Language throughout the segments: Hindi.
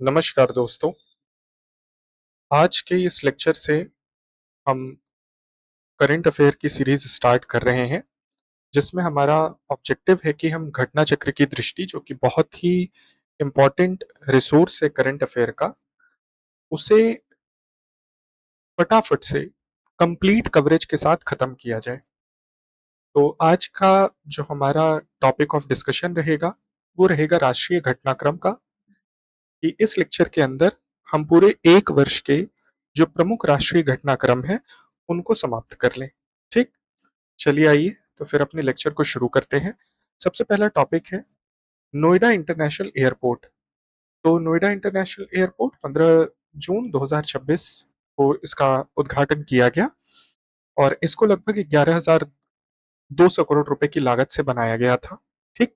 नमस्कार दोस्तों। आज के इस लेक्चर से हम करंट अफेयर की सीरीज स्टार्ट कर रहे हैं, जिसमें हमारा ऑब्जेक्टिव है कि हम घटना चक्र की दृष्टि, जो कि बहुत ही इम्पोर्टेंट रिसोर्स है करंट अफेयर का, उसे फटाफट से कंप्लीट कवरेज के साथ खत्म किया जाए। तो आज का जो हमारा टॉपिक ऑफ डिस्कशन रहेगा, वो रहेगा राष्ट्रीय घटनाक्रम का, कि इस लेक्चर के अंदर हम पूरे एक वर्ष के जो प्रमुख राष्ट्रीय घटनाक्रम है उनको समाप्त कर लें। ठीक, चलिए आइए तो फिर अपने लेक्चर को शुरू करते हैं। सबसे पहला टॉपिक है नोएडा इंटरनेशनल एयरपोर्ट। तो नोएडा इंटरनेशनल एयरपोर्ट 15 जून 2026 को इसका उद्घाटन किया गया और इसको लगभग 11,200 करोड़ रुपए की लागत से बनाया गया था। ठीक,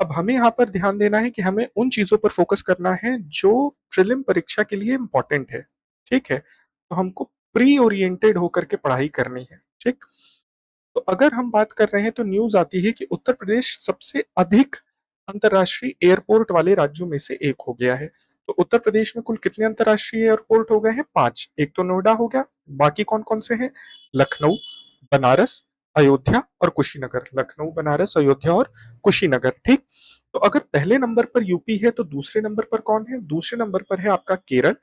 अब हमें यहाँ पर ध्यान देना है कि हमें उन चीजों पर फोकस करना है जो प्रीलिम परीक्षा के लिए इम्पोर्टेंट है। ठीक है, तो हमको प्री ओरिएंटेड होकर के पढ़ाई करनी है। ठीक, तो अगर हम बात कर रहे हैं तो न्यूज आती है कि उत्तर प्रदेश सबसे अधिक अंतर्राष्ट्रीय एयरपोर्ट वाले राज्यों में से एक हो गया है। तो उत्तर प्रदेश में कुल कितने अंतर्राष्ट्रीय एयरपोर्ट हो गए हैं? 5। एक तो नोएडा हो गया, बाकी कौन कौन से हैं? लखनऊ, बनारस, अयोध्या और कुशीनगर। लखनऊ, बनारस, अयोध्या और कुशीनगर। ठीक, तो अगर पहले नंबर पर यूपी है तो दूसरे नंबर पर कौन है? दूसरे नंबर पर है आपका केरल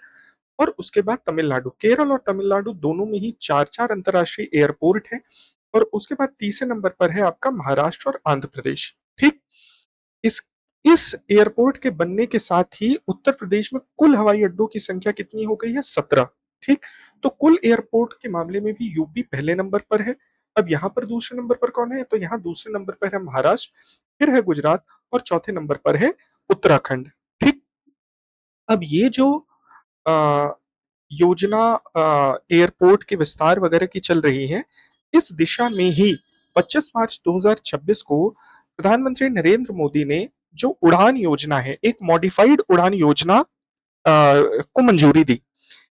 और उसके बाद तमिलनाडु। केरल और तमिलनाडु दोनों में ही चार चार अंतर्राष्ट्रीय एयरपोर्ट है और उसके बाद तीसरे नंबर पर है आपका महाराष्ट्र और आंध्र प्रदेश। ठीक, इस इस एयरपोर्ट के बनने के साथ ही उत्तर प्रदेश में कुल हवाई अड्डों की संख्या कितनी हो गई है? 17। ठीक, तो कुल एयरपोर्ट के मामले में भी यूपी पहले नंबर पर है। अब यहाँ पर दूसरे नंबर पर कौन है? तो यहाँ दूसरे नंबर पर है महाराष्ट्र, फिर है गुजरात और चौथे नंबर पर है उत्तराखंड। ठीक, अब ये जो अ, योजना एयरपोर्ट के विस्तार वगैरह की चल रही है, इस दिशा में ही 25 मार्च 2026 को प्रधानमंत्री नरेंद्र मोदी ने जो उड़ान योजना है, एक मॉडिफाइड उड़ान योजना को मंजूरी दी।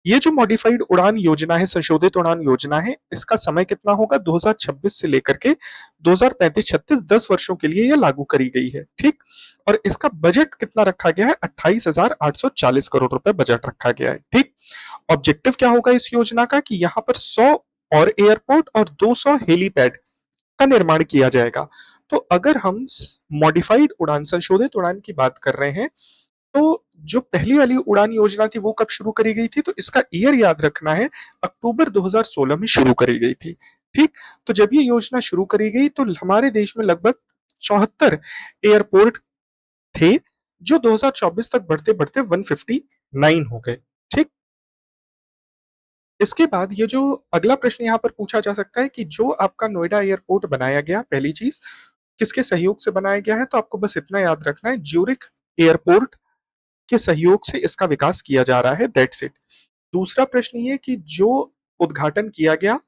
ये जो मॉडिफाइड उड़ान योजना है, संशोधित उड़ान योजना है, इसका समय कितना होगा? 2026 से लेकर के 2035-36 10 वर्षों के लिए यह लागू करी गई है। ठीक, और इसका बजट कितना रखा गया है? 28,840 करोड़ रुपए बजट रखा गया है। ठीक, ऑब्जेक्टिव क्या होगा इस योजना का कि यहाँ पर 100 और एयरपोर्ट और 200 हेलीपैड का निर्माण किया जाएगा। तो अगर हम मॉडिफाइड उड़ान, संशोधित उड़ान की बात कर रहे हैं, तो जो पहली वाली उड़ान योजना थी वो कब शुरू करी गई थी? तो इसका ईयर याद रखना है, अक्टूबर 2016 में शुरू करी गई थी। ठीक, तो जब ये योजना शुरू करी गई तो हमारे देश में लगभग 74 एयरपोर्ट थे, जो 2024 तक बढ़ते बढ़ते 159 हो गए। ठीक, इसके बाद ये जो अगला प्रश्न यहाँ पर पूछा जा सकता है कि जो आपका नोएडा एयरपोर्ट बनाया गया, पहली चीज किसके सहयोग से बनाया गया है? तो आपको बस इतना याद रखना है, ज्यूरिख एयरपोर्ट के सहयोग से इसका विकास किया जा रहा है। That's it. दूसरा प्रश्न ये कि जो उद्घाटन किया गया,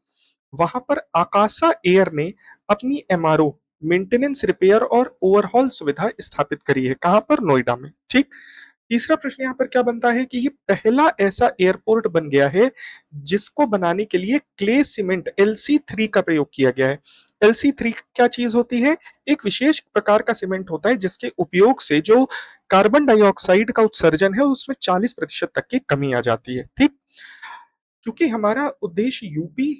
वहां पर आकाशा एयर ने अपनी एमआरओ, मेंटेनेंस, रिपेयर और ओवरहॉल सुविधा स्थापित करी है। कहां पर? नोएडा में। ठीक, तीसरा प्रश्न यहाँ पर क्या बनता है कि ये पहला ऐसा एयरपोर्ट बन गया है जिसको बनाने के लिए क्ले सीमेंट LC3 का प्रयोग किया गया है। LC3 क्या चीज होती है? एक विशेष प्रकार का सीमेंट होता है जिसके उपयोग से जो कार्बन डाइऑक्साइड का उत्सर्जन है उसमें 40% तक की कमी आ जाती है। ठीक, क्योंकि हमारा उद्देश्य यूपी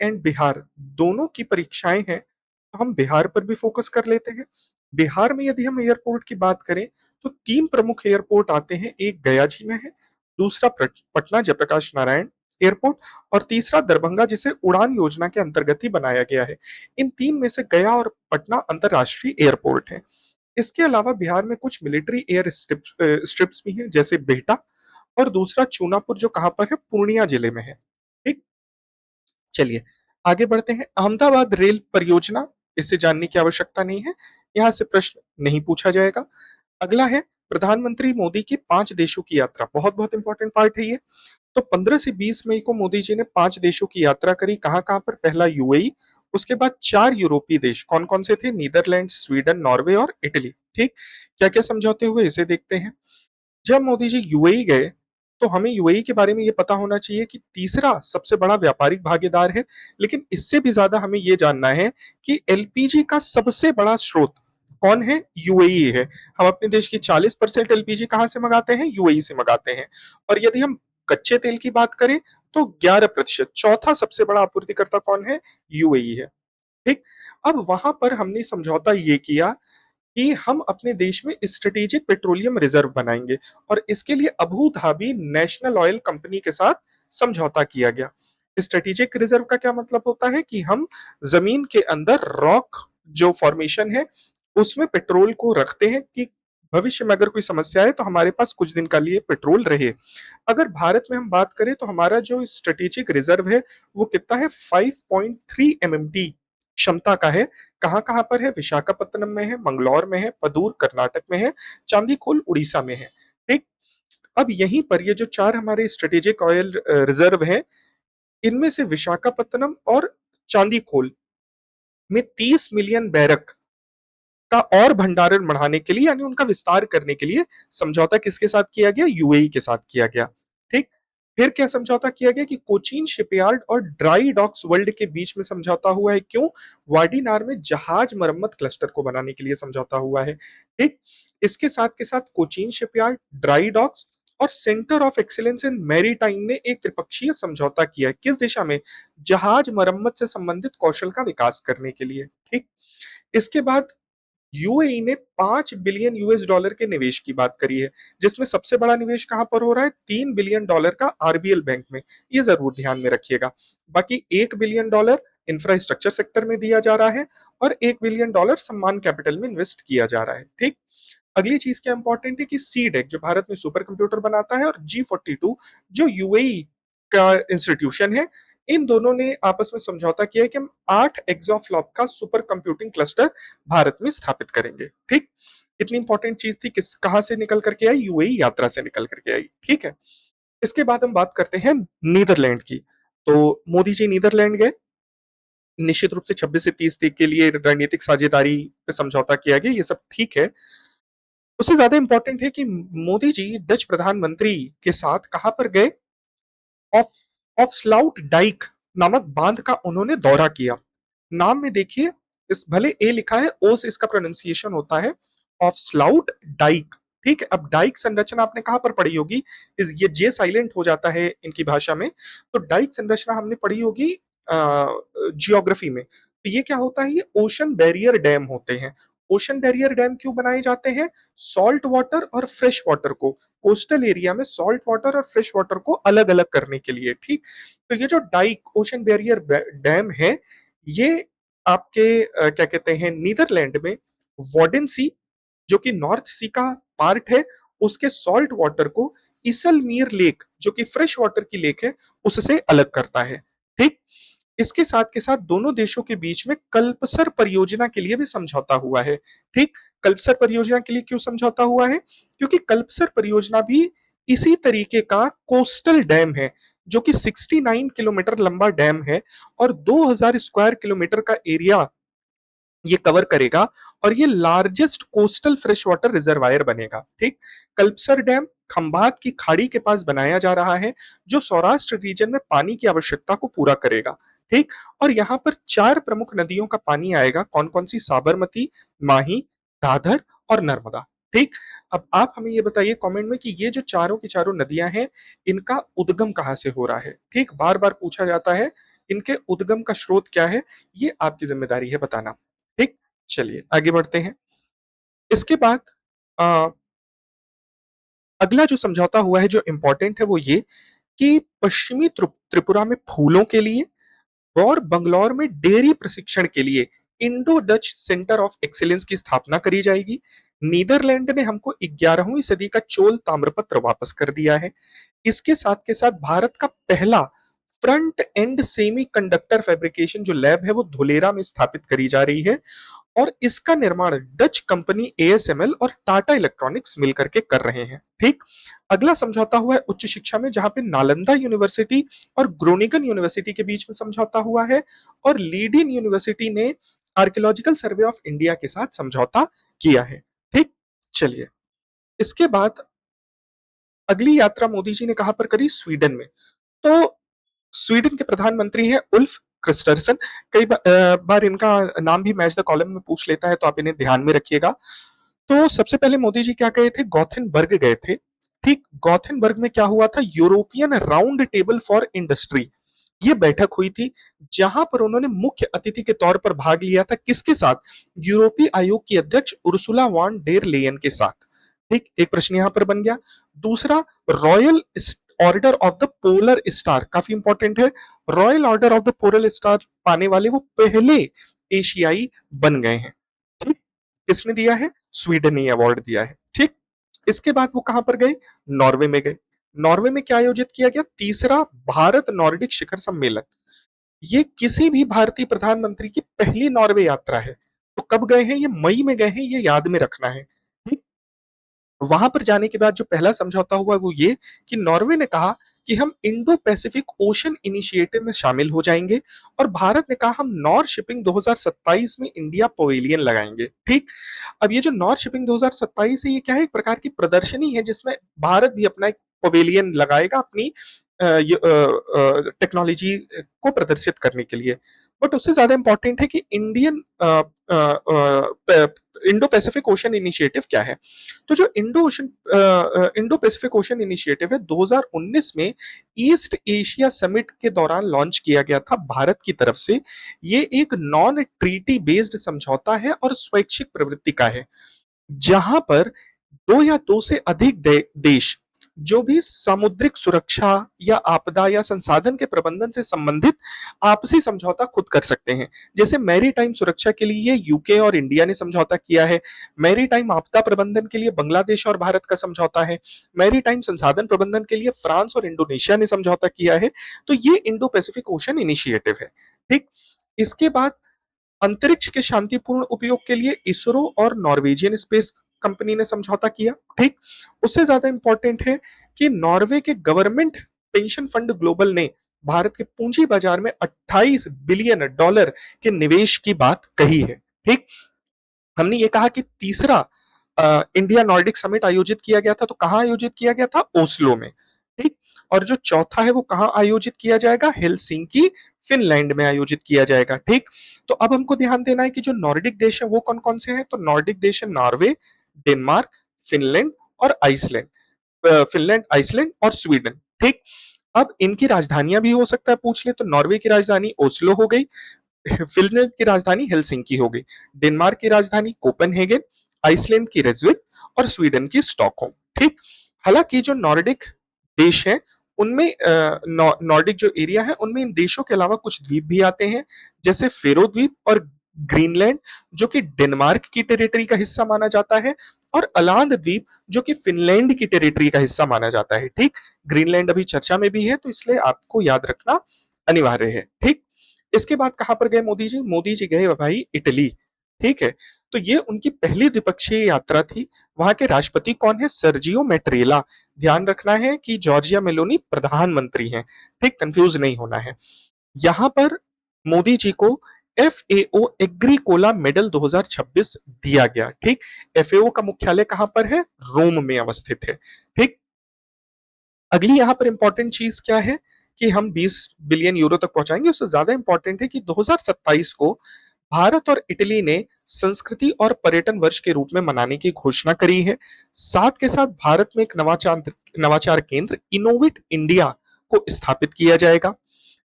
एंड बिहार दोनों की परीक्षाएं हैं, तो हम बिहार पर भी फोकस कर लेते हैं। बिहार में यदि हम एयरपोर्ट की बात करें तो तीन प्रमुख एयरपोर्ट आते हैं। एक गया जी में है, दूसरा पटना जयप्रकाश नारायण एयरपोर्ट और तीसरा दरभंगा, जिसे उड़ान योजना के अंतर्गत ही बनाया गया है। इन तीन में से गया और पटना अंतरराष्ट्रीय एयरपोर्ट हैं। इसके अलावा बिहार में कुछ मिलिट्री एयर स्ट्रिप्स भी हैं, जैसे बेहटा और दूसरा चूनापुर, जो कहां पर है? पूर्णिया जिले में है। ठीक, चलिए आगे बढ़ते हैं। अहमदाबाद रेल परियोजना, इसे जानने की आवश्यकता नहीं है, यहां से प्रश्न नहीं पूछा जाएगा। अगला है प्रधानमंत्री मोदी की 5 देशों की यात्रा। बहुत बहुत इंपॉर्टेंट पार्ट है ये। तो 15 से 20 मई को मोदी जी ने 5 देशों की यात्रा करी। कहां कहां पर? पहला यूएई, उसके बाद 4 यूरोपीय देश। कौन कौन से थे? नीदरलैंड, स्वीडन, नॉर्वे और इटली। ठीक, क्या क्या समझौते हुए इसे देखते हैं। जब मोदी जी यूएई गए तो हमें यूएई के बारे में ये पता होना चाहिए कि तीसरा सबसे बड़ा व्यापारिक भागीदार है, लेकिन इससे भी ज्यादा हमें ये जानना है कि एलपीजी का सबसे बड़ा स्रोत कौन है? यूएई है। हम अपने देश की 40% एलपीजी कहां से मंगाते हैं? यूएई से मंगाते हैं। और यदि हम कच्चे तेल की बात करें तो 11%। चौथा सबसे बड़ा आपूर्तिकर्ता कौन है? यूएई है। ठीक। अब वहां पर हमने समझौता ये किया कि हम अपने देश में स्ट्रेटेजिक पेट्रोलियम रिजर्व बनाएंगे और इसके लिए Abu Dhabi national oil company के साथ समझौता किया गया। स्ट्रेटेजिक रिजर्व का क्या मतलब होता है कि हम जमीन के अंदर रॉक जो फॉर्मेशन है उसमें पेट्रोल को रखते हैं कि भविष्य में अगर कोई समस्या है तो हमारे पास कुछ दिन का लिए पेट्रोल रहे। अगर भारत में हम बात करें तो हमारा जो स्ट्रेटेजिक रिजर्व है वो कितना है? 5.3 MMT क्षमता का है। कहाँ कहाँ पर है? विशाखापत्तनम में है, मंगलौर में है, पदूर कर्नाटक में है, चांदीखोल उड़ीसा में है। ठीक। अब यहीं पर ये जो चार हमारे स्ट्रेटेजिक ऑयल रिजर्व हैं, इनमें से विशाखापत्तनम और चांदीखोल में 30 मिलियन बैरक का और भंडारण बढ़ाने के लिए यानी उनका विस्तार करने के लिए समझौता किसके साथ किया गया? यूएई के साथ किया गया। ठीक। फिर क्या समझौता किया गया कि कोचीन शिपयार्ड और ड्राई डॉक्स वर्ल्ड के बीच में समझौता हुआ है। क्यों? वाडीनार में जहाज मरम्मत क्लस्टर को बनाने के लिए समझौता हुआ है। ठीक। इसके साथ के साथ कोचीन शिपयार्ड, ड्राई डॉक्स और centre of excellence in maritime ने एक त्रिपक्षीय समझौता किया है। किस दिशा में? जहाज मरम्मत से संबंधित कौशल का विकास करने के लिए। ठीक। इसके बाद यूएई ने 5 बिलियन यूएस डॉलर के निवेश की बात करी है, जिसमें सबसे बड़ा निवेश कहां पर हो रहा है? 3 बिलियन डॉलर का आरबीएल बैंक में। ये जरूर ध्यान में रखिएगा। बाकी 1 बिलियन डॉलर इंफ्रास्ट्रक्चर सेक्टर में दिया जा रहा है और 1 बिलियन डॉलर सम्मान कैपिटल में इन्वेस्ट किया जा रहा है। ठीक। अगली चीज क्या इंपॉर्टेंट है कि सीडेक जो भारत में सुपर कंप्यूटर बनाता है और G42 जो यूएई का इंस्टीट्यूशन है, इन दोनों ने आपस में समझौता किया है कि हम 8 एक्सॉफ्लॉप का सुपर कंप्यूटिंग क्लस्टर भारत में स्थापित करेंगे। ठीक। इतनी इंपॉर्टेंट चीज थी, किस कहां से निकल करके आई? यूएई यात्रा से निकल करके आई। ठीक है। इसके बाद हम बात करते हैं नीदरलैंड की। तो मोदी जी नीदरलैंड गए। निश्चित रूप से 26 से 30 के लिए रणनीतिक साझेदारी पे समझौता किया गया, ये सब ठीक है। उससे ज्यादा इंपॉर्टेंट है कि मोदी जी डच प्रधानमंत्री के साथ कहां पर गए? ऑफ ऑफ स्लाउट डाइक नामक बांध का उन्होंने दौरा किया। नाम में देखिए, इस भले ए लिखा है, ओ से इसका प्रोनाउंसिएशन होता है ऑफ स्लाउट डाइक। ठीक है। अब डाइक संरचना आपने कहां पर पढ़ी होगी? इस ये जे साइलेंट हो जाता है इनकी भाषा में। तो डाइक संरचना हमने पढ़ी होगी जियोग्राफी में। तो ये क्या होता है? ये ओशन बैरियर डैम होते हैं। ओशन बैरियर डैम क्यों बनाए जाते हैं? सॉल्ट वाटर और फ्रेश वाटर को, कोस्टल एरिया में सॉल्ट वाटर और फ्रेश वाटर को अलग अलग करने के लिए। ठीक। तो ये जो डाइक ओशन बैरियर डैम है, ये आपके क्या कहते हैं, नीदरलैंड में वॉर्डन सी जो कि नॉर्थ सी का पार्ट है, उसके सॉल्ट वाटर को इसलमीर लेक जो कि फ्रेश वाटर की लेक है उससे अलग करता है। ठीक। इसके साथ के साथ दोनों देशों के बीच में कल्पसर परियोजना के लिए भी समझौता हुआ है। ठीक। कल्पसर परियोजना के लिए क्यों समझौता हुआ है? क्योंकि कल्पसर परियोजना भी इसी तरीके का कोस्टल डैम है जो कि 69 किलोमीटर लंबा डैम है और 2000 स्क्वायर किलोमीटर का एरिया ये कवर करेगा और ये largest coastal fresh water reservoir बनेगा। ठीक। कल्पसर डैम खंभात की खाड़ी के पास बनाया जा रहा है जो सौराष्ट्र रीजन में पानी की आवश्यकता को पूरा करेगा। ठीक। और यहाँ पर चार प्रमुख नदियों का पानी आएगा। कौन कौन सी? साबरमती, माही, दादर और नर्मदा। ठीक। अब आप हमें ये बताइए कमेंट में कि ये जो चारों की चारों नदियां हैं, इनका उद्गम कहाँ से हो रहा है? ठीक। बार बार पूछा जाता है, इनके उद्गम का स्रोत क्या है? ये आपकी जिम्मेदारी है बताना। ठीक। चलिए आगे बढ़ते हैं। इसके बाद अ, अगला जो समझौता हुआ है जो इंपॉर्टेंट है वो ये कि पश्चिमी त्रिपुरा में फूलों के लिए और बंगलौर में डेयरी प्रशिक्षण के लिए Indo Dutch centre of excellence की स्थापना करी जाएगी। नीदरलैंड ने हमको 11वीं सदी का चोल ताम्रपत्र वापस कर दिया है। इसके साथ के साथ भारत का पहला front end semi conductor fabrication जो लैब है वो धुलेरा में स्थापित करी जा रही है और इसका निर्माण डच कंपनी एएसएमएल और टाटा इलेक्ट्रॉनिक्स मिलकर के कर रहे हैं। ठीक। अगला समझौता हुआ है उच्च शिक्षा में, जहां पे नालंदा यूनिवर्सिटी और ग्रोनिगन यूनिवर्सिटी के बीच में समझौता हुआ है और लीडिन यूनिवर्सिटी ने आर्कियोलॉजिकल सर्वे ऑफ इंडिया के साथ समझौता किया है। ठीक। चलिए इसके बाद अगली यात्रा मोदी जी ने कहां पर करी? स्वीडन में। तो स्वीडन के प्रधानमंत्री हैं उल्फ क्रिस्टरसन, कई बार इनका नाम भी मैच द कॉलम में पूछ लेता है, तो आप इन्हें ध्यान में रखिएगा। तो सबसे पहले मोदी जी क्या गए थे, गॉथेनबर्ग गए थे। ठीक, गॉथेनबर्ग में क्या हुआ था, European round table for industry, ये बैठक हुई थी, जहां पर उन्होंने मुख्य अतिथि के तौर पर भाग लिया था, किसके साथ, यूरोपीय आयोग की अध्यक्ष उर्सुला वॉन डेर लेयन के साथ। ठीक, एक प्रश्न यहां पर बन गया। दूसरा, royal order of the polar star, काफी इंपॉर्टेंट है, royal order of the polar star पाने वाले वो पहले एशियाई बन गए हैं। ठीक, किसने दिया है, स्वीडन ने अवार्ड दिया है। ठीक, इसके बाद वो कहां पर गए, नॉर्वे में गए। नॉर्वे में क्या आयोजित किया गया, तीसरा भारत नॉर्डिक शिखर सम्मेलन। ये किसी भी भारतीय प्रधानमंत्री की पहली नॉर्वे यात्रा है। तो कब गए हैं, ये मई में गए हैं, ये याद में रखना है। ठीक, वहां पर जाने के बाद जो पहला समझौता हुआ वो ये कि नॉर्वे ने कहा कि हम इंडो पैसिफिक ओशन इनिशिएटिव में शामिल हो जाएंगे, और भारत ने कहा हम नॉर्थ शिपिंग 2027 में इंडिया पवेलियन लगाएंगे। ठीक, अब ये जो नॉर्थ शिपिंग 2027 है, ये क्या है, एक प्रकार की प्रदर्शनी है जिसमें भारत भी अपना एक पवेलियन लगाएगा अपनी टेक्नोलॉजी को प्रदर्शित करने के लिए। बट उससे ज्यादा इंपॉर्टेंट है कि इंडो पैसिफिक ओशन इनिशिएटिव क्या है। तो जो इंडो पैसिफिक ओशन इनिशिएटिव है, 2019 में ईस्ट एशिया समिट के दौरान लॉन्च किया गया था भारत की तरफ से। ये एक नॉन ट्रीटी बेस्ड समझौता है और स्वैच्छिक प्रवृत्ति का है, जहां पर दो या दो से अधिक देश जो भी सामुद्रिक सुरक्षा या आपदा या संसाधन के प्रबंधन से संबंधित आपसी समझौता खुद कर सकते हैं। जैसे मैरीटाइम सुरक्षा के लिए यूके और इंडिया ने समझौता किया है, मैरीटाइम आपदा प्रबंधन के लिए बांग्लादेश और भारत का समझौता है, मैरीटाइम संसाधन प्रबंधन के लिए फ्रांस और इंडोनेशिया ने समझौता किया है। तो ये इंडो पैसिफिक ओशन इनिशिएटिव है। ठीक, इसके बाद अंतरिक्ष के शांतिपूर्ण उपयोग के लिए इसरो और नॉर्वेजियन स्पेस कंपनी ने समझौता किया। ठीक, उससे ज्यादा इंपॉर्टेंट है कि नॉर्वे के गवर्नमेंट पेंशन फंड ग्लोबल ने भारत के पूंजी बाजार में 28 बिलियन डॉलर के निवेश की बात कही है। ठीक, हमने ये कहा कि तीसरा इंडिया नॉर्डिक समिट आयोजित किया गया था, तो कहां आयोजित किया गया था, ओस्लो में। ठीक, और जो चौथा है वो कहां आयोजित किया जाएगा, हेलसिंकी फिनलैंड में आयोजित किया जाएगा। ठीक, तो अब हमको ध्यान देना है कि जो नॉर्डिक देश है वो कौन कौन से हैं, तो नॉर्डिक देश है नॉर्वे, डेनमार्क, फिनलैंड और आइसलैंड। फिनलैंड, आइसलैंड और स्वीडन। ठीक, अब इनकी राजधानियां भी हो सकता है पूछ ले, तो नॉर्वे की राजधानी ओस्लो हो गई, फिनलैंड की राजधानी हेलसिंकी हो गई, डेनमार्क की राजधानी कोपेनहेगन, आइसलैंड की रेजविक और स्वीडन की स्टॉकहोम। ठीक, हालांकि जो नॉर्डिक देश हैं उनमें नॉर्डिक जो एरिया है उनमें इन देशों के अलावा कुछ द्वीप भी आते हैं, जैसे फेरो द्वीप और ग्रीनलैंड, जो कि डेनमार्क की टेरिटरी का हिस्सा माना जाता है, और अलांद द्वीप जो कि फिनलैंड की टेरिटरी का हिस्सा माना जाता है। ठीक, ग्रीनलैंड अभी चर्चा में भी है, तो इसलिए आपको याद रखना अनिवार्य है। ठीक, इसके बाद कहां पर गए मोदी जी, मोदी जी गए भाई इटली। ठीक है, तो ये उनकी पहली द्विपक्षीय यात्रा थी। वहां के राष्ट्रपति कौन है, सर्जियो मेट्रेला। ध्यान रखना है कि जॉर्जिया मेलोनी प्रधानमंत्री हैं। ठीक, कंफ्यूज नहीं होना है। यहां पर मोदी जी को FAO एग्रीकोला मेडल 2026 दिया गया। ठीक, FAO का मुख्यालय कहां पर है, रोम में अवस्थित है। ठीक, अगली यहां पर इंपॉर्टेंट चीज क्या है कि हम 20 बिलियन यूरो तक पहुंचाएंगे, उससे ज्यादा इंपॉर्टेंट है कि 2027 को भारत और इटली ने संस्कृति और पर्यटन वर्ष के रूप में मनाने की घोषणा करी है। साथ के साथ भारत में एक नवाचार केंद्र इनोवेट इंडिया को स्थापित किया जाएगा।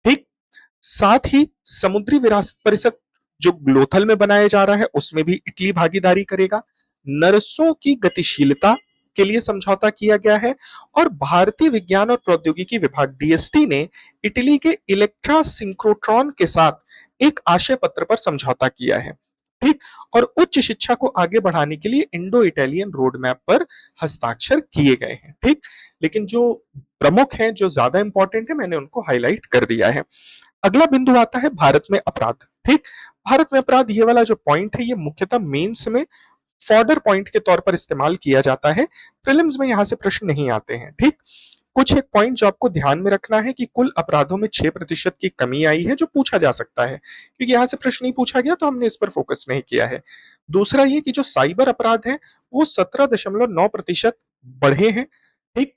ठीक, साथ ही समुद्री विरासत परिषद जो ग्लोथल में बनाया जा रहा है उसमें भी इटली भागीदारी करेगा। नरसों की गतिशीलता के लिए समझौता किया गया है, और भारतीय विज्ञान और प्रौद्योगिकी विभाग DST ने इटली के इलेक्ट्रा सिंक्रोट्रॉन के साथ एक आशय पत्र पर समझौता किया है। ठीक, और उच्च शिक्षा को आगे बढ़ाने के लिए इंडो इटालियन रोड मैप पर हस्ताक्षर किए गए हैं। ठीक, लेकिन जो प्रमुख हैं, जो ज्यादा इंपॉर्टेंट है, मैंने उनको हाईलाइट कर दिया है। अगला बिंदु आता है भारत में अपराध। ठीक, भारत में अपराध ये वाला जो पॉइंट है ये मुख्यतः मेंस में फॉर्डर पॉइंट के तौर पर इस्तेमाल किया जाता है, प्रीलिम्स में यहां से प्रश्न नहीं आते हैं। ठीक, कुछ एक पॉइंट जो आपको ध्यान में रखना है कि कुल अपराधों में 6% की कमी आई है, जो पूछा जा सकता है, क्योंकि यहां से प्रश्न नहीं पूछा गया तो हमने इस पर फोकस नहीं किया है। दूसरा ये कि जो साइबर अपराध है वो 17.9% बढ़े हैं। ठीक,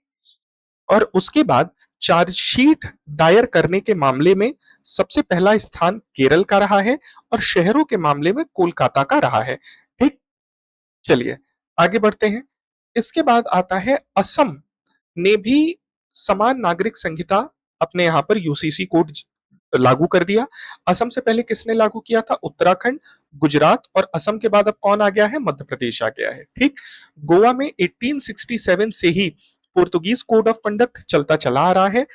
और उसके बाद चार्जशीट दायर करने के मामले में सबसे पहला स्थान केरल का रहा है और शहरों के मामले में कोलकाता का रहा है। ठीक, चलिए आगे बढ़ते हैं। इसके बाद आता है असम ने भी समान नागरिक संहिता अपने यहां पर यूसीसी कोड लागू कर दिया। असम से पहले किसने लागू किया था? उत्तराखंड, गुजरात, और असम के बाद अब कौन आ गया है? मध्य प्रदेश आ गया है। ठीक, गोवा में 1867 से ही पोर्तुगीज कोड ऑफ कंडक्ट चलता चला आ रहा है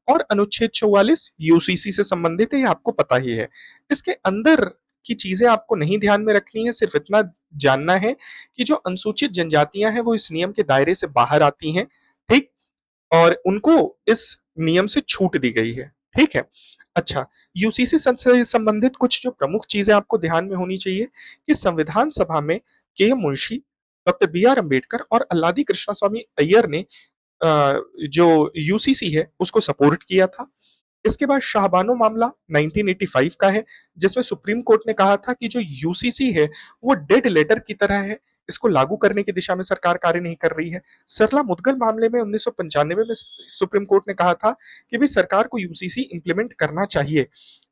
और अनुच्छेद 44 यूसीसी से संबंधित है, ये आपको पता ही है। इसके अंदर की चीजें आपको नहीं ध्यान में रखनी है, सिर्फ इतना जानना है कि जो अनुसूचित जनजातियां हैं वो इस नियम के दायरे से बाहर आती हैं। ठीक, और उनको इस नियम से छूट दी गई है। ठीक है, अच्छा, यूसीसी से संबंधित कुछ जो प्रमुख चीजें आपको ध्यान में होनी चाहिए कि संविधान सभा में K Munshi, doctor B R Ambedkar और अल्लादी कृष्णा स्वामी अय्यर ने जो यूसीसी है उसको सपोर्ट किया था। इसके बाद शाहबानो मामला 1985 का है, जिसमें सुप्रीम कोर्ट ने कहा था कि जो यूसीसी है वो डेड लेटर की तरह है, इसको लागू करने की दिशा में सरकार कार्य नहीं कर रही है। सरला मुद्गल मामले में 1995 में सुप्रीम कोर्ट ने कहा था कि भी सरकार को यूसीसी इंप्लीमेंट करना चाहिए।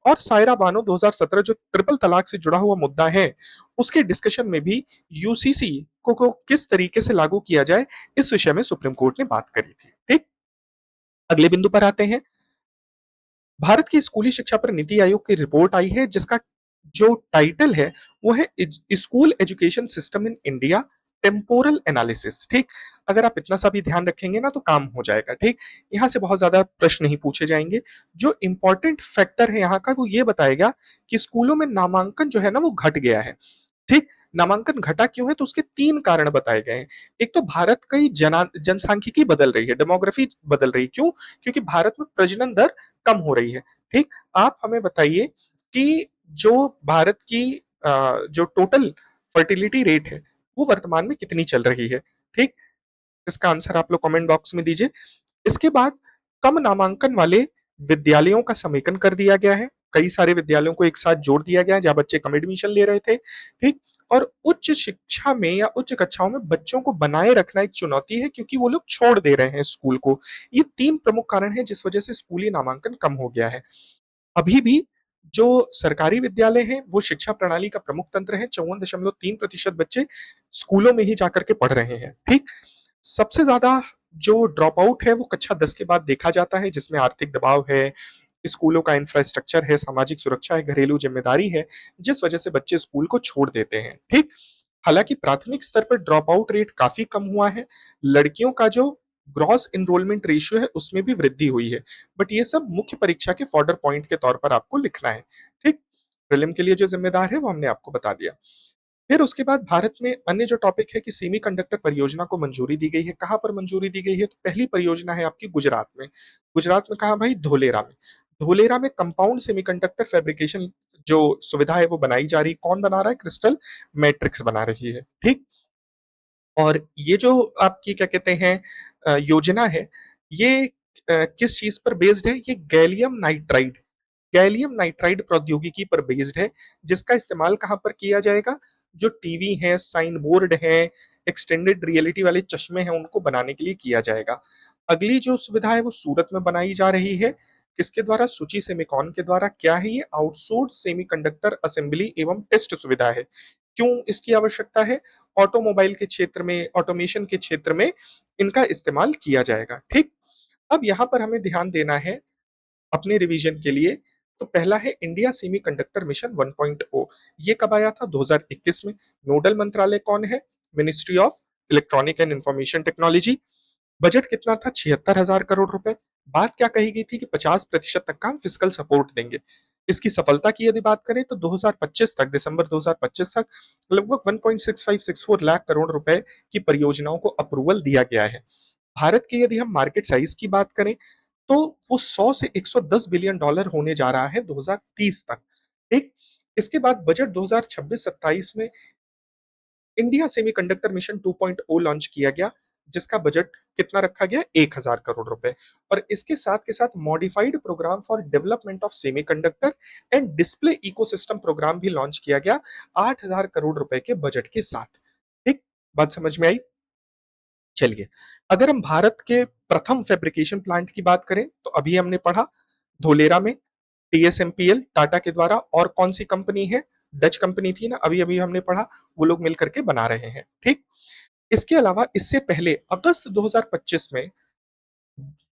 और सायरा बानो 2017 जो ट्रिपल तलाक से जुड़ा हुआ मुद्दा है उसके डिस्कशन में भी यूसीसी को किस तरीके से लागू किया जाए इस विषय में सुप्रीम कोर्ट ने बात करी थी। ठीक, अगले बिंदु पर आते हैं। भारत की स्कूली शिक्षा पर नीति आयोग की रिपोर्ट आई है जिसका जो टाइटल है वो है school education system in India temporal analysis. ठीक, अगर आप इतना सा भी ध्यान रखेंगे ना तो काम हो जाएगा। ठीक, यहां से बहुत ज्यादा प्रश्न नहीं पूछे जाएंगे। जो इंपॉर्टेंट फैक्टर है यहाँ का वो ये बताएगा कि स्कूलों में नामांकन जो है ना वो घट गया है। ठीक, नामांकन घटा क्यों है तो उसके तीन कारण बताए गए हैं। एक तो भारत की जनसांख्यिकी बदल रही है, डेमोग्राफी बदल रही है। क्यों? क्योंकि भारत में प्रजनन दर कम हो रही है। ठीक, आप हमें बताइए कि जो भारत की जो टोटल फर्टिलिटी रेट है वो वर्तमान में कितनी चल रही है? ठीक, इसका आंसर आप लोग कमेंट बॉक्स में दीजिए। इसके बाद कम नामांकन वाले विद्यालयों का समेकन कर दिया गया है। कई सारे विद्यालयों को एक साथ जोड़ दिया गया है जहां बच्चे कम एडमिशन ले रहे थे। ठीक, और उच्च शिक्षा में या उच्च कक्षाओं में बच्चों को बनाए रखना एक चुनौती है क्योंकि वो लोग छोड़ दे रहे हैं स्कूल को। ये तीन प्रमुख कारण हैं जिस वजह से स्कूली नामांकन कम हो गया है। अभी भी जो सरकारी विद्यालय हैं वो शिक्षा प्रणाली का प्रमुख तंत्र है। 54.3% बच्चे स्कूलों में ही जाकर के पढ़ रहे हैं। ठीक, सबसे ज्यादा जो ड्रॉप आउट है वो कक्षा 10 के बाद देखा जाता है, जिसमें आर्थिक दबाव है, स्कूलों का इंफ्रास्ट्रक्चर है, सामाजिक सुरक्षा है, घरेलू जिम्मेदारी है, जिस वजह से बच्चे स्कूल को छोड़ देते हैं। ठीक, हालांकि प्राथमिक स्तर पर ड्रॉप आउट रेट काफी कम हुआ है। लड़कियों का जो ग्रॉस एनरोलमेंट रेशियो है उसमें भी वृद्धि हुई है। बट ये सब मुख्य परीक्षा के फॉर्डर पॉइंट के तौर पर आपको लिखना है। ठीक, प्रीलिम के लिए जो जिम्मेदार है वो हमने आपको बता दिया। फिर उसके बाद भारत में अन्य जो टॉपिक है कि सेमीकंडक्टर परियोजना को मंजूरी दी गई है। कहां पर मंजूरी दी गई है? तो पहली परियोजना है आपकी गुजरात में। गुजरात में कहा भाई? धोलेरा में। धोलेरा में कंपाउंड सेमीकंडक्टर फैब्रिकेशन जो सुविधा है वो बनाई जा रही है। कौन बना रहा है? क्रिस्टल मैट्रिक्स बना रही है। ठीक, और ये जो आपकी क्या कहते हैं योजना है, ये किस चीज पर बेस्ड है? ये गैलियम नाइट्राइड प्रौद्योगिकी पर बेस्ड है, जिसका इस्तेमाल कहां पर किया जाएगा? जो टीवी है, साइन बोर्ड है, एक्सटेंडेड रियलिटी वाले चश्मे हैं उनको बनाने के लिए किया जाएगा। अगली जो सुविधा है वो सूरत में बनाई जा रही है। किसके द्वारा? सुची सेमिकॉन के द्वारा। क्या है ये? आउटसोर्स सेमीकंडक्टर असेंबली एवं टेस्ट सुविधा है। क्यों इसकी आवश्यकता है? ऑटोमोबाइल के क्षेत्र में, ऑटोमेशन के क्षेत्र में इनका इस्तेमाल किया जाएगा। ठीक, अब यहां पर हमें ध्यान देना है अपने रिवीजन के लिए। तो पहला है इंडिया सेमीकंडक्टर मिशन 1.0। ये कब आया था? 2021 में। नोडल मंत्रालय कौन है? Ministry of electronic and information technology. Budget कितना था? 76,000 करोड़ रुपए। बात क्या कही गई थी कि 50% तक का हम फिजिकल सपोर्ट देंगे। इसकी सफलता की यदि बात करें तो 2025 तक, दिसंबर 2025 तक लगभग 1.6564 लाख करोड़ रुपए की परियोजनाओं को अप्रूवल दिया गया है। भारत के यदि हम मार्केट साइज की बात करें तो वो 100 से 110 बिलियन डॉलर होने जा रहा है 2030 तक। ठीक, इसके बाद बजट 2026-27 में इंडिया सेमीकंडक्टर मिशन 2.0 लॉन्च किया गया, जिसका बजट कितना रखा गया? 1,000 करोड़ रुपए। और इसके साथ के साथ modified program for development of semiconductor and display ecosystem program भी लॉन्च किया गया 8,000 करोड़ रुपए के बजट के साथ। ठीक, बात समझ में आई? चलिए, अगर हम भारत के प्रथम फैब्रिकेशन प्लांट की बात करें तो अभी हमने पढ़ा धोलेरा में टीएसएमपीएल टाटा के द्वारा, और कौन सी कंपनी है, डच कंपनी थी ना, अभी अभी हमने पढ़ा, वो लोग मिलकर के बना रहे हैं। ठीक, इसके अलावा इससे पहले अगस्त 2025 में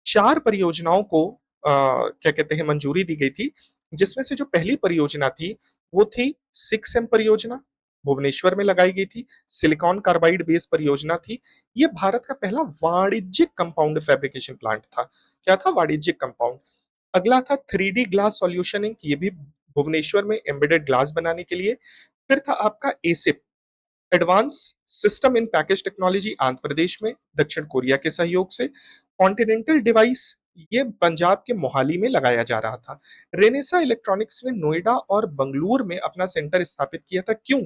4 परियोजनाओं को क्या कहते हैं मंजूरी दी गई थी, जिसमें से जो पहली परियोजना थी वो थी 6M परियोजना, भुवनेश्वर में लगाई गई थी। सिलिकॉन कार्बाइड बेस परियोजना थी। ये भारत का पहला वाणिज्यिक कंपाउंड फैब्रिकेशन प्लांट था। क्या था? वाणिज्यिक कंपाउंड। अगला था 3D ग्लास सॉल्यूशन इंक, ये भी भुवनेश्वर में एम्बेडेड ग्लास बनाने के लिए। फिर था आपका एसिप, advance system in package technology, Andhra Pradesh में दक्षिण कोरिया के सहयोग से। कॉन्टिनेंटल डिवाइस, ये पंजाब के मोहाली में लगाया जा रहा था। रेनेसा इलेक्ट्रॉनिक्स ने नोएडा और बंगलुरु में अपना सेंटर स्थापित किया था। क्यों?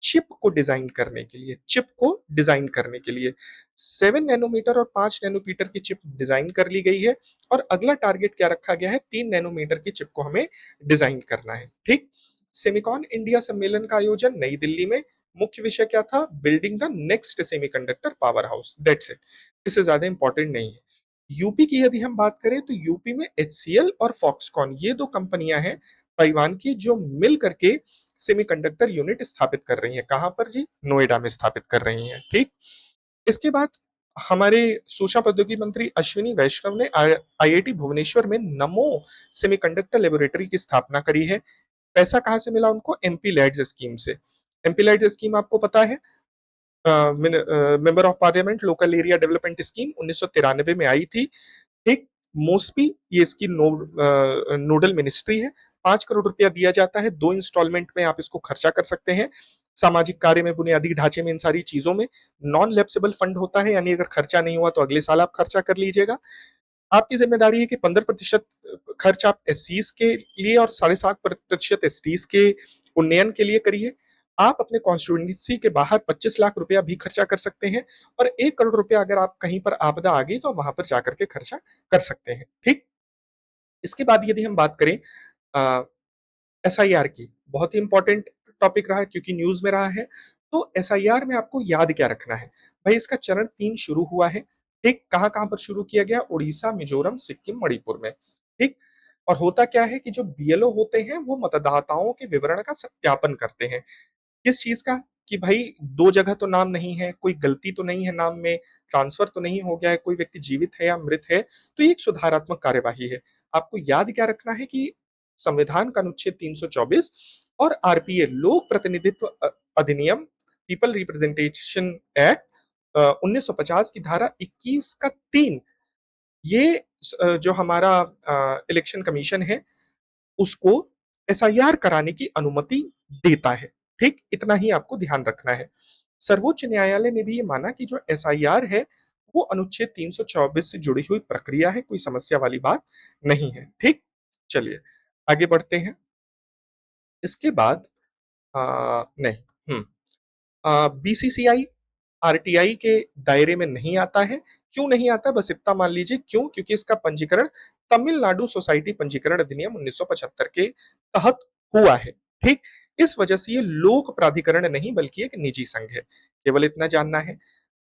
चिप को डिजाइन करने के लिए, चिप को डिजाइन करने के लिए 7 नैनोमीटर और 5 नैनोमीटर की चिप डिजाइन कर ली गई है। और अगला टारगेट क्या रखा गया है? 3 नैनोमीटर की चिप को हमें डिजाइन करना है। ठीक, सेमिकॉन इंडिया सम्मेलन का आयोजन नई दिल्ली में। मुख्य विषय क्या था? Building the next semiconductor power house, that's it. इससे ज्यादा इंपॉर्टेंट नहीं है। यूपी की यदि हम बात करें तो यूपी में एचसीएल और फॉक्सकॉन, ये दो कंपनियां हैं ताइवान की, जो मिल करके सेमीकंडक्टर यूनिट स्थापित कर रही हैं। कहां पर जी? नोएडा में स्थापित कर रही हैं। ठीक, इसके बाद हमारे सूचना प्रौद्योगिकी मंत्री अश्विनी वैष्णव ने आईआईटी भुवनेश्वर में नमो सेमीकंडक्टर लेबोरेटरी की स्थापना करी है। पैसा कहां से मिला उनको? एमपी लैड्स स्कीम से। एमपी लैड्स स्कीम आपको पता है, member of parliament local area development scheme 1993 में आई थी। ठीक, मोस्पी ये इसकी नोडल मिनिस्ट्री है। 5 करोड़ रुपया दिया जाता है, 2 इंस्टॉलमेंट में आप इसको खर्चा कर सकते हैं। सामाजिक कार्य में, बुनियादी ढांचे में, इन सारी चीजों में नॉन लैप्सेबल फंड होता है, यानी अगर खर्चा नहीं हुआ तो अगले साल आप खर्चा कर लीजिएगा। आपकी जिम्मेदारी है कि 15% खर्च आप एससीज के लिए और 7.5% एसटीज के उन्नयन के लिए करिए। आप अपने कॉन्स्टिट्यूंसी के बाहर 25 लाख रुपया भी खर्चा कर सकते हैं, और 1 करोड़ रुपया अगर आप कहीं पर आपदा आ गई तो वहां पर जाकर के खर्चा कर सकते हैं। ठीक, इसके बाद यदि हम बात करें एसआईआर की, बहुत ही इंपॉर्टेंट टॉपिक रहा है क्योंकि न्यूज में रहा है। तो एसआईआर में आपको याद क्या रखना है भाई? इसका चरण 3 शुरू हुआ है। ठीक, कहां कहां पर शुरू किया गया? उड़ीसा, मिजोरम, सिक्किम, मणिपुर में। ठीक, और होता क्या है कि जो बीएलओ होते हैं वो मतदाताओं के विवरण का सत्यापन करते हैं। किस चीज का? कि भाई 2 जगह तो नाम नहीं है, कोई गलती तो नहीं है नाम में, ट्रांसफर तो नहीं हो गया है, कोई व्यक्ति जीवित है या मृत है, तो ये एक सुधारात्मक कार्यवाही है। आपको याद क्या रखना है कि संविधान का अनुच्छेद 324 और आरपीए लोक प्रतिनिधित्व अधिनियम, पीपल रिप्रेजेंटेशन एक्ट 1950 की धारा 21 का 3, ये जो हमारा इलेक्शन कमीशन है उसको एसआईआर कराने की अनुमति देता है। ठीक, इतना ही आपको ध्यान रखना है। सर्वोच्च न्यायालय ने भी ये माना कि जो एसआईआर है वो अनुच्छेद 324 से जुड़ी हुई प्रक्रिया है, कोई समस्या वाली बात नहीं है। ठीक, चलिए आगे बढ़ते हैं। इसके बाद नहीं, बीसीसीआई आरटीआई के दायरे में नहीं आता है। क्यों नहीं आता? बस इतना मान लीजिए क्यों, क्योंकि इसका पंजीकरण तमिलनाडु सोसाइटी पंजीकरण अधिनियम 1975 के तहत हुआ है। ठीक, इस वजह से ये लोक प्राधिकरण नहीं बल्कि एक निजी संघ है। केवल इतना जानना है।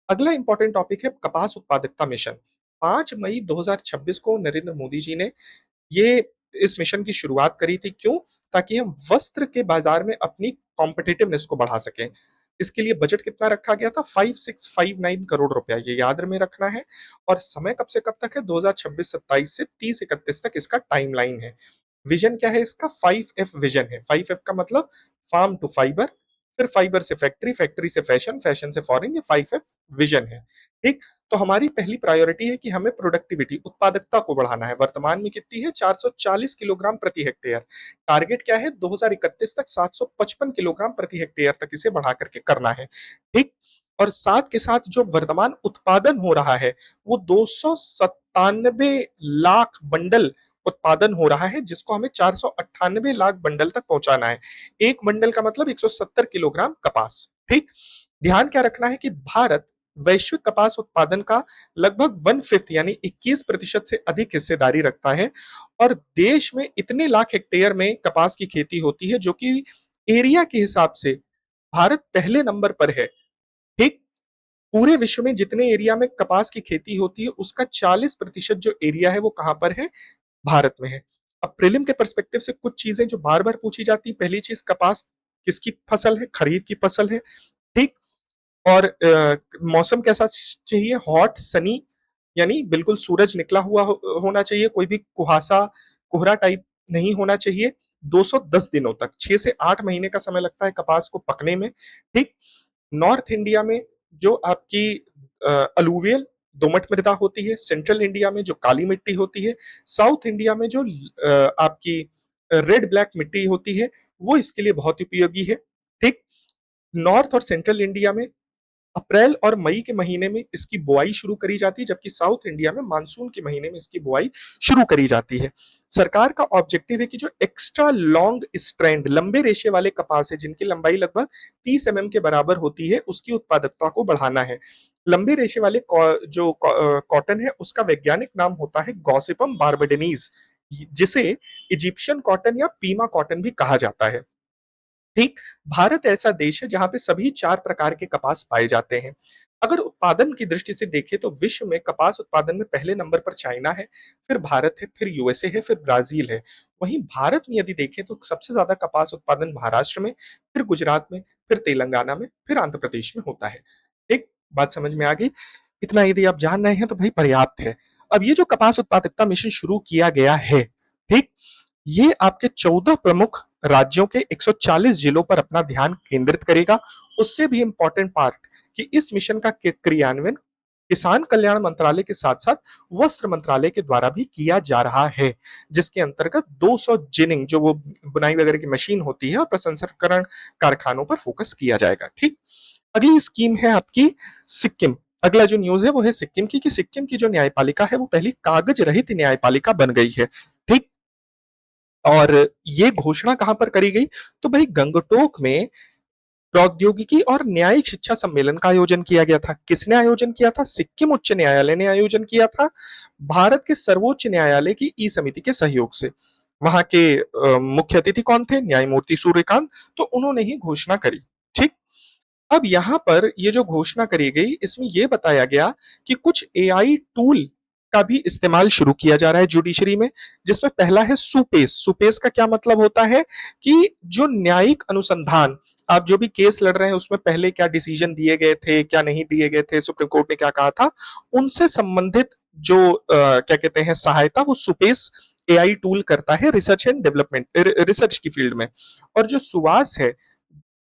अगला इंपॉर्टेंट टॉपिक है कपास उत्पादकता मिशन। 5 मई 2026 को नरेंद्र मोदी जी ने ये इस मिशन की शुरुआत करी थी। क्यों? ताकि हम वस्त्र के बाजार में अपनी कॉम्पिटिटिवनेस को बढ़ा सकें। इसके लिए बजट कितना रखा गया था? 5659 करोड़ रुपया, ये याद में रखना है। और समय कब से कब तक है? 2026-27 से 30-31 तक इसका टाइमलाइन है। विजन क्या है इसका? 5F विजन है। 5F का मतलब फार्म टू फाइबर, फिर फाइबर से फैक्ट्री, फैक्ट्री से फैशन, फैशन से फॉरेन, ये 5F विजन है। ठीक, तो हमारी पहली प्रायोरिटी है कि हमें प्रोडक्टिविटी, उत्पादकता को बढ़ाना है। वर्तमान में कितनी है? 440 किलोग्राम प्रति हेक्टेयर। टारगेट क्या है? 2031 तक 755 किलोग्राम प्रति हेक्टेयर तक इसे बढ़ा करके करना है। ठीक, और साथ के साथ जो वर्तमान उत्पादन हो रहा है वो 297 लाख बंडल उत्पादन हो रहा है, जिसको हमें 498 लाख बंडल तक पहुंचाना है। एक बंडल का मतलब 170 किलोग्राम कपास। ठीक, ध्यान क्या रखना है कि भारत वैश्विक कपास उत्पादन का लगभग 1/5 यानी 21% से अधिक हिस्सेदारी रखता है। और देश में इतने लाख हेक्टेयर में कपास की खेती होती है, जो कि एरिया के हिसाब से भारत पहले नंबर पर है। ठीक, पूरे विश्व में जितने एरिया में कपास की खेती होती है उसका 40% जो एरिया है वो कहां पर है, भारत में है। अब प्रीलिम के पर्सपेक्टिव से कुछ चीजें जो बार बार पूछी जाती, पहली चीज कपास किसकी फसल है, खरीफ की फसल है, ठीक। और मौसम कैसा चाहिए, हॉट सनी, यानी बिल्कुल सूरज निकला हुआ होना चाहिए, कोई भी कुहासा कोहरा टाइप नहीं होना चाहिए। 210 दिनों तक, 6 से 8 महीने का समय लगता है कपास को पकने में, ठीक। नॉर्थ इंडिया में जो आपकी अलूवियल दोमट मृदा होती है, सेंट्रल इंडिया में जो काली मिट्टी होती है, साउथ इंडिया में जो आपकी रेड ब्लैक मिट्टी होती है, वो इसके लिए बहुत उपयोगी है, ठीक। नॉर्थ और सेंट्रल इंडिया में अप्रैल और मई के महीने में इसकी बुआई शुरू करी जाती है, जबकि साउथ इंडिया में मानसून के महीने में इसकी बुआई शुरू करी जाती है। सरकार का ऑब्जेक्टिव है कि जो एक्स्ट्रा लॉन्ग स्ट्रैंड, लंबे रेशे वाले कपास है जिनकी लंबाई लगभग 30 के बराबर होती है, उसकी उत्पादकता को बढ़ाना है। लंबे रेशे वाले जो कॉटन है उसका वैज्ञानिक नाम होता है गॉसिपम बार्बेडेनीज, जिसे इजिप्शियन कॉटन या पीमा कॉटन भी कहा जाता है, ठीक। भारत ऐसा देश है जहां पे सभी 4 प्रकार के कपास पाए जाते हैं। अगर उत्पादन की दृष्टि से देखें तो विश्व में कपास उत्पादन में पहले नंबर पर चाइना है, फिर भारत है, फिर यूएसए है, फिर ब्राजील है। वहीं भारत में यदि देखें तो सबसे ज्यादा कपास उत्पादन महाराष्ट्र में, फिर गुजरात में, फिर तेलंगाना में, फिर आंध्र प्रदेश में होता है। एक बात समझ में आ गई? इतना यदि आप जान रहे हैं तो भाई पर्याप्त है। अब ये जो कपास उत्पादकता मिशन शुरू किया गया है, ठीक, ये आपके 14 प्रमुख राज्यों के 140 जिलों पर अपना ध्यान केंद्रित करेगा। उससे भी इंपॉर्टेंट पार्ट कि इस मिशन का क्रियान्वयन किसान कल्याण मंत्रालय के साथ साथ वस्त्र मंत्रालय के द्वारा भी किया जा रहा है, जिसके अंतर्गत 200 जिनिंग जो वो बुनाई वगैरह की मशीन होती है और प्रसंस्करण कारखानों पर फोकस किया जाएगा, ठीक। अगली स्कीम है आपकी सिक्किम। अगला जो न्यूज है वो है सिक्किम की, कि सिक्किम की जो न्यायपालिका है वो पहली कागज रहित न्यायपालिका बन गई है, ठीक। और ये घोषणा कहां पर करी गई, तो भाई गंगटोक में प्रौद्योगिकी और न्यायिक शिक्षा सम्मेलन का आयोजन किया गया था। किसने आयोजन किया था? सिक्किम उच्च न्यायालय ने आयोजन किया था, भारत के सर्वोच्च न्यायालय की ई समिति के सहयोग से। वहां के मुख्य अतिथि कौन थे? न्यायमूर्ति सूर्यकांत, तो उन्होंने ही घोषणा करी, ठीक। अब यहां पर ये जो घोषणा करी गई इसमें यह बताया गया कि कुछ एआई टूल का भी इस्तेमाल शुरू किया जा रहा है जुडिशरी में, जिसमें पहला है सुपेस। सुपेस का क्या मतलब होता है कि जो न्यायिक अनुसंधान, आप जो भी केस लड़ रहे हैं उसमें पहले क्या डिसीजन दिए गए थे, क्या नहीं दिए गए थे, सुप्रीम कोर्ट ने क्या कहा था, उनसे संबंधित जो क्या कहते हैं सहायता, वो सुपेस एआई टूल करता है रिसर्च एंड डेवलपमेंट, रिसर्च की फील्ड में। और जो सुवास है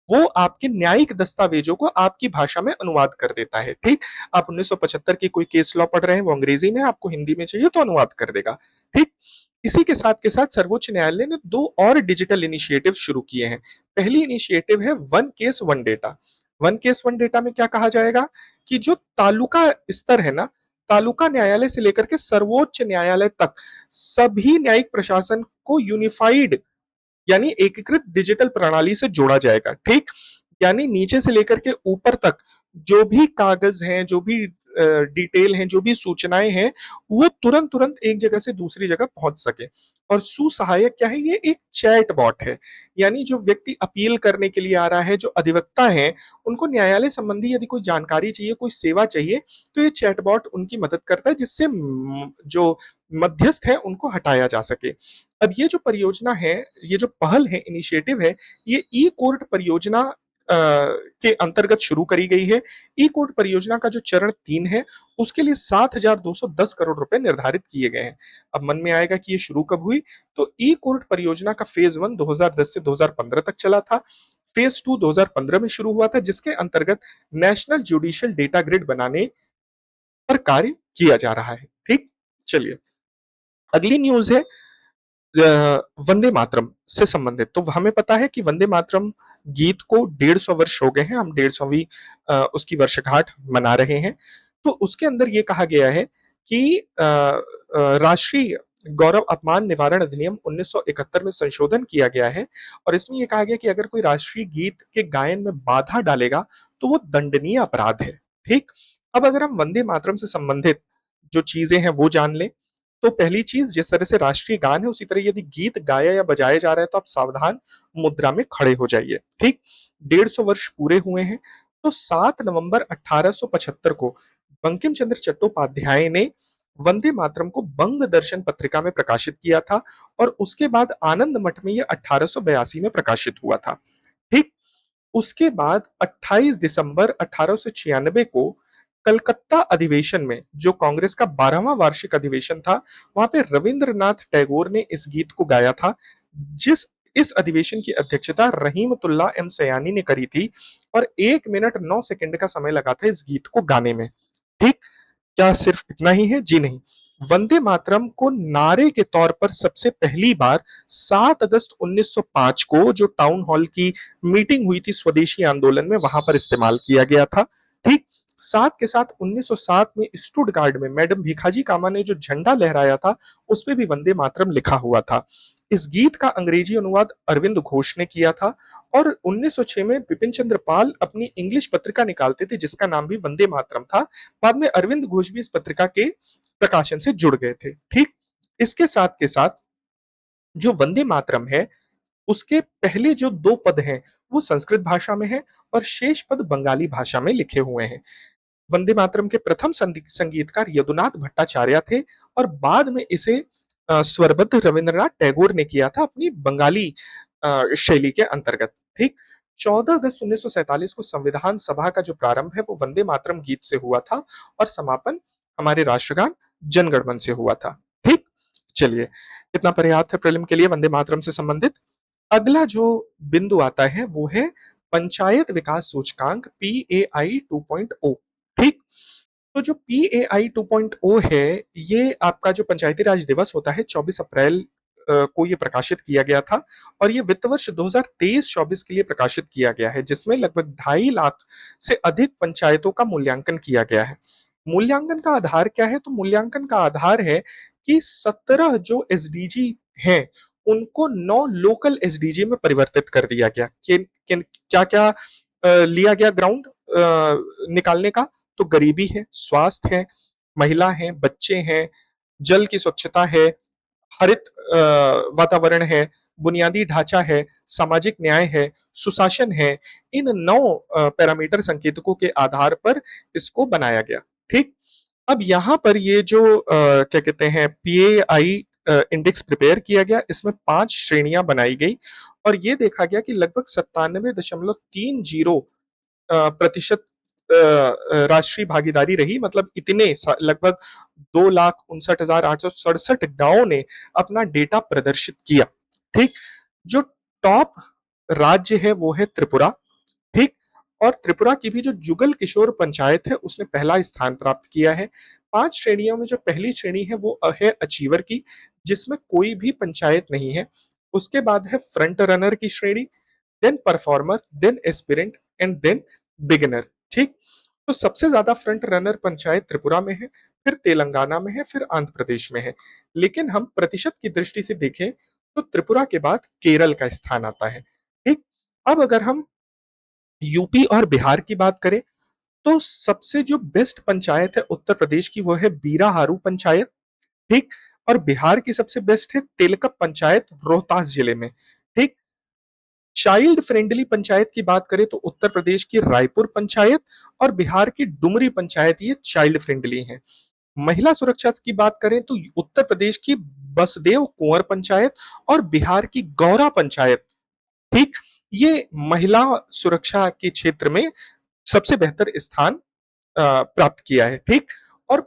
वो आपके न्यायिक दस्तावेजों को आपकी भाषा में अनुवाद कर देता है, ठीक। आप 1975 की कोई केस लॉ पढ़ रहे हैं, वो अंग्रेजी में, आपको हिंदी में चाहिए तो अनुवाद कर देगा, ठीक। इसी के साथ सर्वोच्च न्यायालय ने 2 और डिजिटल इनिशिएटिव शुरू किए हैं। पहली इनिशिएटिव है one case one data. One case one data में क्या कहा जाएगा कि जो तालुका स्तर है ना, तालुका न्यायालय से लेकर के सर्वोच्च न्यायालय तक सभी न्यायिक प्रशासन को यूनिफाइड यानी एकीकृत डिजिटल प्रणाली से जोड़ा जाएगा, ठीक। यानी नीचे से लेकर के ऊपर तक जो भी कागज हैं, जो भी डिटेल हैं, जो भी सूचनाएं हैं, वो तुरंत तुरंत एक जगह से दूसरी जगह पहुंच सके। और सुसहायक क्या है? ये एक चैट बॉट है, यानी जो व्यक्ति अपील करने के लिए आ रहा है, जो अधिवक्ता है, उनको न्यायालय संबंधी यदि कोई जानकारी चाहिए, कोई सेवा चाहिए, तो ये चैट बॉट उनकी मदद करता है, जिससे जो मध्यस्थ है उनको हटाया जा सके। अब ये जो परियोजना है, ये जो पहल है, इनिशिएटिव है, ये ई कोर्ट परियोजना के अंतर्गत शुरू करी गई है। ई कोर्ट परियोजना का जो चरण 3 है, उसके लिए 7,210 करोड़ रुपए निर्धारित किए गए हैं। अब मन में आएगा कि ये शुरू कब हुई, तो ई कोर्ट परियोजना का फेज 1 2010 से 2015 तक चला था। फेज 2 2015 में शुरू हुआ था, जिसके अंतर्गत नेशनल जुडिशियल डेटा ग्रिड बनाने पर कार्य किया जा रहा है, ठीक। चलिए, अगली न्यूज है वंदे मातरम से संबंधित। तो हमें पता है कि वंदे मातरम गीत को 150 वर्ष हो गए हैं, हम 150वीं उसकी वर्षगांठ मना रहे हैं। तो उसके अंदर ये कहा गया है कि राष्ट्रीय गौरव अपमान निवारण अधिनियम 1971 में संशोधन किया गया है, और इसमें यह कहा गया कि अगर कोई राष्ट्रीय गीत के गायन में बाधा डालेगा तो वो दंडनीय अपराध है, ठीक। अब अगर हम वंदे मातरम से संबंधित जो चीजें हैं वो जान लें, तो पहली चीज, जिस तरह से राष्ट्रीय गान है उसी तरह यदि गीत गाया या बजाया जा रहा है तो आप सावधान मुद्रा में खड़े हो जाइए, ठीक। 150 वर्ष पूरे हुए हैं। तो 7 नवंबर 1875 को बंकिम चंद्र चट्टोपाध्याय ने वंदे मातरम को बंग दर्शन पत्रिका में प्रकाशित किया था और उसके बाद आनंद मठ में यह 1882 में प्रकाशित हुआ था। ठीक। उसके बाद 28 दिसंबर 1896 को कलकत्ता अधिवेशन में, जो कांग्रेस का 12वां वार्षिक अधिवेशन था, वहां पे रविंद्रनाथ टैगोर ने इस गीत को गाया था। जिस इस अधिवेशन की अध्यक्षता रहीमतुल्लाह एम सयानी ने करी थी और 1 मिनट 9 सेकंड का समय लगा था इस गीत को गाने में। ठीक। क्या सिर्फ इतना ही है? जी नहीं। वंदे मातरम को नारे के तौर पर सबसे पहली बार 7 अगस्त 1905 को जो टाउन हॉल की मीटिंग हुई थी स्वदेशी आंदोलन में, वहां पर इस्तेमाल किया गया था। ठीक। साथ के साथ 1907 में स्टुटगार्ड में मैडम भीखाजी कामा ने जो झंडा लहराया था, उस पे भी वंदे मातरम लिखा हुआ था। इस गीत का अंग्रेजी अनुवाद अरविंद घोष ने किया था और 1906 में बिपिन चंद्र पाल अपनी इंग्लिश पत्रिका निकालते थे जिसका नाम भी वंदे मातरम था। बाद में अरविंद घोष भी इस पत्रिका के प्रकाशन से जुड़ गए थे। ठीक। इसके साथ के साथ जो वंदे मातरम है, उसके पहले जो 2 पद हैं वो संस्कृत भाषा में है और शेष पद बंगाली भाषा में लिखे हुए हैं। वंदे मातरम के प्रथम संगीतकार यदुनाथ भट्टाचार्य थे और बाद में इसे स्वरबद्ध रविंद्रनाथ टैगोर ने किया था अपनी बंगाली शैली के अंतर्गत। ठीक। 14 अगस्त 1947 को संविधान सभा का जो प्रारंभ है वो वंदे मातरम गीत से हुआ था और समापन हमारे राष्ट्रगान जनगण मन से हुआ था। ठीक। चलिए, इतना पर्याप्त है प्रीलिम के लिए वंदे मातरम से संबंधित। अगला जो बिंदु आता है वो है पंचायत विकास सूचकांक PAI 2.0। ठीक। तो जो PAI 2.0 है, ये आपका जो पंचायती राज दिवस होता है 24 अप्रैल को ये प्रकाशित किया गया था और ये वित्त वर्ष 2023-24 के लिए प्रकाशित किया गया है, जिसमें लगभग 2.5 लाख से अधिक पंचायतों का मूल्यांकन किया गया है। मूल्यांकन का आधार क्या है? तो मूल्यांकन का आधार है कि 17 जो एसडीजी हैं उनको 9 लोकल एसडीजी में परिवर्तित कर दिया गया। क्या क्या लिया गया ग्राउंड निकालने का? तो गरीबी है, स्वास्थ्य है, महिला है, बच्चे हैं, जल की स्वच्छता है, हरित वातावरण है, बुनियादी ढांचा है, सामाजिक न्याय है, सुशासन है। इन 9 पैरामीटर संकेतकों के आधार पर इसको बनाया गया। ठीक। अब यहाँ पर ये जो क्या कहते हैं पीएआई इंडेक्स प्रिपेयर किया गया, इसमें 5 श्रेणियां बनाई गई और ये देखा गया कि लगभग 97.30 प्रतिशत राष्ट्रीय भागीदारी रही। मतलब इतने लगभग 2,59,867 गांवों ने अपना डेटा प्रदर्शित किया। ठीक। जो टॉप राज्य है वो है त्रिपुरा। ठीक। और त्रिपुरा की भी जो जुगल किशोर पंचायत है उसने पहला स्थान प्राप्त किया है। 5 श्रेणियों में जो पहली श्रेणी है वो है अचीवर की, जिसमें कोई भी पंचायत नहीं है। उसके बाद है फ्रंट रनर की श्रेणी, then performer, then aspirant and then beginner. ठीक। तो सबसे ज्यादा फ्रंट रनर पंचायत त्रिपुरा में है, फिर तेलंगाना में है, फिर आंध्र प्रदेश में है। लेकिन हम प्रतिशत की दृष्टि से देखें तो त्रिपुरा के बाद केरल का स्थान आता है। ठीक। अब अगर हम यूपी और बिहार की बात करें तो सबसे जो बेस्ट पंचायत है उत्तर प्रदेश की वो है बीराहारू पंचायत। ठीक। और बिहार की सबसे बेस्ट है तेलकप पंचायत रोहतास जिले में। ठीक। चाइल्ड फ्रेंडली पंचायत की बात करें तो उत्तर प्रदेश की रायपुर पंचायत और बिहार की डुमरी पंचायत ये चाइल्ड फ्रेंडली है। महिला सुरक्षा की बात करें तो उत्तर प्रदेश की बसदेव कुंवर पंचायत और बिहार की गौरा पंचायत। ठीक। ये महिला सुरक्षा के क्षेत्र में सबसे बेहतर स्थान प्राप्त किया है। ठीक। और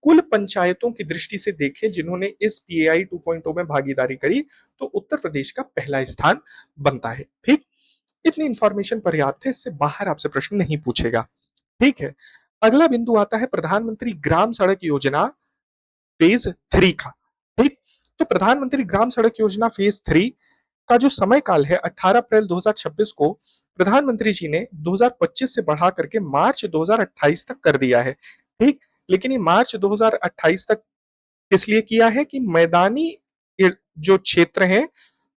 कुल पंचायतों की दृष्टि से देखें जिन्होंने इस पीएआई 2.0 में भागीदारी करी तो उत्तर प्रदेश का पहला स्थान बनता है। ठीक। इतनी इंफॉर्मेशन पर्याप्त है, इससे बाहर आपसे प्रश्न नहीं पूछेगा। ठीक है। अगला बिंदु आता है प्रधानमंत्री ग्राम सड़क योजना फेज 3 का। ठीक। तो प्रधानमंत्री ग्राम सड़क योजना फेज 3 का जो समय काल है 18 अप्रैल 2026 को प्रधानमंत्री जी ने 2025 से बढ़ा करके मार्च 2028 तक कर दिया है। ठीक। लेकिन ये मार्च 2028 तक किस लिए किया है कि मैदानी जो क्षेत्र है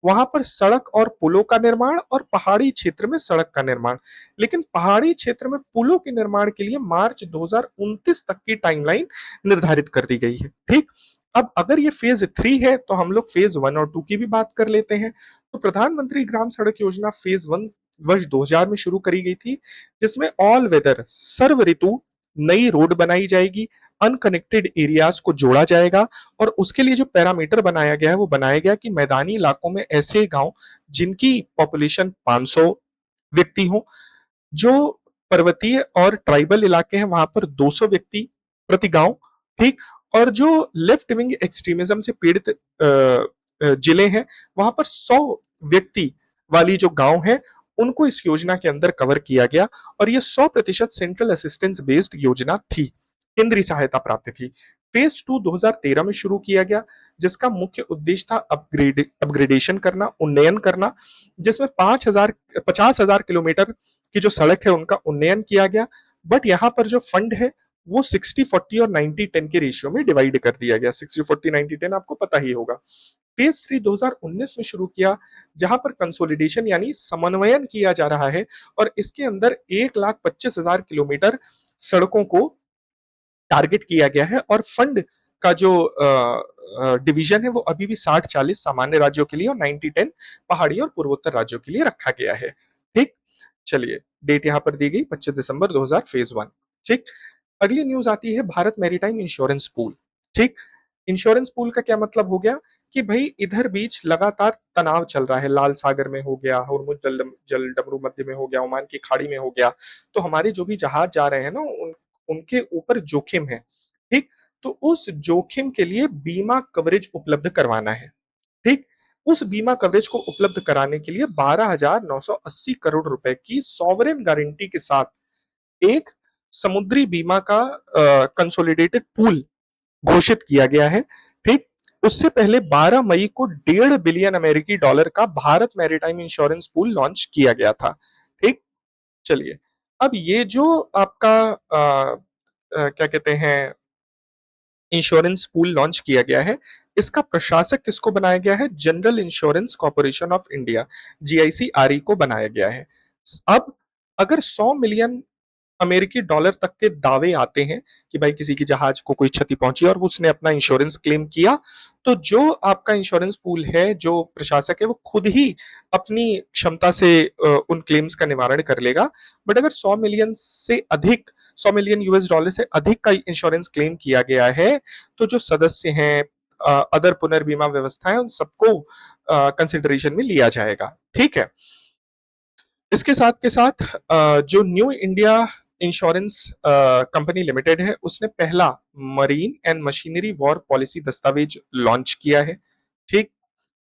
वहां पर सड़क और पुलों का निर्माण और पहाड़ी क्षेत्र में सड़क का निर्माण। लेकिन पहाड़ी क्षेत्र में पुलों के निर्माण के लिए मार्च 2029 तक की टाइमलाइन निर्धारित कर दी गई है। ठीक। अब अगर ये फेज 3 है तो हम लोग फेज 1 और 2 की भी बात कर लेते हैं। तो प्रधानमंत्री ग्राम सड़क योजना फेज 1 वर्ष 2000 में शुरू करी गई थी, जिसमें ऑल वेदर सर्व ऋतु नई रोड बनाई जाएगी, अनकनेक्टेड एरियाज को जोड़ा जाएगा और उसके लिए जो पैरामीटर बनाया गया है वो बनाया गया कि मैदानी इलाकों में ऐसे गांव जिनकी पॉपुलेशन 500 व्यक्ति हो, जो पर्वतीय और ट्राइबल इलाके हैं वहां पर 200 व्यक्ति प्रति गांव, ठीक। और जो लेफ्ट विंग एक्सट्रीमिज्म से पीड़ित जिले हैं वहां पर 100 व्यक्ति वाली जो गांव है उनको इस योजना के अंदर कवर किया गया और ये 100% सेंट्रल असिस्टेंस बेस्ड योजना थी, केंद्रीय सहायता प्राप्त थी। फेज 2 2013 में शुरू किया गया, जिसका मुख्य उद्देश्य था अपग्रेडेशन करना, उन्नयन करना, जिसमें 50,000 किलोमीटर की जो सड़क है उनका उन्नयन किया गया। बट यहाँ पर जो फंड है वो 60-40 और 90-10 के रेशियो में डिवाइड कर दिया गया। 60-40-90-10 आपको पता ही होगा। फेज 3 2019 में शुरू किया, जहां पर कंसोलिडेशन यानी समन्वयन किया जा रहा है और इसके अंदर 1,25,000 किलोमीटर सड़कों को टारगेट किया गया है और फंड का जो डिवीजन है वो अभी भी 60-40 सामान्य राज्यों के लिए और 90-10 पहाड़ी और पूर्वोत्तर राज्यों के लिए रखा गया है, ठीक। चलिए, डेट यहां पर दी गई 25 दिसंबर 2000 फेज 1, ठीक। अगली न्यूज आती है भारत मैरीटाइम इंश्योरेंस पूल, ठीक। इंश्योरेंस पूल का क्या मतलब हो गया कि भाई इधर बीच लगातार तनाव चल रहा है, लाल सागर में हो गया, हुर्मुज जल डमरू मध्य में हो गया, ओमान की खाड़ी में हो गया, तो हमारे जो भी जहाज जा रहे हैं ना उनके ऊपर जोखिम है, ठीक। तो उस जोखिम के लिए बीमा कवरेज उपलब्ध करवाना है, ठीक। उस बीमा कवरेज को उपलब्ध कराने के लिए 12,980 करोड़ रुपए की सॉवरेन गारंटी के साथ एक समुद्री बीमा का कंसोलिडेटेड पूल घोषित किया गया है, ठीक। उससे पहले 12 मई को 1.5 बिलियन अमेरिकी डॉलर का Bharat maritime insurance pool launch किया गया था, ठीक। चलिए, अब ये जो आपका क्या कहते हैं इंश्योरेंस पूल लॉन्च किया गया है, इसका प्रशासक किसको बनाया गया है? General insurance corporation of India, GIC Re को बनाया गया है। अब अगर 100 मिलियन अमेरिकी डॉलर तक के दावे आते हैं कि भाई किसी की जहाज को कोई क्षति पहुंची और उसने अपना इंश्योरेंस क्लेम किया, तो जो आपका इंश्योरेंस पूल है, जो प्रशासक है, वो खुद ही अपनी क्षमता से उन क्लेम्स का निवारण कर लेगा। बट अगर 100 मिलियन यूएस डॉलर से अधिक का इंश्योरेंस क्लेम किया गया है, तो जो सदस्य हैं, अदर पुनर्बीमा व्यवस्थाएं, उन सबको कंसिडरेशन में लिया जाएगा, ठीक है। इसके साथ के साथ जो new India insurance company limited है उसने पहला marine and machinery war policy दस्तावेज लॉन्च किया है, ठीक।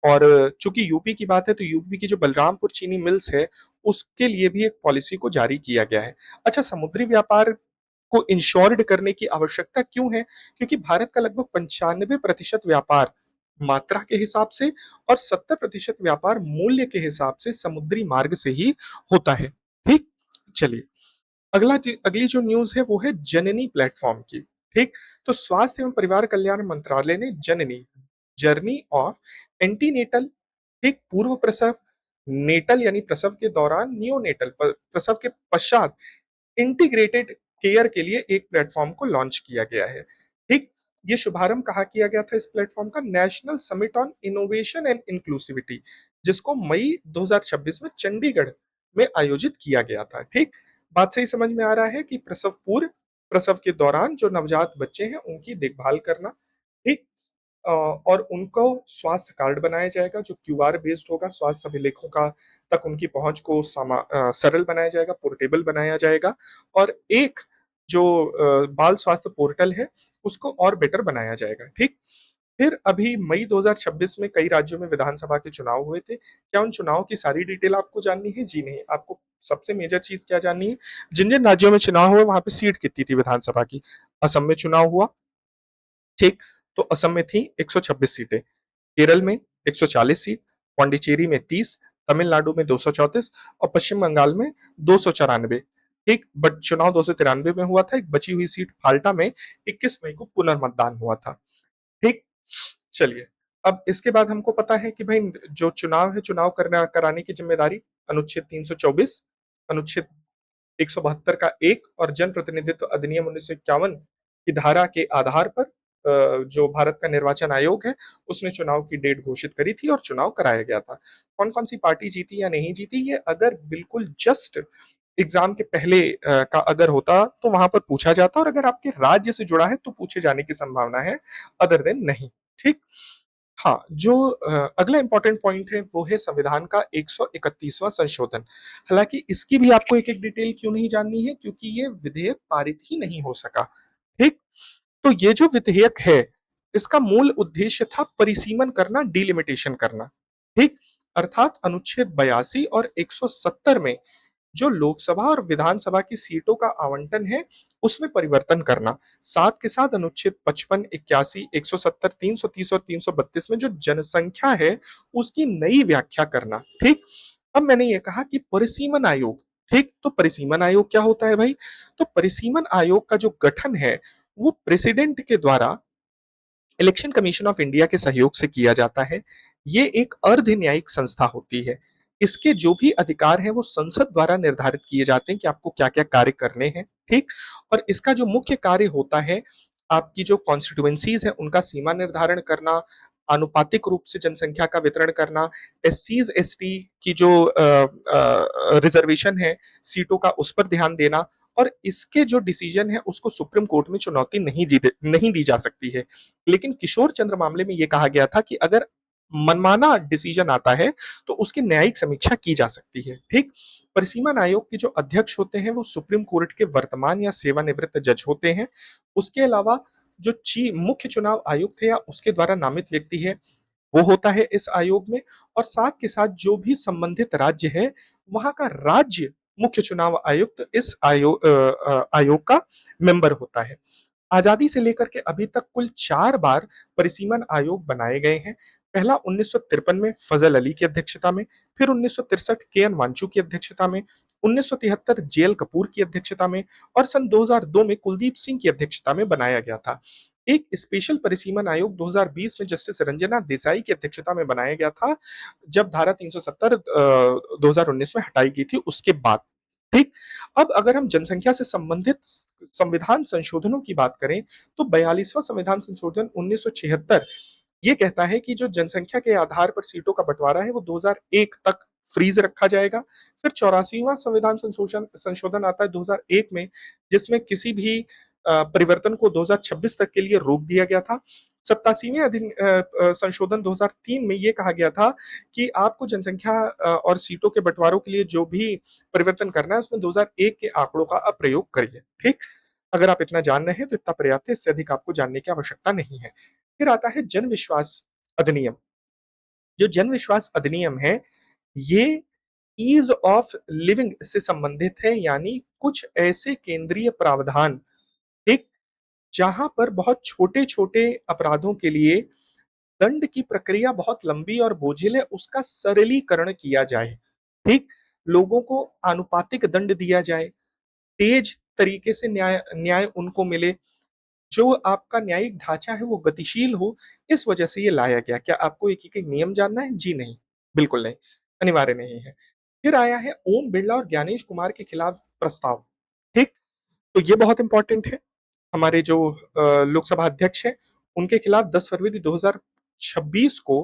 और चूंकि यूपी की बात है तो यूपी की जो बलरामपुर चीनी मिल्स है उसके लिए भी एक पॉलिसी को जारी किया गया है। अच्छा, समुद्री व्यापार को इंश्योर्ड करने की आवश्यकता क्यों है? क्योंकि भारत का लगभग 95% व्यापार मात्रा के हिसाब से और 70% व्यापार मूल्य के हिसाब से समुद्री मार्ग से ही होता है, ठीक। चलिए, अगली जो न्यूज है वो है जननी प्लेटफॉर्म की, ठीक। तो स्वास्थ्य एवं परिवार कल्याण मंत्रालय ने जननी जर्नी ऑफ एंटीनेटल, ठीक, पूर्व प्रसव, नेटल यानी प्रसव के दौरान, नियोनेटल प्रसव के पश्चात इंटीग्रेटेड केयर के लिए एक प्लेटफॉर्म को लॉन्च किया गया है, ठीक। ये शुभारंभ कहाँ किया गया था इस प्लेटफॉर्म का? National summit on innovation and inclusivity, जिसको मई 2026 में चंडीगढ़ में आयोजित किया गया था, ठीक। बात सही समझ में आ रहा है कि प्रसव पूर्व, प्रसव के दौरान जो नवजात बच्चे हैं उनकी देखभाल करना, ठीक। और उनको स्वास्थ्य कार्ड बनाया जाएगा जो क्यूआर बेस्ड होगा, स्वास्थ्य अभिलेखों का तक उनकी पहुंच को सरल बनाया जाएगा, पोर्टेबल बनाया जाएगा और एक जो बाल स्वास्थ्य पोर्टल है उसको और बेटर बनाया जाएगा, ठीक। फिर अभी मई 2026 में कई राज्यों में विधानसभा के चुनाव हुए थे। क्या उन चुनाव की सारी डिटेल आपको जाननी है? जी नहीं, आपको सबसे मेजर चीज क्या जाननी है? जिन जिन राज्यों में चुनाव हुए वहां पे सीट कितनी थी विधानसभा की। असम में चुनाव हुआ, ठीक। तो असम में थी 126 सीटें, केरल में 140 सीट, पांडिचेरी में 30, तमिलनाडु में 234 और पश्चिम बंगाल में 294, ठीक। बट चुनाव 293 में हुआ था, एक बची हुई सीट फाल्टा में 21 मई को पुनर्मतदान हुआ था, ठीक। चलिए, अब इसके बाद हमको पता है कि भाई जो चुनाव है, चुनाव करना कराने की जिम्मेदारी अनुच्छेद 324, अनुच्छेद 172 का एक और जन प्रतिनिधित्व अधिनियम 1951 की धारा के आधार पर जो भारत का निर्वाचन आयोग है, उसने चुनाव की डेट घोषित करी थी और चुनाव कराया गया था। कौन-कौन सी पार्टी जीती या नहीं जीती, ये अगर बिल्कुल जस्ट एग्ज़ाम के पहले का अगर होता तो वहाँ पर पूछा जाता, और अगर आपके राज्य से जुड़ा है तो पूछे जाने की संभावना है, अदर देन नहीं, ठीक? हाँ, जो अगला इम्पोर्टेंट पॉइंट है वो है संविधान का 131वां संशोधन। हालाँकि इसकी भी आपको एक-एक डिटेल क्यों नहीं जाननी है, क्योंकि ये विधेयक पारित ही नहीं हो सका, ठीक? तो ये जो विधेयक है, इसका मूल उद्देश्य था परिसीमन करना, डिलिमिटेशन करना, ठीक? अर्थात अनुच्छेद 82 और 170 में जो लोकसभा और विधानसभा की सीटों का आवंटन है, उसमें परिवर्तन करना। साथ के साथ अनुच्छेद 55, 81, 170, 330 और 332 में जो जनसंख्या है, उसकी नई व्याख्या करना, ठीक? अब मैंने ये कहा कि परिसीमन आयोग, ठीक? तो परिसीमन आयोग क्या होता है भाई? तो परिसीमन आयोग का जो गठन है, वो प्रेसिडेंट के द्वारा इलेक्शन कमीशन ऑफ इंडिया के सहयोग से किया जाता है। ये एक अर्ध न्यायिक संस्था होती है। इसके जो भी अधिकार हैं वो संसद द्वारा निर्धारित किए जाते हैं कि आपको क्या-क्या कार्य करने हैं, ठीक? और इसका जो मुख्य कार्य होता है, आपकी जो कॉन्स्टिट्यूएंसीज़ हैं उनका सीमा निर्धारण करना, आनुपातिक रूप से जनसंख्या का वितरण करना, एससीज़, एसटी की जो रिजर्वेशन है सीटों का, उस पर ध्यान देना, और इसके जो डिसीजन है उसको सुप्रीम कोर्ट में चुनौती नहीं दी जा सकती है। लेकिन किशोर चंद्र मामले में ये कहा गया था कि अगर मनमाना डिसीजन आता है तो उसकी न्यायिक समीक्षा की जा सकती है, ठीक? परिसीमन आयोग के जो अध्यक्ष होते हैं वो सुप्रीम कोर्ट के वर्तमान या सेवानिवृत्त जज होते हैं। उसके अलावा जो मुख्य चुनाव आयुक्त है या उसके द्वारा नामित व्यक्ति है, वो होता है इस आयोग में, और साथ के साथ जो भी संबंधित राज्य है, वहाँ का राज्य मुख्य चुनाव आयुक्त इस आयोग का मेंबर होता है। आजादी से लेकर के अभी तक कुल 4 बार परिसीमन आयोग बनाए गए हैं। पहला 1953 में फजल अली की अध्यक्षता में, फिर 1963 के.एन. वांचू की अध्यक्षता में, 1973 जे.एल. कपूर की अध्यक्षता में, और सन 2002 में कुलदीप सिंह की अध्यक्षता में बनाया गया था। एक स्पेशल परिसीमन आयोग 2020 में जस्टिस रंजना देसाई की अध्यक्षता में बनाया गया था, जब धारा 370 2019 में हटाई गई थी उसके बाद, ठीक? अब अगर हम जनसंख्या से संबंधित संविधान संशोधनों की बात करें, तो 42वां संविधान संशोधन 1976 ये कहता है कि जो जनसंख्या के आधार पर सीटों का बंटवारा है वो 2001 तक फ्रीज रखा जाएगा। फिर 84वां संविधान संशोधन संशोधन आता है 2001 में, जिसमें किसी भी परिवर्तन को 2026 तक के लिए रोक दिया गया था। 87वें संशोधन 2003 में ये कहा गया था कि आपको जनसंख्या और सीटों के बंटवारों के लिए जो भी परिवर्तन करना है उसमें 2001 के आंकड़ों का आप प्रयोग करिए, ठीक? अगर आप इतना जान रहे हैं तो इतना पर्याप्त है, इससे अधिक आपको जानने की आवश्यकता नहीं है। फिर आता है जन विश्वास अधिनियम। जो जन विश्वास अधिनियम है, ये ईज़ ऑफ लिविंग से संबंधित है, यानी कुछ ऐसे केंद्रीय प्रावधान, ठीक? जहाँ पर बहुत छोटे-छोटे अपराधों के लिए दंड की प्रक्रिया बहुत लंबी और बोझिल है, उसका सरलीकरण किया जाए, ठीक? लोगों को आनुपातिक दंड दिया जाए, तेज तरीके से न्याय न्याय उनको मिले, जो आपका न्यायिक ढाँचा है वो गतिशील हो, इस वजह से ये लाया गया। क्या आपको एक-एक नियम जानना है? जी नहीं, बिल्कुल नहीं, अनिवार्य नहीं है। फिर आया है ओम बिड़ला और ज्ञानेश कुमार के खिलाफ प्रस्ताव, ठीक? तो ये बहुत इम्पोर्टेंट है। हमारे जो लोकसभा अध्यक्ष हैं, उनके खिलाफ 10 फरवरी 2026 को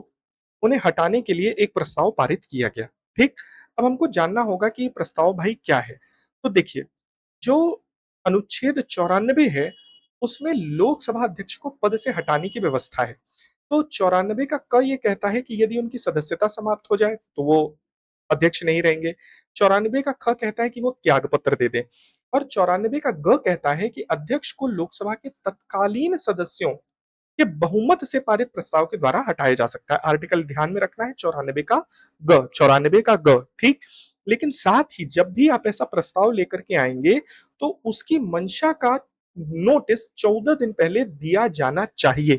उन्हें हटाने के लिए एक प्रस्ताव पारित किया गया, ठीक? अब हमको जानना होगा कि ये प्रस्ताव भाई क्या है? तो देखिए, जो अनुच्छेद 94 है, उसमें लोकसभा अध्यक्ष को पद से हटाने की व्यवस्था है। तो 94 का क ये कहता है कि यदि उनकी सदस्यता समाप्त हो जाए, तो वो अध्यक्ष नहीं रहेंगे। 94 का ख कहता है कि वो त्यागपत्र दे दें, और 94 का ग कहता है कि अध्यक्ष को लोकसभा के तत्कालीन सदस्यों के बहुमत से पारित प्रस्ताव के द्वारा हटाया जा सकता है। आर्टिकल ध्यान में रखना है 94 का ग, ठीक? लेकिन साथ ही जब भी आप ऐसा प्रस्ताव लेकर के आएँगे, तो उसकी मंशा का नोटिस 14 दिन पहले दिया जाना चाहिए,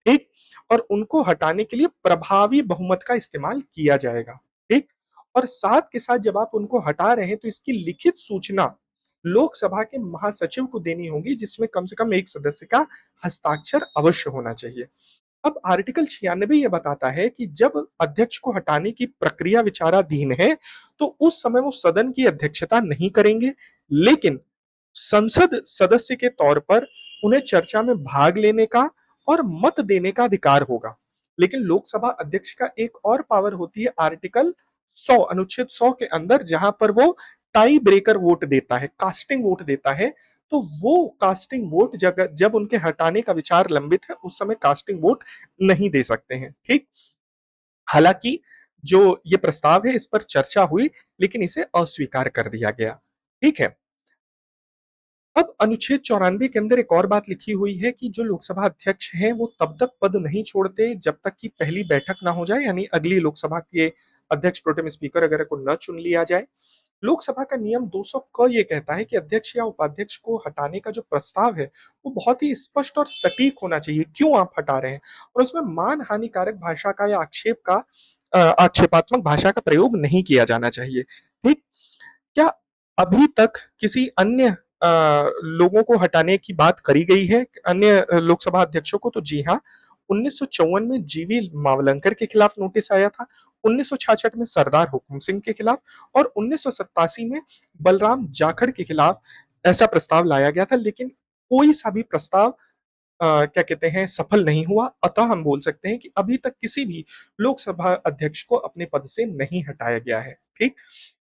ठीक? और उनको हटाने के लिए प्रभावी बहुमत का इस्तेमाल किया जाएगा, ठीक? और साथ के साथ जब आप उनको हटा रहे हैं तो इसकी लिखित सूचना लोकसभा के महासचिव को देनी होगी, जिसमें कम से कम एक सदस्य का हस्ताक्षर अवश्य होना चाहिए। अब आर्टिकल 96 ये बताता है कि जब अध्यक्ष को हटाने की प्रक्रिया विचाराधीन है, तो उस समय वो सदन की अध्यक्षता नहीं करेंगे, लेकिन संसद सदस्य के तौर पर उन्हें चर्चा में भाग लेने का और मत देने का अधिकार होगा। लेकिन लोकसभा अध्यक्ष का एक और पावर होती है आर्टिकल 100, अनुच्छेद 100 के अंदर, जहां पर वो टाई ब्रेकर वोट देता है, कास्टिंग वोट देता है। तो वो कास्टिंग वोट जब जब उनके हटाने का विचार लंबित है, उस समय कास्टिंग वोट नहीं दे सकते हैं। ठीक। हालांकि जो ये प्रस्ताव है इस पर चर्चा हुई, लेकिन इसे अस्वीकार कर दिया गया। ठीक है। अब अनुच्छेद 94 के अंदर एक और बात लिखी हुई है कि जो लोकसभा अध्यक्ष हैं वो तब तक पद नहीं छोड़ते जब तक कि पहली बैठक ना हो जाए, यानी अगली लोकसभा के अध्यक्ष प्रोटेम स्पीकर वगैरह को न चुन लिया जाए। लोकसभा का नियम 200 क ये कहता है कि अध्यक्ष या उपाध्यक्ष को हटाने का जो प्रस्ताव है वो बहुत ही स्पष्ट और सटीक होना चाहिए, क्यों आप हटा रहे हैं, और उसमें मान हानिकारक भाषा का या आक्षेपात्मक भाषा का प्रयोग नहीं किया जाना चाहिए। ठीक। क्या अभी तक किसी अन्य लोगों को हटाने की बात करी गई है, अन्य लोकसभा अध्यक्षों को? तो जी हाँ, 1954 में जीवी मावलंकर के खिलाफ नोटिस आया था, 1966 में सरदार हुकुम सिंह के खिलाफ, और 1987 में बलराम जाखड़ के खिलाफ ऐसा प्रस्ताव लाया गया था, लेकिन कोई सा भी प्रस्ताव क्या कहते हैं सफल नहीं हुआ। अतः हम बोल सकते हैं कि अभी तक किसी भी लोकसभा अध्यक्ष को अपने पद से नहीं हटाया गया है। ठीक।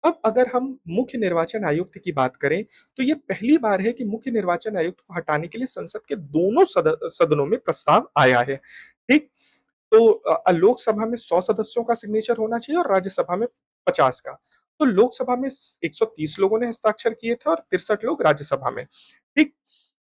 अब अगर हम मुख्य निर्वाचन आयुक्त की बात करें, तो ये पहली बार है कि मुख्य निर्वाचन आयुक्त को हटाने के लिए संसद के दोनों सदनों में प्रस्ताव आया है। ठीक। तो लोकसभा में 100 सदस्यों का सिग्नेचर होना चाहिए और राज्यसभा में 50 का। तो लोकसभा में 130 लोगों ने हस्ताक्षर किए थे और 63 लोग राज्यसभा में। ठीक।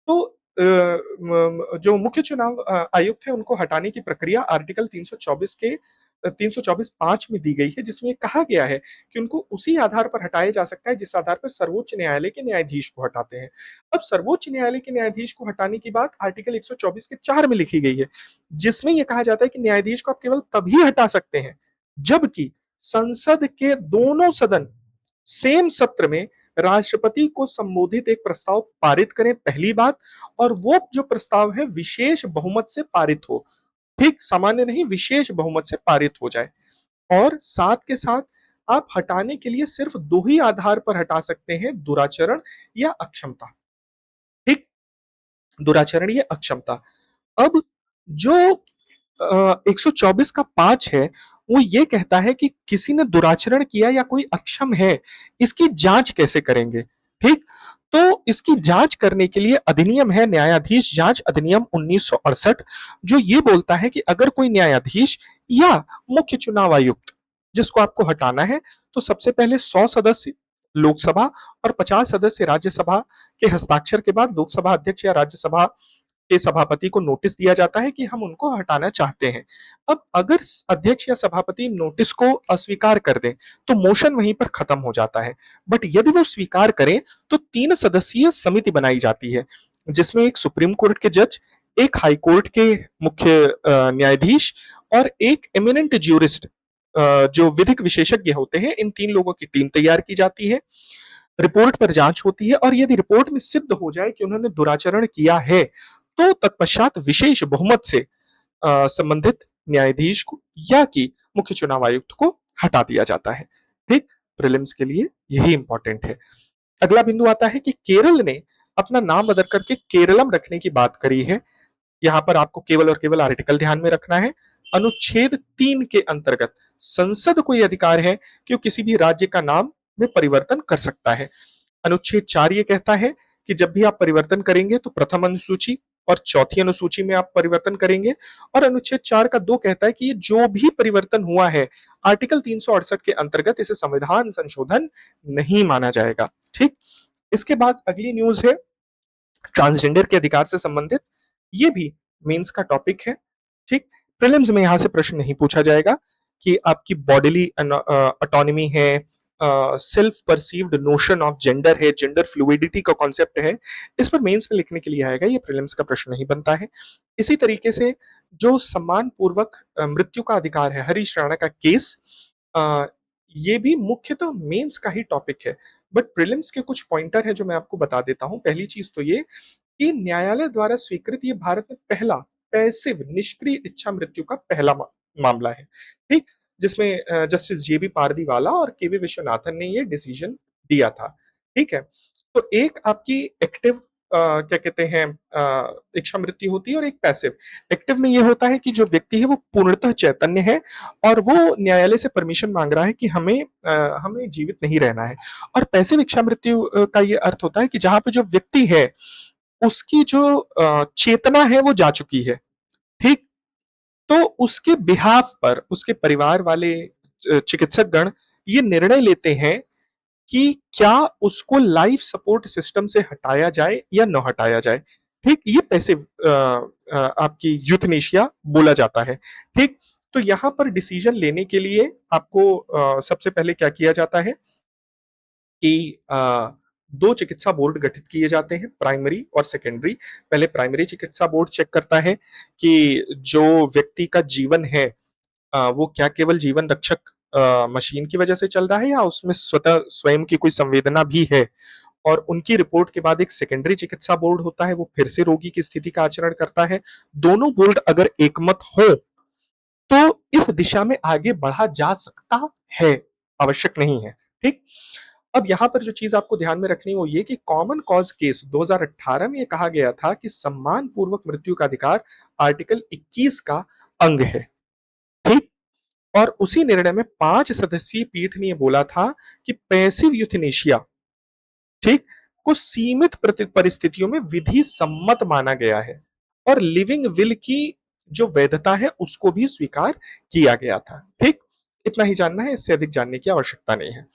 तो जो मुख्य चुनाव आयुक्त है उनको हटाने की प्रक्रिया आर्टिकल 324 के 324(5) में दी गई है, जिसमें कहा गया है कि उनको उसी आधार पर हटाया जा सकता है जिस आधार पर सर्वोच्च न्यायालय के न्यायाधीश को हटाते हैं। अब सर्वोच्च न्यायालय के न्यायाधीश को हटाने की बात आर्टिकल 124 के 4 में लिखी गई है, जिसमें यह कहा जाता है कि न्यायाधीश को आप केवल तभी हटा सकते हैं जबकि संसद के दोनों सदन सेम सत्र में राष्ट्रपति को संबोधित एक प्रस्ताव पारित करें, पहली बात, और वो जो प्रस्ताव है विशेष बहुमत से पारित हो। ठीक, सामान्य नहीं, विशेष बहुमत से पारित हो जाए। और साथ के साथ आप हटाने के लिए सिर्फ दो ही आधार पर हटा सकते हैं, दुराचरण या अक्षमता। ठीक। दुराचरण या अक्षमता। अब जो 124 का 5 है, वो ये कहता है कि किसी ने दुराचरण किया या कोई अक्षम है, इसकी जांच कैसे करेंगे? ठीक। तो इसकी जांच करने के लिए अधिनियम है, न्यायाधीश जांच अधिनियम 1968, जो ये बोलता है कि अगर कोई न्यायाधीश या मुख्य चुनाव आयुक्त जिसको आपको हटाना है, तो सबसे पहले 100 सदस्य लोकसभा और 50 सदस्य राज्यसभा के हस्ताक्षर के बाद लोकसभा अध्यक्ष या राज्यसभा के सभापति को नोटिस दिया जाता है कि हम उनको हटाना चाहते हैं। अब अगर अध्यक्ष या सभापति नोटिस को अस्वीकार कर दें, तो मोशन वहीं पर खत्म हो जाता है। बट यदि वो स्वीकार करें, तो 3 सदस्यीय समिति बनाई जाती है, जिसमें एक सुप्रीम कोर्ट के जज, एक हाई कोर्ट के मुख्य न्यायाधीश और एक एमिनेंट ज्यूरिस्ट जो विधिक विशेषज्ञ होते हैं, इन 3 लोगों की टीम तैयार की जाती है। रिपोर्ट पर जांच होती है और यदि रिपोर्ट में सिद्ध हो जाए कि उन्होंने दुराचरण किया है, तो तत्पश्चात विशेष बहुमत से संबंधित न्यायाधीश को या कि मुख्य चुनाव आयुक्त को हटा दिया जाता है। ठीक। प्रीलिम्स के लिए यही इंपॉर्टेंट है। अगला बिंदु आता है कि केरल ने अपना नाम बदल करके केरलम रखने की बात करी है। यहां पर आपको केवल और केवल आर्टिकल ध्यान में रखना है। अनुच्छेद 3 के अंतर्गत संसद को यह अधिकार है कि वो किसी भी राज्य का नाम में परिवर्तन कर सकता है। अनुच्छेद 4 ये कहता है कि जब भी आप परिवर्तन करेंगे तो प्रथम अनुसूची और चौथी अनुसूची में आप परिवर्तन करेंगे। और अनुच्छेद 4 का 2 कहता है कि ये जो भी परिवर्तन हुआ है आर्टिकल 368 के अंतर्गत इसे संविधान संशोधन नहीं माना जाएगा। ठीक। इसके बाद अगली न्यूज है ट्रांसजेंडर के अधिकार से संबंधित। ये भी मेंस का टॉपिक है। ठीक। प्रीलिम्स में यहां से प्रश्न नहीं पूछा जाएगा कि आपकी बॉडीली ऑटोनॉमी है, self perceived notion of gender है, जेंडर फ्लूइडिटी का कॉन्सेप्ट है, इस पर मेंस में लिखने के लिए आएगा, ये प्रीलिम्स का प्रश्न नहीं बनता है। इसी तरीके से जो सम्मान पूर्वक मृत्यु का अधिकार है, हरीश राणा का केस, अ, ये भी मुख्यतः मेंस का ही टॉपिक है। बट प्रीलिम्स के कुछ पॉइंटर है जो मैं आपको बता देता हूं। पहली चीज तो ये कि न्यायालय द्वारा स्वीकृत ये भारत में पहला पैसिव निष्क्रिय इच्छा मृत्यु का पहला मामला है। ठीक। जिसमें जस्टिस जेबी पारदीवाला और केवी विश्वनाथन ने ये डिसीजन दिया था। ठीक है। तो एक आपकी एक्टिव क्या कहते हैं, इच्छा मृत्यु होती है और एक पैसिव। एक्टिव में ये होता है कि जो व्यक्ति है वो पूर्णतः चैतन्य है और वो न्यायालय से परमिशन मांग रहा है कि हमें जीवित नहीं रहना है। और पैसिव इच्छा मृत्यु का ये अर्थ होता है कि जहां पे जो व्यक्ति है उसकी जो चेतना है वो जा चुकी है, ठीक। तो उसके बिहाफ पर उसके परिवार वाले चिकित्सक गण ये निर्णय लेते हैं कि क्या उसको लाइफ सपोर्ट सिस्टम से हटाया जाए या न हटाया जाए, ठीक। ये पैसिव आपकी यूथनेशिया बोला जाता है, ठीक। तो यहां पर डिसीजन लेने के लिए आपको सबसे पहले क्या किया जाता है कि दो चिकित्सा बोर्ड गठित किए जाते हैं, प्राइमरी और सेकेंडरी। पहले प्राइमरी चिकित्सा बोर्ड चेक करता है कि जो व्यक्ति का जीवन है वो क्या केवल जीवन रक्षक मशीन की वजह से चल रहा है या उसमें स्वतः स्वयं की कोई संवेदना भी है। और उनकी रिपोर्ट के बाद एक सेकेंडरी चिकित्सा बोर्ड होता है, वो फिर से रोगी की स्थिति का आचरण करता है। दोनों बोर्ड अगर एकमत हो तो इस दिशा में आगे बढ़ा जा सकता है, आवश्यक नहीं है, ठीक। अब यहां पर जो चीज आपको ध्यान में रखनी है वो ये कि कॉमन कॉज केस 2018 में ये कहा गया था कि सम्मान पूर्वक मृत्यु का अधिकार आर्टिकल 21 का अंग है, ठीक। और उसी निर्णय में 5 सदस्यीय पीठ ने बोला था कि पैसिव यूथनेशिया, ठीक, को सीमित परिस्थितियों में विधि सम्मत माना गया है और लिविंग विल की जो वैधता है उसको भी स्वीकार किया गया था, ठीक। इतना ही जानना है, इससे अधिक जानने की आवश्यकता नहीं है।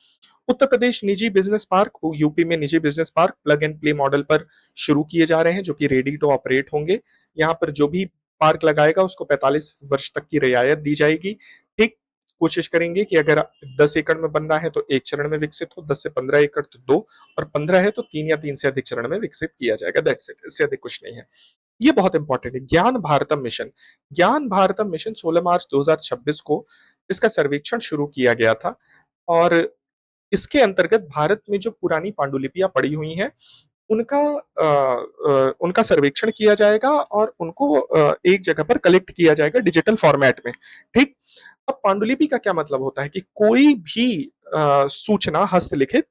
उत्तर प्रदेश निजी बिजनेस पार्क, यूपी में निजी business park plug and play model पर शुरू किए जा रहे हैं जो कि रेडी टू ऑपरेट होंगे। यहाँ पर जो भी पार्क लगाएगा उसको 45 वर्ष तक की रियायत दी जाएगी, ठीक। कोशिश करेंगे कि अगर 10 एकड़ में बन रहा है तो एक चरण में विकसित हो, 10 से 15 एकड़ तो दो, और 15 है तो तीन या तीन से अधिक चरण में विकसित किया जाएगा, दैट्स इट, इससे अधिक कुछ नहीं है। ये बहुत इंपॉर्टेंट है। ज्ञान भारतम मिशन, ज्ञान भारतम मिशन 16 मार्च 2026 को इसका सर्वेक्षण शुरू किया गया था और इसके अंतर्गत भारत में जो पुरानी पांडुलिपियां पड़ी हुई हैं उनका सर्वेक्षण किया जाएगा और उनको एक जगह पर कलेक्ट किया जाएगा डिजिटल फॉर्मेट में, ठीक। अब पांडुलिपि का क्या मतलब होता है कि कोई भी सूचना हस्तलिखित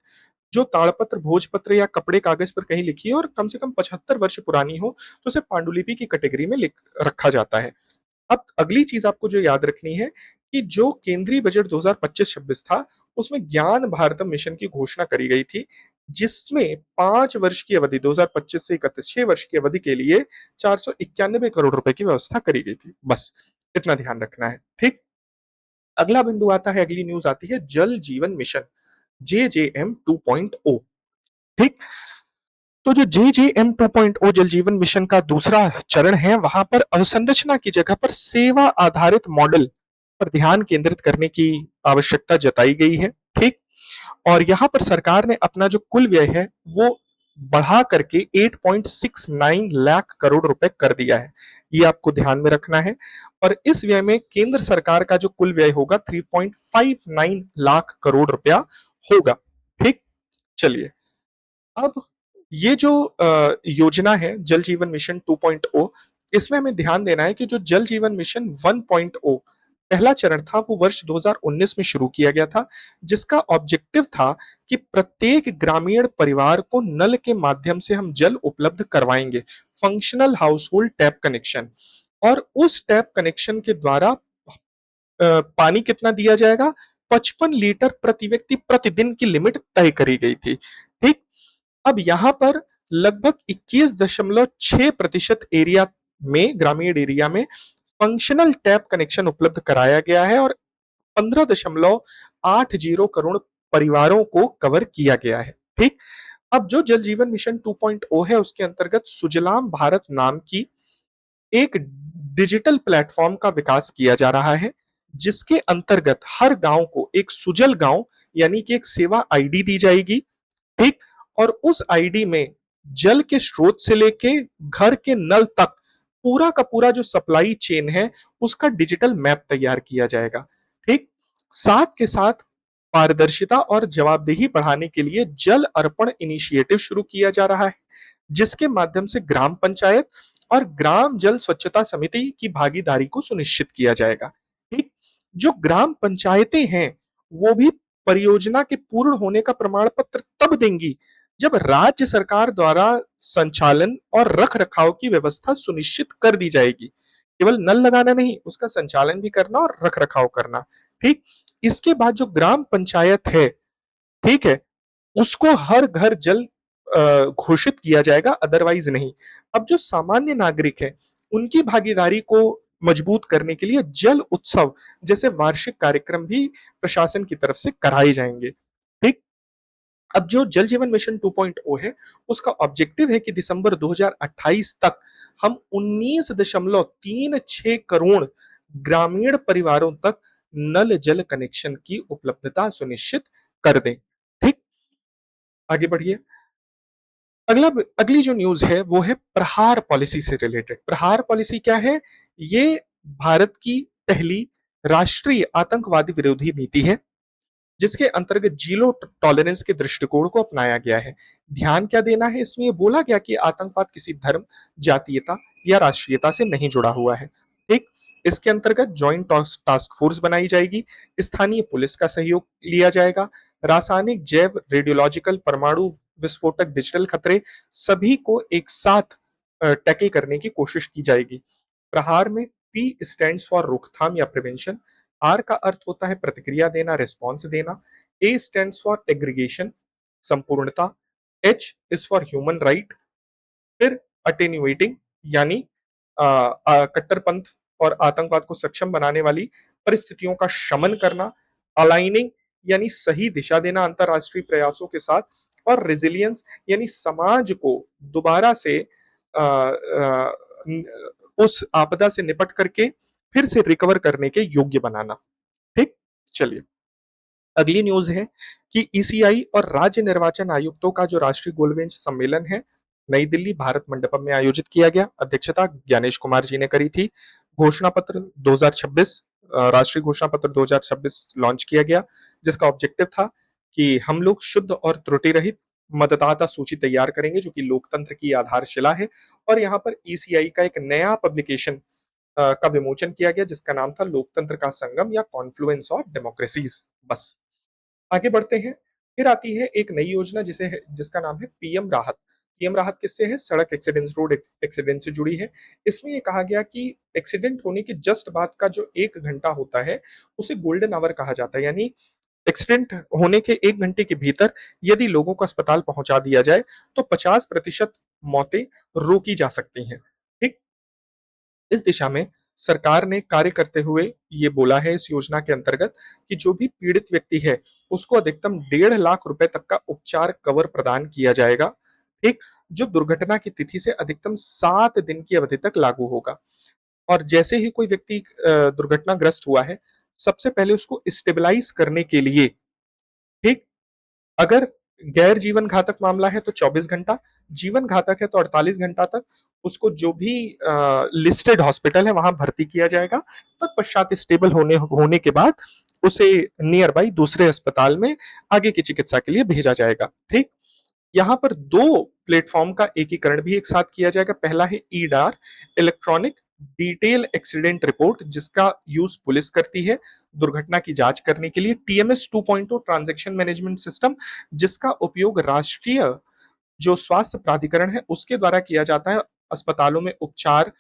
जो ताड़पत्र, भोजपत्र या कपड़े कागज पर कहीं लिखी है और कम से कम 75 वर्ष पुरानी हो तो उसे पांडुलिपि की कैटेगरी में लिख रखा जाता है। अब अगली चीज आपको जो याद रखनी है कि जो केंद्रीय बजट 2025-26 था उसमें ज्ञान भारतम मिशन की घोषणा करी गई थी जिसमें 5 वर्ष की अवधि 2025 से 31 6 वर्ष की अवधि के लिए 491 करोड़ रुपए की व्यवस्था करी गई थी, बस इतना ध्यान रखना है, ठीक। अगला बिंदु आता है, अगली न्यूज आती है जल जीवन मिशन JJM 2.0, ठीक। तो जो JJM 2.0 जल जीवन मिशन का दूसरा चरण है वहां पर अवसंरचना की जगह पर सेवा आधारित मॉडल पर ध्यान केंद्रित करने की आवश्यकता जताई गई है, ठीक। और यहां पर सरकार ने अपना जो कुल व्यय है वो बढ़ा करके 8.69 लाख करोड़ रुपए कर दिया है, ये आपको ध्यान में रखना है। और इस व्यय में केंद्र सरकार का जो कुल व्यय होगा 3.59 लाख करोड़ रुपया होगा, ठीक। चलिए, अब ये जो योजना है जल जीवन मिशन 2.0, इसमें हमें ध्यान देना है कि जो जल जीवन मिशन 1.0 पहला चरण था वो वर्ष 2019 में शुरू किया गया था जिसका ऑब्जेक्टिव था कि प्रत्येक ग्रामीण परिवार को नल के माध्यम से हम जल उपलब्ध करवाएंगे, functional house hold tap connection. और उस टैप कनेक्शन के द्वारा पानी कितना दिया जाएगा, 55 लीटर प्रति व्यक्ति प्रतिदिन की लिमिट तय करी गई थी, ठीक। अब यहां पर लगभग 21.6% एरिया में, ग्रामीण एरिया में फंक्शनल टैप कनेक्शन उपलब्ध कराया गया है और 15.80 करोड़ परिवारों को कवर किया गया है, ठीक। अब जो जल जीवन मिशन 2.0 है उसके अंतर्गत सुजलाम भारत नाम की एक डिजिटल प्लेटफॉर्म का विकास किया जा रहा है जिसके अंतर्गत हर गांव को एक सुजल गांव यानी कि एक सेवा आईडी दी जाएगी, ठीक। और उस आईडी में जल के स्रोत से लेके घर के नल तक पूरा का पूरा जो सप्लाई चेन है उसका डिजिटल मैप तैयार किया जाएगा, ठीक। साथ के साथ पारदर्शिता और जवाबदेही बढ़ाने के लिए जल अर्पण इनिशिएटिव शुरू किया जा रहा है जिसके माध्यम से ग्राम पंचायत और ग्राम जल स्वच्छता समिति की भागीदारी को सुनिश्चित किया जाएगा, ठीक। जो ग्राम पंचायतें हैं वो भी परियोजना के पूर्ण होने का प्रमाण पत्र तब देंगी जब राज्य सरकार द्वारा संचालन और रख-रखाव की व्यवस्था सुनिश्चित कर दी जाएगी। केवल नल लगाना नहीं, उसका संचालन भी करना और रख-रखाव करना, ठीक? इसके बाद जो ग्राम पंचायत है, ठीक है? उसको हर घर जल घोषित किया जाएगा, अदरवाइज नहीं। अब जो सामान्य नागरिक है, उनकी भागीदारी को मजबूत करने के लिए जल उत्सव जैसे वार्षिक कार्यक्रम भी प्रशासन की तरफ से कराए जाएंगे, ठीक? अब जो जल जीवन मिशन 2.0 है, उसका ऑब्जेक्टिव है कि दिसंबर 2028 तक हम 19.36 करोड़ ग्रामीण परिवारों तक नल जल कनेक्शन की उपलब्धता सुनिश्चित कर दें। ठीक, आगे बढ़िए। अगली जो न्यूज है वो है प्रहार पॉलिसी से रिलेटेड। प्रहार पॉलिसी क्या है? ये भारत की पहली राष्ट्रीय आतंकवादी विरोधी नीति है, जिसके अंतर्गत जीरो टॉलरेंस के दृष्टिकोण को अपनाया गया है। ध्यान क्या देना है इसमें? ये बोला गया कि आतंकवाद किसी धर्म, जातीयता या राष्ट्रीयता से नहीं जुड़ा हुआ है। ठीक, इसके अंतर्गत ज्वाइंट टास्क फोर्स बनाई जाएगी, स्थानीय पुलिस का सहयोग लिया जाएगा, रासायनिक, जैव, रेडियोलॉजिकल, परमाणु विस्फोटक, डिजिटल खतरे सभी को एक साथ टैकल करने की कोशिश की जाएगी। प्रहार में पी स्टैंड्स फॉर रोकथाम या प्रिवेंशन, आर का अर्थ होता है प्रतिक्रिया देना, रिस्पॉन्स देना, ए स्टैंड्स फॉर एग्रीगेशन, संपूर्णता, H is for human right, फिर अटेन्युएटिंग यानी कट्टरपंथ और आतंकवाद को सक्षम बनाने वाली परिस्थितियों का शमन करना, अलाइनिंग यानी सही दिशा देना अंतरराष्ट्रीय प्रयासों के साथ, और रेजिलियंस यानी समाज को दोबारा से आ, आ, उस आपदा से निपट करके फिर से रिकवर करने के योग्य बनाना। ठीक, चलिए अगली न्यूज है कि ईसीआई और राज्य निर्वाचन आयुक्तों का जो राष्ट्रीय गोलमेज सम्मेलन है, नई दिल्ली भारत मंडपम में आयोजित किया गया। अध्यक्षता ज्ञानेश कुमार जी ने करी थी। घोषणा पत्र 2026, राष्ट्रीय घोषणा पत्र 2026 लॉन्च किया गया, जिसका ऑब्जेक्टिव था कि हम लोग शुद्ध और त्रुटि रहित मतदाता सूची तैयार करेंगे, जो कि लोकतंत्र की आधारशिला है। और यहाँ पर ईसीआई का एक नया पब्लिकेशन का विमोचन किया गया, जिसका नाम था लोकतंत्र का संगम या कॉन्फ्लुएंस ऑफ डेमोक्रेसीज। बस आगे बढ़ते हैं। फिर आती है एक नई योजना जिसका नाम है पीएम राहत। पीएम राहत किससे है? सड़क एक्सीडेंट, रोड एक्सीडेंट से जुड़ी है। इसमें ये कहा गया कि एक्सीडेंट होने के जस्ट बाद का जो 1 घंटा होता है, उसे गोल्डन आवर कहा जाता है। यानी एक्सीडेंट होने के 1 घंटे के भीतर यदि लोगों को अस्पताल पहुंचा दिया जाए तो 50% मौतें रोकी जा सकती हैं। ठीक, इस दिशा में सरकार ने कार्य करते हुए ये बोला है इस योजना के अंतर्गत कि जो भी पीड़ित व्यक्ति है, उसको अधिकतम 1.5 लाख रुपए तक का उपचार कवर प्रदान किया जाएगा। ठीक, जो दुर्घटना की तिथि से अधिकतम 7 दिन की अवधि तक लागू होगा। और जैसे ही कोई व्यक्ति दुर्घटनाग्रस्त हुआ है, सबसे पहले उसको स्टेबलाइज करने के लिए, ठीक, अगर गैर जीवन घातक मामला है तो 24 घंटा, जीवन घातक है तो 48 घंटा तक उसको जो भी लिस्टेड हॉस्पिटल है वहां भर्ती किया जाएगा। तत्पश्चात स्टेबल होने के बाद उसे नियर बाई दूसरे अस्पताल में आगे की चिकित्सा के लिए भेजा जाएगा। ठीक, यहाँ पर दो प्लेटफॉर्म का एकीकरण भी एक साथ किया जाएगा। पहला है ईडार, इलेक्ट्रॉनिक डिटेल एक्सीडेंट रिपोर्ट, जिसका यूज पुलिस करती है दुर्घटना की जांच करने के लिए। टीएमएस 2.0 ट्रांजैक्शन मैनेजमेंट सिस्टम, जिसका उपयोग राष्ट्रीय जो स्वास्थ्य प्राधिकरण है उसके द्वारा किया जाता है अस्पतालों में उपचार।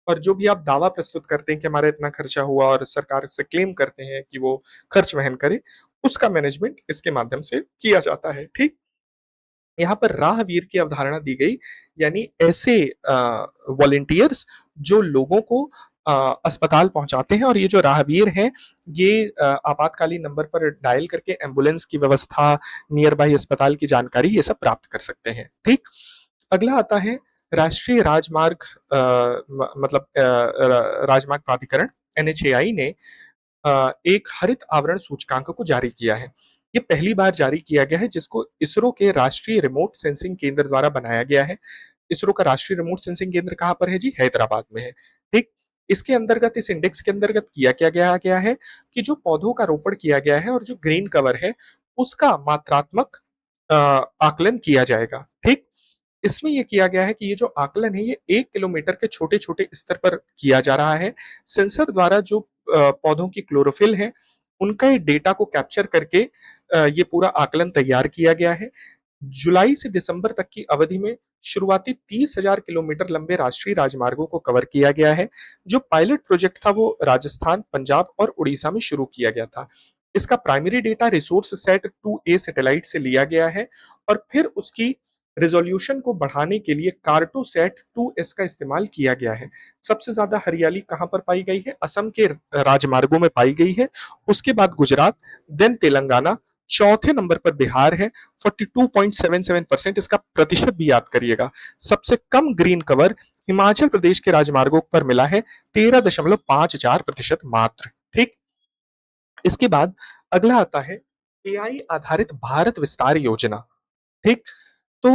और जो भी आप दावा प्रस्तुत करते हैं कि हमारा इतना खर्चा हुआ और सरकार से क्लेम करते हैं कि वो खर्च वहन करे, उसका मैनेजमेंट इसके माध्यम से किया जाता है। ठीक, यहाँ पर राहवीर की अवधारणा दी गई, यानी ऐसे वॉलेंटियर्स जो लोगों को अस्पताल पहुंचाते हैं। और ये जो राहवीर हैं, ये आपातकालीन नंबर पर डायल करके एम्बुलेंस की व्यवस्था, नियर बाई अस्पताल की जानकारी, ये सब प्राप्त कर सकते हैं। ठीक, अगला आता है राष्ट्रीय राजमार्ग मतलब राजमार्ग प्राधिकरण, एनएचएआई ने एक हरित आवरण सूचकांक को जारी किया है। ये पहली बार जारी किया गया है, जिसको इसरो के राष्ट्रीय रिमोट सेंसिंग केंद्र द्वारा बनाया गया है। इसरो का राष्ट्रीय रिमोट सेंसिंग केंद्र कहाँ पर है जी? हैदराबाद में है। ठीक, इसके अंतर्गत, इस इंडेक्स के अंतर्गत किया क्या गया है कि जो पौधों का रोपण किया गया है और जो ग्रीन कवर है, उसका मात्रात्मक आकलन किया जाएगा। ठीक, इसमें यह किया गया है कि ये जो आकलन है, ये 1 किलोमीटर के छोटे छोटे स्तर पर किया जा रहा है। सेंसर द्वारा जो पौधों की क्लोरोफिल है, उनका डेटा को कैप्चर करके ये पूरा आकलन तैयार किया गया है। जुलाई से दिसंबर तक की अवधि में शुरुआती 30,000 किलोमीटर लंबे राष्ट्रीय राजमार्गों को कवर किया गया है। जो पायलट प्रोजेक्ट था वो राजस्थान, पंजाब और उड़ीसा में शुरू किया गया था। इसका primary data resource set 2A satellite से लिया गया है और फिर उसकी रिजोल्यूशन को बढ़ाने के लिए कार्टोसैट 2S का इस्तेमाल किया गया है। सबसे ज्यादा हरियाली कहां पर पाई गई है? असम के राजमार्गों में पाई गई है। उसके बाद गुजरात, देन तेलंगाना, चौथे नंबर पर बिहार है 42.77%। इसका प्रतिशत भी याद करिएगा। सबसे कम ग्रीन कवर हिमाचल प्रदेश के राजमार्गों पर मिला है 13.54% मात्र। ठीक। इसके बाद अगला आता है एआई आधारित भारत विस्तार योजना। ठीक। तो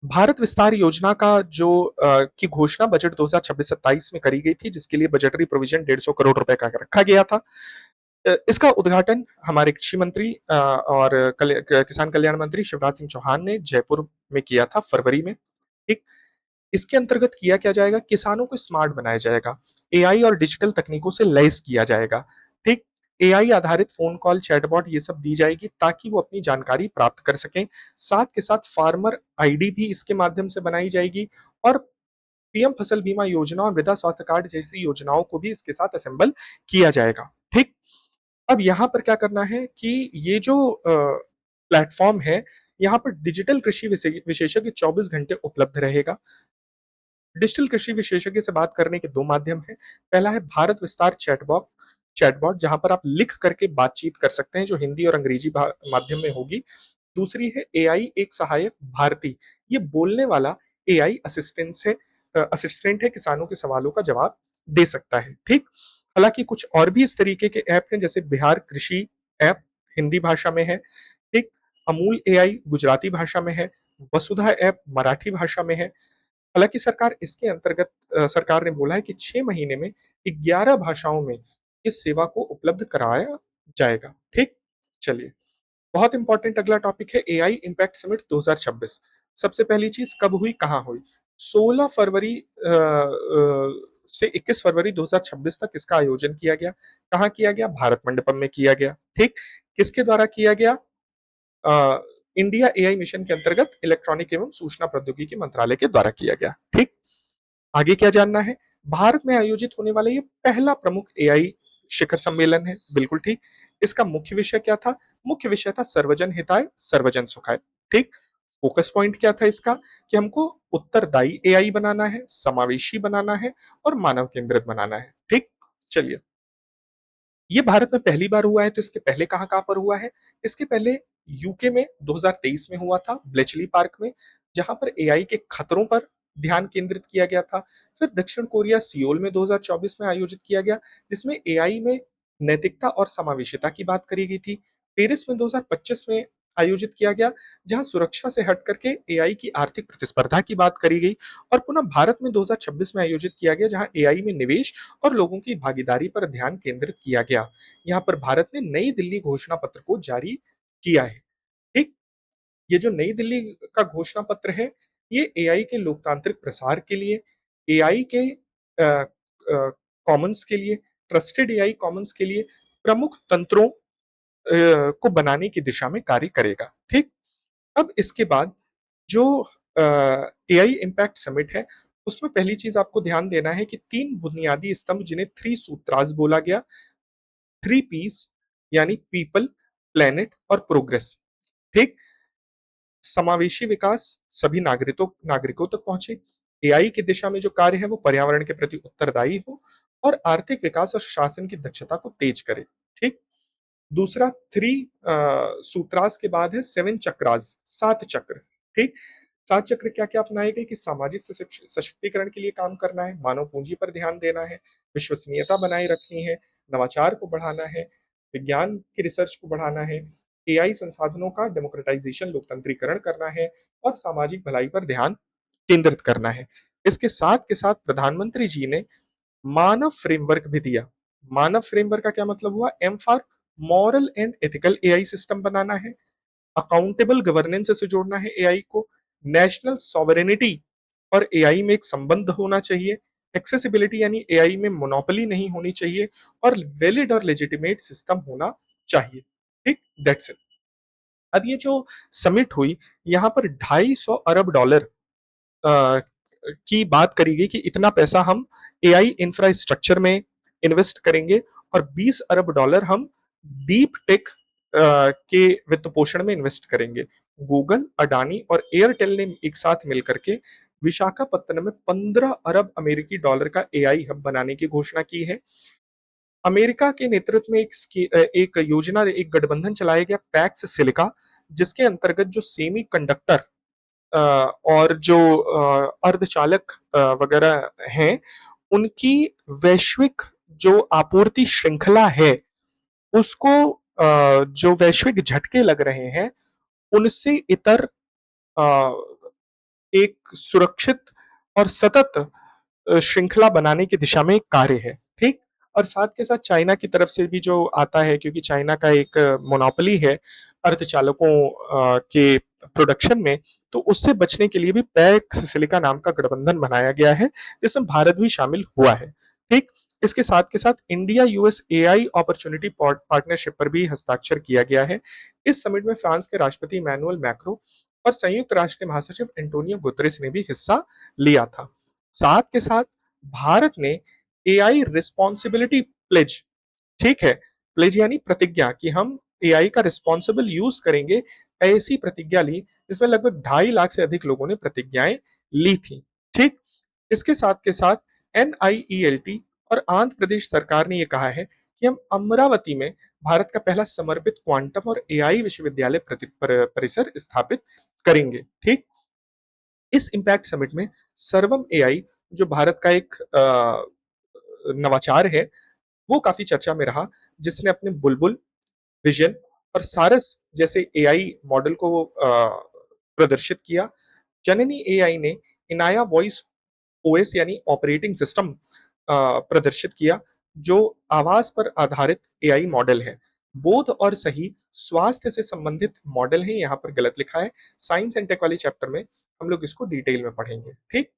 भारत विस्तार योजना का जो की घोषणा बजट 2026-27 में करी गई थी, जिसके लिए बजटरी प्रोविजन 150 करोड़ रुपए का रखा गया था। इसका उद्घाटन हमारे कृषि मंत्री और किसान कल्याण मंत्री शिवराज सिंह चौहान ने जयपुर में किया था फरवरी में। ठीक। इसके अंतर्गत किया क्या जाएगा? किसानों को स्मार्ट बनाया जाएगा, एआई और डिजिटल तकनीकों से लैस किया जाएगा। ठीक। एआई आधारित फोन कॉल, चैटबॉट ये सब दी जाएगी ताकि वो अपनी जानकारी प्राप्त कर सकें। साथ के साथ फार्मर आईडी भी इसके माध्यम से बनाई जाएगी और पीएम फसल बीमा योजना और मृदा स्वास्थ्य कार्ड जैसी योजनाओं को भी इसके साथ असेंबल किया जाएगा। ठीक। अब यहाँ पर क्या करना है कि ये जो प्लेटफॉर्म है, यहाँ पर डिजिटल कृषि विशेषज्ञ 24 घंटे उपलब्ध रहेगा। डिजिटल कृषि विशेषज्ञ से बात करने के दो माध्यम हैं। पहला है भारत विस्तार चैटबॉट चैटबॉट जहां पर आप लिख करके बातचीत कर सकते हैं, जो हिंदी और अंग्रेजी माध्यम में होगी। दूसरी है एआई एक सहायक भारती। ये बोलने वाला एआई असिस्टेंट है, किसानों के सवालों का जवाब दे सकता है। ठीक। हालांकि कुछ और भी इस तरीके के ऐप हैं, जैसे बिहार कृषि ऐप हिंदी भाषा में है। ठीक। अमूल एआई गुजराती भाषा में है। वसुधा ऐप मराठी भाषा में है। हालांकि सरकार ने बोला है कि 6 महीने में 11 भाषाओं में इस सेवा को उपलब्ध कराया जाएगा। ठीक। चलिए, बहुत इंपॉर्टेंट अगला टॉपिक है एआई इम्पैक्ट समिट 2026। सबसे पहली चीज कब हुई, कहां हुई? 16 फरवरी से 21 फरवरी 2026 तक इसका आयोजन किया गया। कहां किया गया? भारत मंडपम में किया गया। ठीक। किसके द्वारा किया गया? अ, इंडिया एआई मिशन के अंतर्गत इलेक्ट्रॉनिक एवं सूचना प्रौद्योगिकी मंत्रालय के द्वारा किया गया। ठीक। आगे क्या जानना है? भारत में आयोजित होने वाला ये पहला प्रमुख एआई शिखर सम्मेलन है। बिल्कुल ठीक। इसका मुख्य विषय क्या था? मुख्य विषय था सर्वजन हिताय सर्वजन सुखाय। ठीक। फोकस पॉइंट क्या था इसका? कि हमको उत्तरदायी एआई बनाना है, समावेशी बनाना है और मानव केंद्रित बनाना है। ठीक। चलिए, ये भारत में पहली बार हुआ है, तो इसके पहले कहां कहां पर हुआ है? इसके पहले यूके में 2023 में हुआ था, ब्लेचली पार्क में, जहां पर एआई के खतरों पर ध्यान केंद्रित किया गया था। फिर दक्षिण कोरिया सियोल में 2024 में आयोजित किया गया, जिसमें एआई में नैतिकता और समावेशिता की बात करी गई थी। पेरिस में 2025 में आयोजित किया गया, जहां सुरक्षा से हट करके एआई की आर्थिक प्रतिस्पर्धा की बात करी गई। और पुनः भारत में 2026 में आयोजित किया गया, जहां एआई में निवेश और लोगों की भागीदारी पर ध्यान केंद्रित किया गया। यहाँ पर भारत ने नई दिल्ली घोषणा पत्र को जारी किया है। ठीक। ये जो नई दिल्ली का घोषणा पत्र है, ये एआई के लोकतांत्रिक प्रसार के लिए, एआई के कॉमन्स के लिए, ट्रस्टेड एआई कॉमन्स के लिए प्रमुख तंत्रों को बनाने की दिशा में कार्य करेगा। ठीक। अब इसके बाद जो एआई इम्पैक्ट समिट है, उसमें पहली चीज आपको ध्यान देना है कि तीन बुनियादी स्तंभ, जिन्हें थ्री सूत्रास बोला गया, थ्री पीस, यानी पीपल, प्लेनेट और प्रोग्रेस। ठीक। समावेशी विकास सभी नागरिकों तक पहुंचे, एआई की दिशा में जो कार्य है वो पर्यावरण के प्रति उत्तरदायी हो और आर्थिक विकास और शासन की दक्षता को तेज करे। ठीक। दूसरा थ्री सूत्रास के बाद है सेवन चक्रास, सात चक्र। ठीक। सात चक्र क्या क्या अपनाए गए? कि सामाजिक सशक्तिकरण के लिए काम करना है, मानव पूंजी पर ध्यान देना है, विश्वसनीयता बनाए रखनी है, नवाचार को बढ़ाना है, विज्ञान की रिसर्च को बढ़ाना है, एआई संसाधनों का डेमोक्रेटाइजेशन लोकतंत्रीकरण करना है और सामाजिक भलाई पर ध्यान केंद्रित करना है। इसके साथ के साथ प्रधानमंत्री जी ने मानव फ्रेमवर्क भी दिया। मानव फ्रेमवर्क का क्या मतलब हुआ? M for moral and ethical AI system बनाना है, अकाउंटेबल गवर्नेंस से जोड़ना है एआई को, नेशनल सॉवरेनिटी और एआई में एक संबंध होना चाहिए, एक्सेसिबिलिटी यानी एआई में मोनोपोली नहीं होनी चाहिए और वैलिड और लेजिटिमेट सिस्टम होना चाहिए। ठीक। That's it. अब ये जो समिट हुई, यहाँ पर 250 अरब डॉलर की बात करी गई कि इतना पैसा हम एआई इंफ्रास्ट्रक्चर में इन्वेस्ट करेंगे और 20 अरब डॉलर हम डीप टेक के वित्त पोषण में इन्वेस्ट करेंगे। गूगल, अडानी और एयरटेल ने एक साथ मिलकर के विशाखापत्तनम में 15 अरब अमेरिकी डॉलर का एआई हब बनाने की घोषणा की है। अमेरिका के नेतृत्व में एक योजना, एक गठबंधन चलाया गया पैक्स सिलिका, जिसके अंतर्गत जो सेमी कंडक्टर और जो अर्धचालक वगैरह हैं, उनकी वैश्विक जो आपूर्ति श्रृंखला है, उसको जो वैश्विक झटके लग रहे हैं, उनसे इतर अ, एक सुरक्षित और सतत श्रृंखला बनाने की दिशा में एक कार्य है, ठीक? और साथ के साथ चाइना की तरफ से भी जो आता है, क्योंकि चाइना का एक मोनोपोली है अर्धचालकों के प्रोडक्शन में, तो उससे बचने के लिए भी पैक्स सिलिका नाम का गठबंधन बनाया गया है, जिसमें भारत भी शामिल हुआ है, ठीक? इसके साथ के साथ India US AI opportunity partnership पर भी हस्ताक्षर किया गया है। इस समिट में फ्रांस के राष्ट्रपति इमैनुअल मैक्रो और संयुक्त राष्ट्र के महासचिव एंटोनियो गुतरेस ने भी हिस्सा लिया था। साथ के साथ भारत ने एआई रिस्पॉन्सिबिलिटी प्लेज, ठीक है, प्लेज यानी प्रतिज्ञा कि हम एआई का रिस्पॉन्सिबल यूज करेंगे, ऐसी प्रतिज्ञा ली जिसमें लगभग 2.5 लाख से अधिक लोगों ने प्रतिज्ञाएं ली थी, ठीक? इसके साथ के साथ एनआईईएलटी और आंध्र प्रदेश सरकार ने यह कहा है कि हम अमरावती में भारत का पहला समर्पित क्वांटम और एआई विश्वविद्यालय परिसर स्थापित करेंगे, ठीक? इस इम्पैक्ट समिट में सर्वम एआई, जो भारत का एक नवाचार है, वो काफी चर्चा में रहा, जिसने अपने बुलबुल, विजन और सारस जैसे एआई मॉडल को प्रदर्शित किया। जननी एआई ने इनाया वॉइस ओएस यानी ऑपरेटिंग सिस्टम प्रदर्शित किया, जो आवाज पर आधारित एआई मॉडल है। बोध और सही स्वास्थ्य से संबंधित मॉडल है, यहाँ पर गलत लिखा है। साइंस एंड टेक वाली चैप्टर में हम लोग इसको डिटेल में पढ़ेंगे, ठीक?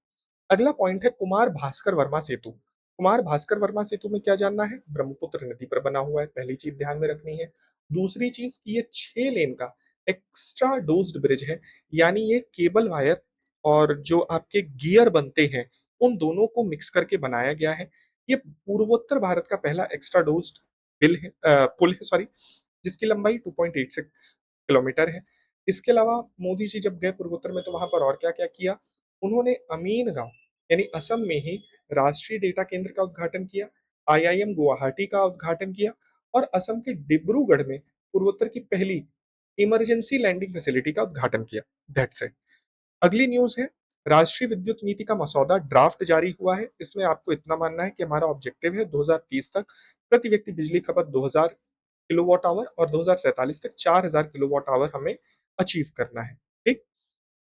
अगला पॉइंट है कुमार भास्कर वर्मा सेतु। कुमार भास्कर वर्मा सेतु में क्या जानना है? ब्रह्मपुत्र नदी पर बना हुआ है, पहली चीज ध्यान में रखनी है। दूसरी चीज कि ये 6 लेन का एक्स्ट्रा डोज्ड ब्रिज है, यानी ये केबल वायर और जो आपके गियर बनते हैं, उन दोनों को मिक्स करके बनाया गया है। ये पूर्वोत्तर भारत का पहला एक्स्ट्रा डोज्ड पुल है, सॉरी, जिसकी लंबाई 2.86 किलोमीटर है। इसके अलावा मोदी जी जब गए पूर्वोत्तर में, तो वहां पर और क्या क्या किया? उन्होंने अमीन गांव यानी असम में ही राष्ट्रीय डेटा केंद्र का उद्घाटन किया, आईआईएम गुवाहाटी का उद्घाटन किया और असम के डिब्रूगढ़ में पूर्वोत्तर की पहली इमरजेंसी लैंडिंग फैसिलिटी का उद्घाटन किया। That's it. अगली न्यूज है राष्ट्रीय विद्युत नीति का मसौदा ड्राफ्ट जारी हुआ है। इसमें आपको इतना मानना है कि हमारा ऑब्जेक्टिव है 2030 तक प्रति व्यक्ति बिजली खपत 2000 किलोवाट आवर और 2047 तक 4000 किलोवाट आवर हमें अचीव करना है, ठीक?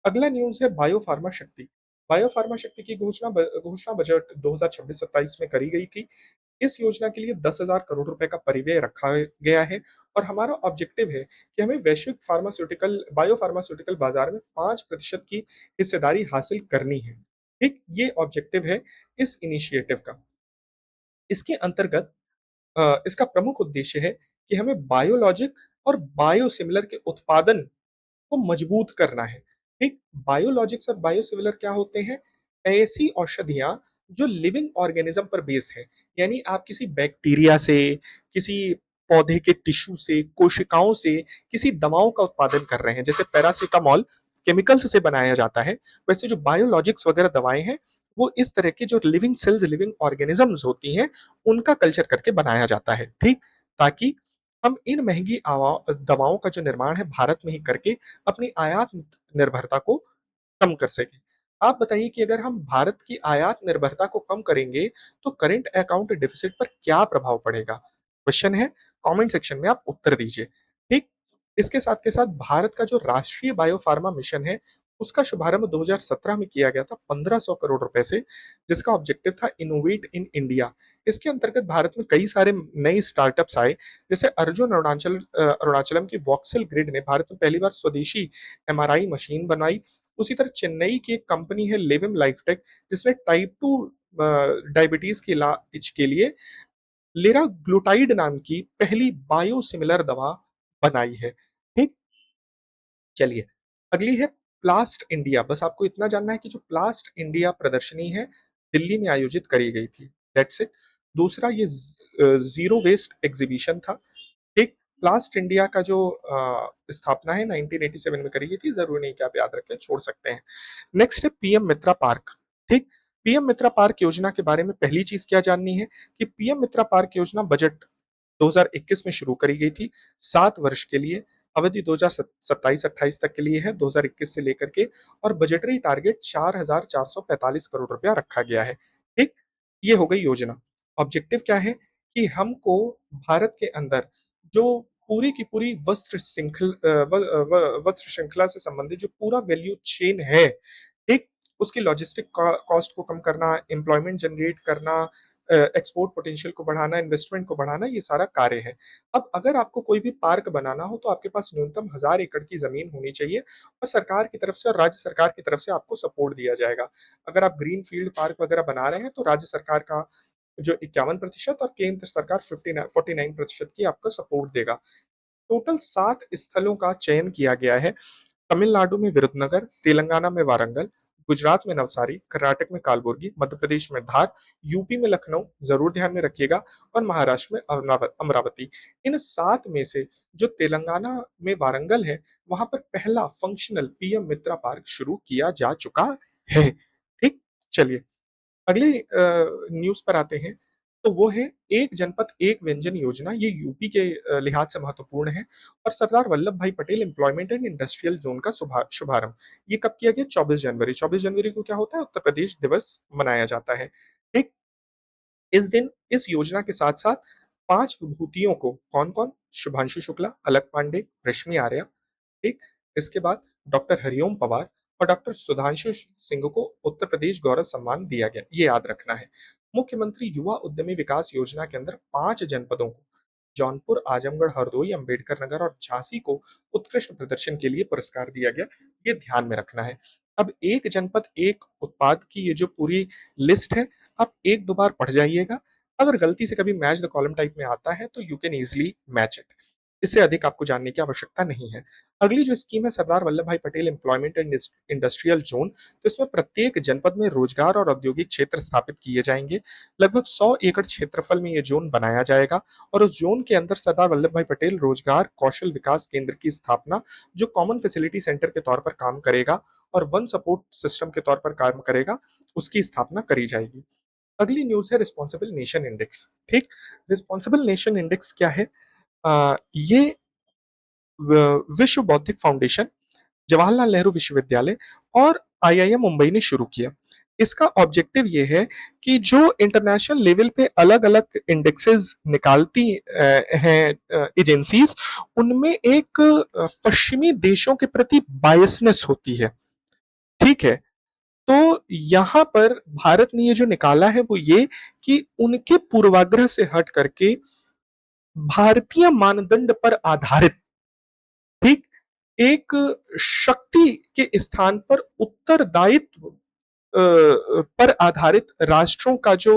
अगला न्यूज है बायो फार्मा शक्ति। बायो फार्मा शक्ति की घोषणा बजट 2026-27 में करी गई थी। इस योजना के लिए 10,000 करोड़ रुपए का परिव्यय रखा गया है और हमारा ऑब्जेक्टिव है कि हमें वैश्विक फार्मास्यूटिकल बायो फार्मास्यूटिकल बाजार में 5% की हिस्सेदारी हासिल करनी है, ठीक? ये ऑब्जेक्टिव है इस इनिशिएटिव का। इसके अंतर्गत इसका प्रमुख उद्देश्य है कि हमें बायोलॉजिक और बायोसिमिलर के उत्पादन को मजबूत करना है, ठीक? बायोलॉजिक्स और बायोसिमिलर क्या होते हैं? ऐसी औषधियां जो लिविंग ऑर्गेनिज्म पर बेस है, यानी आप किसी बैक्टीरिया से, किसी पौधे के टिश्यू से, कोशिकाओं से किसी दवाओं का उत्पादन कर रहे हैं। जैसे पैरासिटामॉल केमिकल्स से बनाया जाता है, वैसे जो बायोलॉजिक्स वगैरह दवाएं हैं, वो इस तरह की जो लिविंग सेल्स, लिविंग ऑर्गेनिजम्स होती हैं, उनका कल्चर करके बनाया जाता है, ठीक? ताकि हम इन महंगी दवाओं का जो निर्माण है भारत में ही करके अपनी आयात निर्भरता को कम कर सकें। आप बताइए कि अगर हम भारत की आयात निर्भरता को कम करेंगे, तो करंट अकाउंट डेफिसिट पर क्या प्रभाव पड़ेगा? क्वेश्चन है, कमेंट सेक्शन में आप उत्तर दीजिए, ठीक? इसके साथ के साथ भारत का जो राष्ट्रीय बायोफार्मा मिशन है, उसका शुभारंभ 2017 में किया गया था 1500 करोड़ रुपए से, जिसका ऑब्जेक्टिव था इनोवेट इन इंडिया। इसके अंतर्गत भारत में कई सारे नए स्टार्टअप्स आए, जैसे अर्जुन अरुणाचलम की वॉक्सेल ग्रिड ने भारत में पहली बार स्वदेशी एमआरआई मशीन बनाई। उसी तरह चेन्नई की एक कंपनी है लिविम लाइफटेक, जिसने टाइप 2 डायबिटीज के इलाज के लिए लिराग्लुटाइड नाम की पहली बायोसिमिलर दवा बनाई है, ठीक? चलिए, अगली है प्लास्ट इंडिया। बस आपको इतना जानना है कि जो प्लास्ट इंडिया प्रदर्शनी है, दिल्ली में आयोजित करी गई थी। That's it. दूसरा ये ज़ीरो वेस्ट एग्ज़िबिशन था। एक प्लास्ट इंडिया का जो स्थापना है 1987 में करी गई थी, ज़रूरी नहीं कि आप याद रखें, छोड़ सकते हैं। नेक्स्ट है पीएम मित्रा पार्क। ठीक, पीएम मित्रा पार्क योजना के बारे में पहली चीज क्या जाननी है कि पीएम मित्रा पार्क योजना बजट 2021 में शुरू करी गई थी। 7 वर्ष के लिए, अवधि 2027-28 तक के लिए है, 2021 से लेकर के, और बजटरी टारगेट 4,445 करोड़ रुपया रखा गया है। ठीक, ये हो गई योजना। ऑब्जेक्टिव क्या है कि हमको भारत के अंदर जो पूरी की पूरी वस्त्र श्रृंखला से संबंधित जो पूरा वैल्यू चेन है, ठीक, उसकी लॉजिस्टिक कॉस्ट को कम करना, एम्प्लॉयमेंट जनरेट करना, एक्सपोर्ट पोटेंशियल को बढ़ाना, इन्वेस्टमेंट को बढ़ाना, ये सारा कार्य है। अब अगर आपको कोई भी पार्क बनाना हो तो आपके पास न्यूनतम 1000 एकड़ की जमीन होनी चाहिए, और सरकार की तरफ से और राज्य सरकार की तरफ से आपको सपोर्ट दिया जाएगा। अगर आप ग्रीन फील्ड पार्क वगैरह बना रहे हैं तो राज्य सरकार का जो 51% और केंद्र सरकार 49% की आपको सपोर्ट देगा। टोटल 7 स्थलों का चयन किया गया है। तमिलनाडु में विरुधनगर, तेलंगाना में वारंगल, गुजरात में नवसारी, कर्नाटक में कालबुर्गी, मध्य प्रदेश में धार, यूपी में लखनऊ, जरूर ध्यान में रखिएगा, और महाराष्ट्र में अमरावती। इन 7 में से जो तेलंगाना में वारंगल है, वहां पर पहला फंक्शनल पीएम मित्रा पार्क शुरू किया जा चुका है। ठीक, चलिए अगले न्यूज पर आते हैं। तो वो है एक जनपद एक व्यंजन योजना। ये यूपी के लिहाज से महत्वपूर्ण है, और सरदार वल्लभ भाई Patel employment and industrial zone का शुभारंभ ये कब किया गया? 24 जनवरी। 24 जनवरी को क्या होता है? उत्तर प्रदेश दिवस मनाया जाता है। ठीक, इस दिन इस योजना के साथ साथ 5 विभूतियों को, कौन कौन? शुभांशु शुक्ला, अलक पांडे, रश्मि आर्या, ठीक, इसके बाद डॉक्टर हरिओम पवार और डॉक्टर सुधांशु सिंह को उत्तर प्रदेश गौरव सम्मान दिया गया, ये याद रखना है। मुख्यमंत्री युवा उद्यमी विकास योजना के अंदर 5 जनपदों को, जौनपुर, आजमगढ़, हरदोई, अंबेडकर नगर और झांसी को उत्कृष्ट प्रदर्शन के लिए पुरस्कार दिया गया, ये ध्यान में रखना है। अब एक जनपद एक उत्पाद की ये जो पूरी लिस्ट है, आप एक दो बार पढ़ जाइएगा। अगर गलती से कभी मैच द कॉलम टाइप में आता है तो you can easily match it. इससे अधिक आपको जानने की आवश्यकता नहीं है। अगली जो स्कीम है सरदार वल्लभ भाई Patel employment and industrial zone, तो इसमें प्रत्येक जनपद में रोजगार और औद्योगिक क्षेत्र स्थापित किए जाएंगे। लगभग 100 एकड़ क्षेत्रफल में ये जोन बनाया जाएगा, और उस जोन के अंदर सरदार वल्लभ भाई पटेल रोजगार कौशल विकास केंद्र की स्थापना, जो कॉमन फैसिलिटी सेंटर के तौर पर काम करेगा और वन सपोर्ट सिस्टम के तौर पर काम करेगा, उसकी स्थापना करी जाएगी। अगली न्यूज है रिस्पॉन्सिबल नेशन इंडेक्स। ठीक, रिस्पॉन्सिबल नेशन इंडेक्स क्या है? ये विश्व बौद्धिक फाउंडेशन, जवाहरलाल नेहरू विश्वविद्यालय और आईआईएम मुंबई ने शुरू किया। इसका ऑब्जेक्टिव ये है कि जो इंटरनेशनल लेवल पे अलग अलग इंडेक्सेस निकालती हैं एजेंसीज, उनमें एक पश्चिमी देशों के प्रति बायसनेस होती है। ठीक है, तो यहाँ पर भारत ने ये जो निकाला है वो ये कि उनके पूर्वाग्रह से हट करके भारतीय मानदंड पर आधारित, ठीक, एक शक्ति के स्थान पर उत्तरदायित्व पर आधारित राष्ट्रों का जो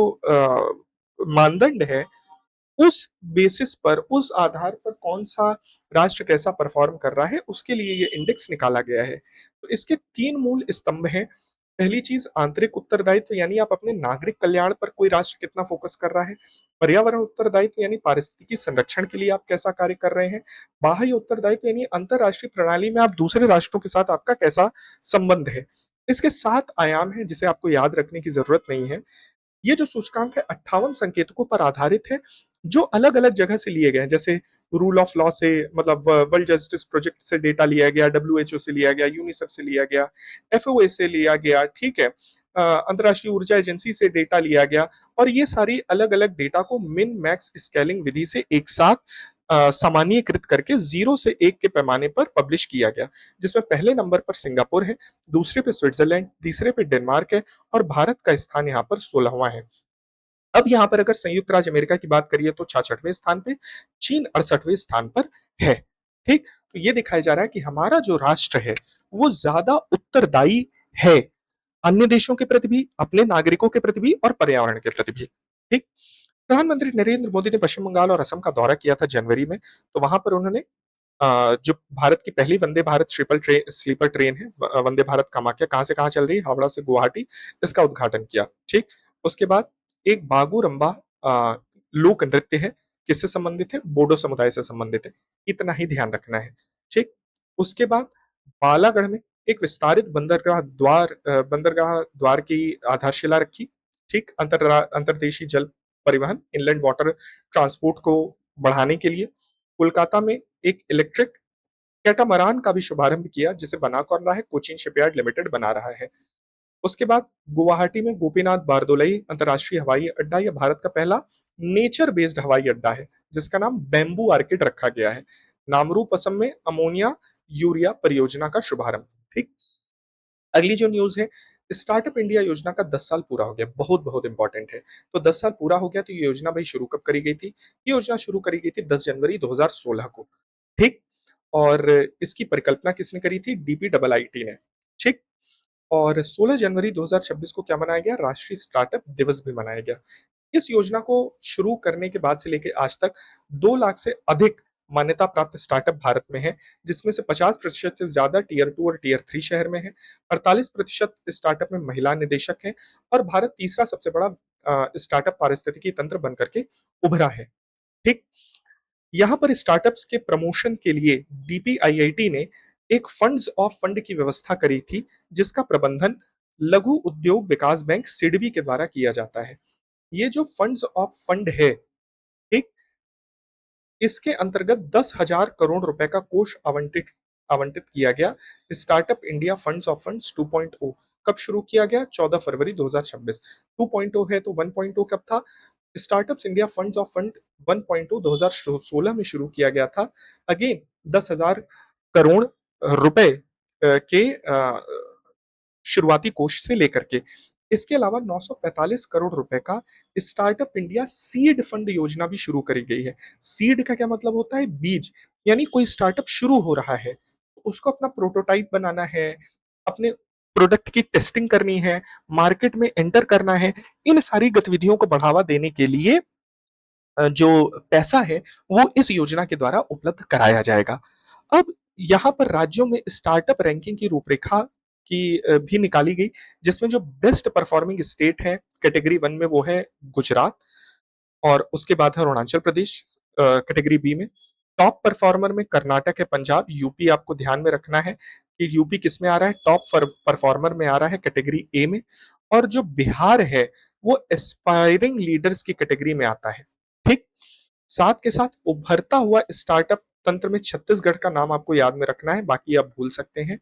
मानदंड है, उस बेसिस पर, उस आधार पर कौन सा राष्ट्र कैसा परफॉर्म कर रहा है, उसके लिए ये इंडेक्स निकाला गया है। तो इसके 3 मूल स्तंभ हैं। पहली चीज आंतरिक उत्तरदायित्व, यानी आप अपने नागरिक कल्याण पर कोई राष्ट्र कितना फोकस कर रहा है। पर्यावरण उत्तरदायित्व यानी पारिस्थितिकी संरक्षण के लिए आप कैसा कार्य कर रहे हैं। बाह्य उत्तरदायित्व यानी अंतरराष्ट्रीय प्रणाली में आप दूसरे राष्ट्रों के साथ आपका कैसा संबंध है। इसके 7 आयाम हैं जिसे आपको याद रखने की जरूरत नहीं है। ये जो सूचकांक है 58 संकेतकों पर आधारित है, जो अलग अलग जगह से लिए गए हैं। जैसे रूल ऑफ लॉ से, मतलब वर्ल्ड जस्टिस प्रोजेक्ट से डेटा लिया गया, डब्ल्यूएचओ से लिया गया, यूनिसेफ से लिया गया, एफओए से लिया गया, ठीक है, अंतर्राष्ट्रीय ऊर्जा एजेंसी से डेटा लिया गया, और ये सारी अलग अलग डेटा को मिन मैक्स स्केलिंग विधि से एक साथ सामान्यीकृत करके 0 से 1 के पैमाने पर पब्लिश किया गया, जिसमें पहले नंबर पर सिंगापुर है, दूसरे पे स्विट्जरलैंड, तीसरे पे डेनमार्क है, और भारत का स्थान यहाँ पर 16वां है। अब यहाँ पर अगर संयुक्त राज्य अमेरिका की बात करिए तो 66वें स्थान पे, चीन 68वें स्थान पर है। ठीक, तो ये दिखाया जा रहा है कि हमारा जो राष्ट्र है वो ज्यादा उत्तरदायी है, अन्य देशों के प्रति भी, अपने नागरिकों के प्रति भी, और पर्यावरण के प्रति भी। ठीक, प्रधानमंत्री नरेंद्र मोदी ने पश्चिम बंगाल और असम का दौरा किया था जनवरी में। तो वहां पर उन्होंने जो भारत की पहली वंदे भारत स्लीपर ट्रेन है, वंदे भारत कामाख्या, कहाँ से कहाँ चल रही है, हावड़ा से गुवाहाटी, इसका उद्घाटन किया। ठीक। उसके बाद एक बागूरंबा अ, लोक नृत्य है, किससे संबंधित है, बोडो समुदाय से संबंधित है। इतना ही ध्यान रखना है। ठीक। उसके बाद बालागढ़ में एक विस्तारित बंदरगाह द्वार की आधारशिला रखी। ठीक। अंतरदेशीय जल परिवहन, इनलैंड वाटर ट्रांसपोर्ट को बढ़ाने के लिए। कोलकाता में एक इलेक्ट्रिक कैटामरान का भी शुभारंभ किया, जिसे बना कौन रहा है, कोचिन शिपयार्ड लिमिटेड बना रहा है। उसके बाद गुवाहाटी में गोपीनाथ बारदोलई अंतर्राष्ट्रीय हवाई अड्डा, यह भारत का पहला नेचर बेस्ड हवाई अड्डा है, जिसका नाम बैम्बू आर्किड रखा गया है। नामरूप असम में अमोनिया यूरिया परियोजना का शुभारंभ। ठीक। अगली जो न्यूज है, स्टार्टअप इंडिया योजना का 10 साल पूरा हो गया, बहुत बहुत इंपॉर्टेंट है। तो 10 साल पूरा हो गया, तो ये योजना भाई शुरू कब करी गई थी? ये योजना शुरू करी गई थी 10 जनवरी 2016 को। ठीक। और इसकी परिकल्पना किसने करी थी? डीपी डबल आई टी ने। ठीक। और 16 जनवरी 2026 को क्या मनाया गया? राष्ट्रीय स्टार्टअप दिवस भी मनाया गया। इस योजना को शुरू करने के बाद से लेकर आज तक 2 लाख से अधिक मान्यता प्राप्त स्टार्टअप भारत में है, जिसमें से 50% से ज्यादा टीयर 2 और टीयर 3 शहर में है। 48% स्टार्टअप में महिला निदेशक हैं, और भारत तीसरा सबसे बड़ा स्टार्टअप पारिस्थितिकी तंत्र बनकर के उभरा है। ठीक। यहाँ पर स्टार्टअप्स के प्रमोशन के लिए डीपीआईआईटी ने एक फंड्स ऑफ फंड की व्यवस्था करी थी, जिसका प्रबंधन लघु उद्योग विकास बैंक सिडबी के द्वारा किया जाता है। ये जो फंड्स ऑफ फंड है, ठीक, इसके अंतर्गत 10,000 करोड़ रुपए का कोष आवंटित आवंटित किया गया। Startup India funds of funds 2.0 कब शुरू किया गया? 14 फरवरी 2026। 2.0 है तो 1.0 कब था? Startups India funds of fund 1.0 2016 में शुरू किया गया था। अगेन 10,000 करोड़ रुपए के शुरुआती कोष से लेकर के। इसके अलावा 945 करोड़ रुपए का स्टार्टअप इंडिया सीड फंड योजना भी शुरू करी गई है। सीड का क्या मतलब होता है? बीज। यानी कोई स्टार्टअप शुरू हो रहा है, उसको अपना प्रोटोटाइप बनाना है, अपने प्रोडक्ट की टेस्टिंग करनी है, मार्केट में एंटर करना है। इन सारी गतिविधियों को बढ़ावा देने के लिए जो पैसा है, वो इस योजना के द्वारा उपलब्ध कराया जाएगा। अब यहाँ पर राज्यों में स्टार्टअप रैंकिंग की रूपरेखा की भी निकाली गई, जिसमें जो बेस्ट परफॉर्मिंग स्टेट है कैटेगरी 1 में, वो है गुजरात, और उसके बाद है अरुणाचल प्रदेश कैटेगरी बी में। टॉप परफॉर्मर में कर्नाटक है, पंजाब, यूपी आपको ध्यान में रखना है कि यूपी किस में आ रहा है, टॉप परफॉर्मर में आ रहा है कैटेगरी ए में। और जो बिहार है, वो एस्पायरिंग लीडर्स की कैटेगरी में आता है। ठीक। साथ के साथ उभरता हुआ स्टार्टअप तंत्र में छत्तीसगढ़ का नाम आपको याद में रखना है, बाकी आप भूल सकते हैं।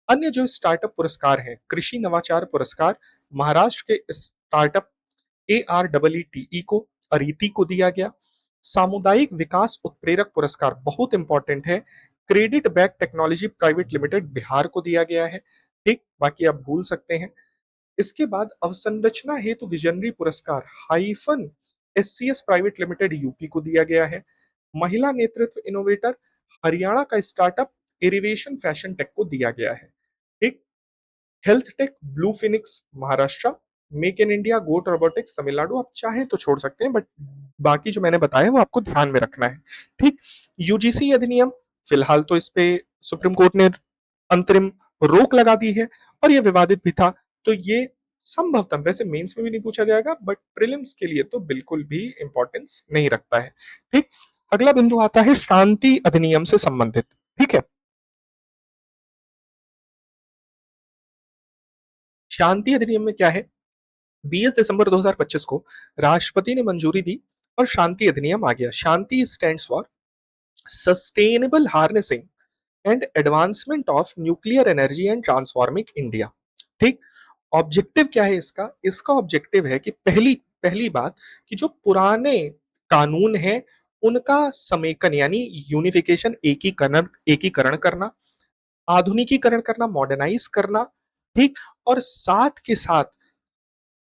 अन्य जो स्टार्टअप पुरस्कार हैं, कृषि नवाचार पुरस्कार महाराष्ट्र के स्टार्टअप AREETE को, अरीति को दिया गया। सामुदायिक विकास उत्प्रेरक पुरस्कार बहुत इंपॉर्टेंट है, credit back technology private limited Bihar को दिया गया है। ठीक, बाकी आप भूल सकते हैं। इसके बाद अवसंरचना हेतु विजनरी पुरस्कार hyphen SCS private limited UP को दिया गया है। महिला नेतृत्व इनोवेटर हरियाणा का स्टार्टअप एरिवेशन फैशन टेक को दिया गया है। ठीक। Health take blue Phoenix Maharashtra, make in India got robotics Tamil Nadu, आप चाहें तो छोड़ सकते हैं, बट बाकी जो मैंने बताया वो आपको ध्यान में रखना है। ठीक। यूजीसी अधिनियम, फिलहाल तो इस पे सुप्रीम कोर्ट ने अंतरिम रोक लगा दी है, और ये विवादित भी था, तो ये संभवतः वैसे मेंस में भी नहीं पूछा जाएगा, बट प्रीलिम्स के लिए तो बिल्कुल भी इंपॉर्टेंस नहीं रखता है। ठीक। अगला बिंदु आता है शांति अधिनियम से संबंधित। ठीक है। शांति अधिनियम में क्या है? 20 दिसंबर 2025 को राष्ट्रपति ने मंजूरी दी, और शांति अधिनियम आ गया। Shanti stands for sustainable harnessing and advancement of nuclear energy and transforming India. ठीक। ऑब्जेक्टिव क्या है इसका? इसका ऑब्जेक्टिव है कि पहली पहली बात, कि जो पुराने कानून है उनका समेकन यानी यूनिफिकेशन, एकीकरण करना, आधुनिकीकरण करना, मॉडर्नाइज करना। ठीक। और साथ के साथ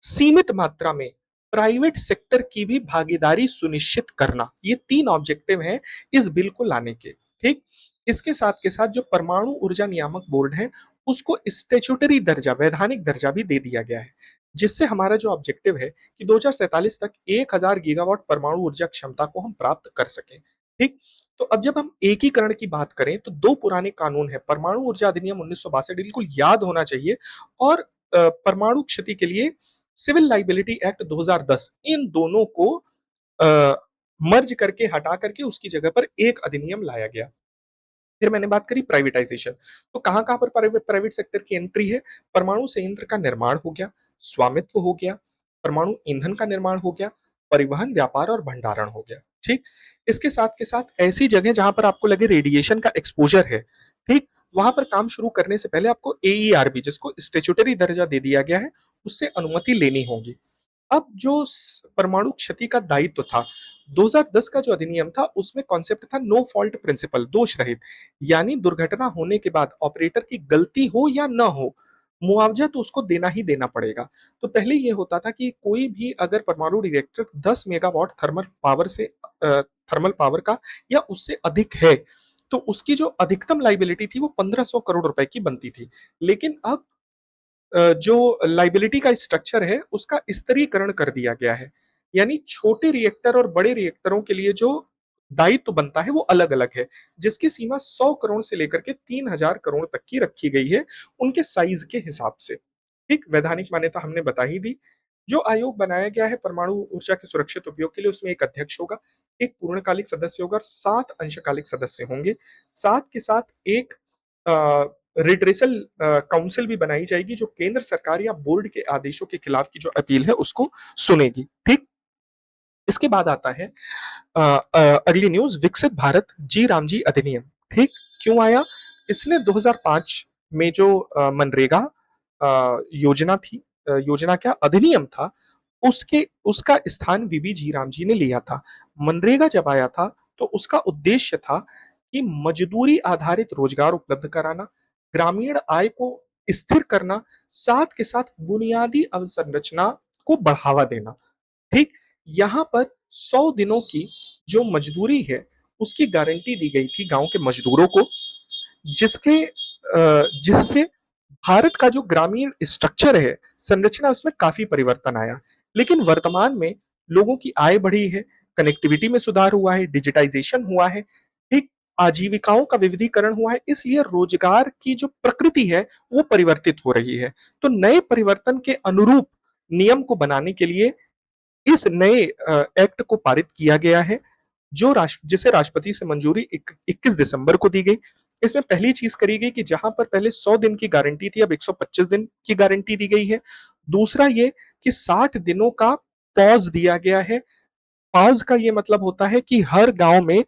सीमित मात्रा में प्राइवेट सेक्टर की भी भागीदारी सुनिश्चित करना, ये 3 ऑब्जेक्टिव हैं इस बिल को लाने के। ठीक। इसके साथ के साथ जो परमाणु ऊर्जा नियामक बोर्ड है, उसको स्टेचुटरी दर्जा, वैधानिक दर्जा भी दे दिया गया है, जिससे हमारा जो ऑब्जेक्टिव है कि 2047 तक 1,000 गीगावाट परमाणु ऊर्जा क्षमता को हम प्राप्त कर सकें। ठीक। तो अब जब हम एकीकरण की बात करें तो दो पुराने कानून है, परमाणु ऊर्जा अधिनियम 1962 बिल्कुल याद होना चाहिए, और परमाणु क्षति के लिए सिविल लाइबिलिटी एक्ट 2010, इन दोनों को मर्ज करके हटा करके उसकी जगह पर एक अधिनियम लाया गया। फिर मैंने बात करी प्राइवेटाइजेशन। तो कहां कहां पर प्राइवेट प्राइवेट सेक्टर की एंट्री है? परमाणु संयंत्र का निर्माण हो गया, स्वामित्व हो गया, परमाणु ईंधन का निर्माण हो गया, परिवहन, व्यापार और भंडारण हो गया। ठीक। इसके साथ के साथ ऐसी जगह जहां पर आपको लगे रेडिएशन का एक्सपोजर है, ठीक, वहां पर काम शुरू करने से पहले आपको एईआरबी, जिसको स्टेचुटरी दर्जा दे दिया गया है, उससे अनुमति लेनी होगी। अब जो परमाणु क्षति का दायित्व था, 2010 का जो अधिनियम था उसमें कॉन्सेप्ट था नो फॉल्ट प्रिंसिपल, दोष रहित। यानी दुर्घटना होने के बाद ऑपरेटर की गलती हो या ना हो, मुआवजा तो उसको देना ही देना पड़ेगा। तो पहले ये होता था कि कोई भी अगर परमाणु रिएक्टर 10 मेगावाट थर्मल पावर का या उससे अधिक है, तो उसकी जो अधिकतम लाइबिलिटी थी वो 1500 करोड़ रुपए की बनती थी। लेकिन अब जो लाइबिलिटी का स्ट्रक्चर है उसका स्तरीकरण कर दिया गया है। यानी छोटे रिएक्टर और बड़े रिएक्टरों के लिए जो दायित्व बनता है वो अलग अलग है, जिसकी सीमा 100 करोड़ से लेकर के 3000 करोड़ तक की रखी गई है, उनके साइज के हिसाब से। ठीक, वैधानिक मान्यता हमने बता ही दी। जो आयोग बनाया गया है परमाणु ऊर्जा के सुरक्षित उपयोग के लिए, उसमें एक अध्यक्ष होगा, एक पूर्णकालिक सदस्य होगा और 7 अंशकालिक सदस्य होंगे। साथ के साथ एक रिड्रेसल काउंसिल भी बनाई जाएगी, जो केंद्र सरकार या बोर्ड के आदेशों के खिलाफ की जो अपील है उसको सुनेगी। ठीक। इसके बाद आता है अगली न्यूज, विकसित भारत जी रामजी अधिनियम। ठीक। क्यों आया? इसने 2005 में जो मनरेगा योजना थी, योजना क्या अधिनियम था, उसके उसका स्थान वीबी जी राम जी ने लिया था। मनरेगा जब आया था तो उसका उद्देश्य था कि मजदूरी आधारित रोजगार उपलब्ध कराना, ग्रामीण आय को स्थिर करना, साथ के साथ बुनियादी अवसंरचना को बढ़ावा देना। ठीक। यहाँ पर 100 दिनों की जो मजदूरी है उसकी गारंटी दी गई थी गांव के मजदूरों को, जिससे भारत का जो ग्रामीण स्ट्रक्चर है, संरचना, उसमें काफी परिवर्तन आया। लेकिन वर्तमान में लोगों की आय बढ़ी है, कनेक्टिविटी में सुधार हुआ है, डिजिटाइजेशन हुआ है, ठीक, आजीविकाओं का विविधीकरण हुआ है, इसलिए रोजगार की जो प्रकृति है वो परिवर्तित हो रही है। तो नए परिवर्तन के अनुरूप नियम को बनाने के लिए इस नए एक्ट को पारित किया गया है, जो जिसे राष्ट्रपति से मंजूरी 21 दिसंबर को दी गई। इसमें पहली चीज करी गई कि जहां पर पहले 100 दिन की गारंटी थी, अब 125 दिन की गारंटी दी गई है। दूसरा ये कि 60 दिनों का पॉज दिया गया है। पॉज का ये मतलब होता है कि हर गांव में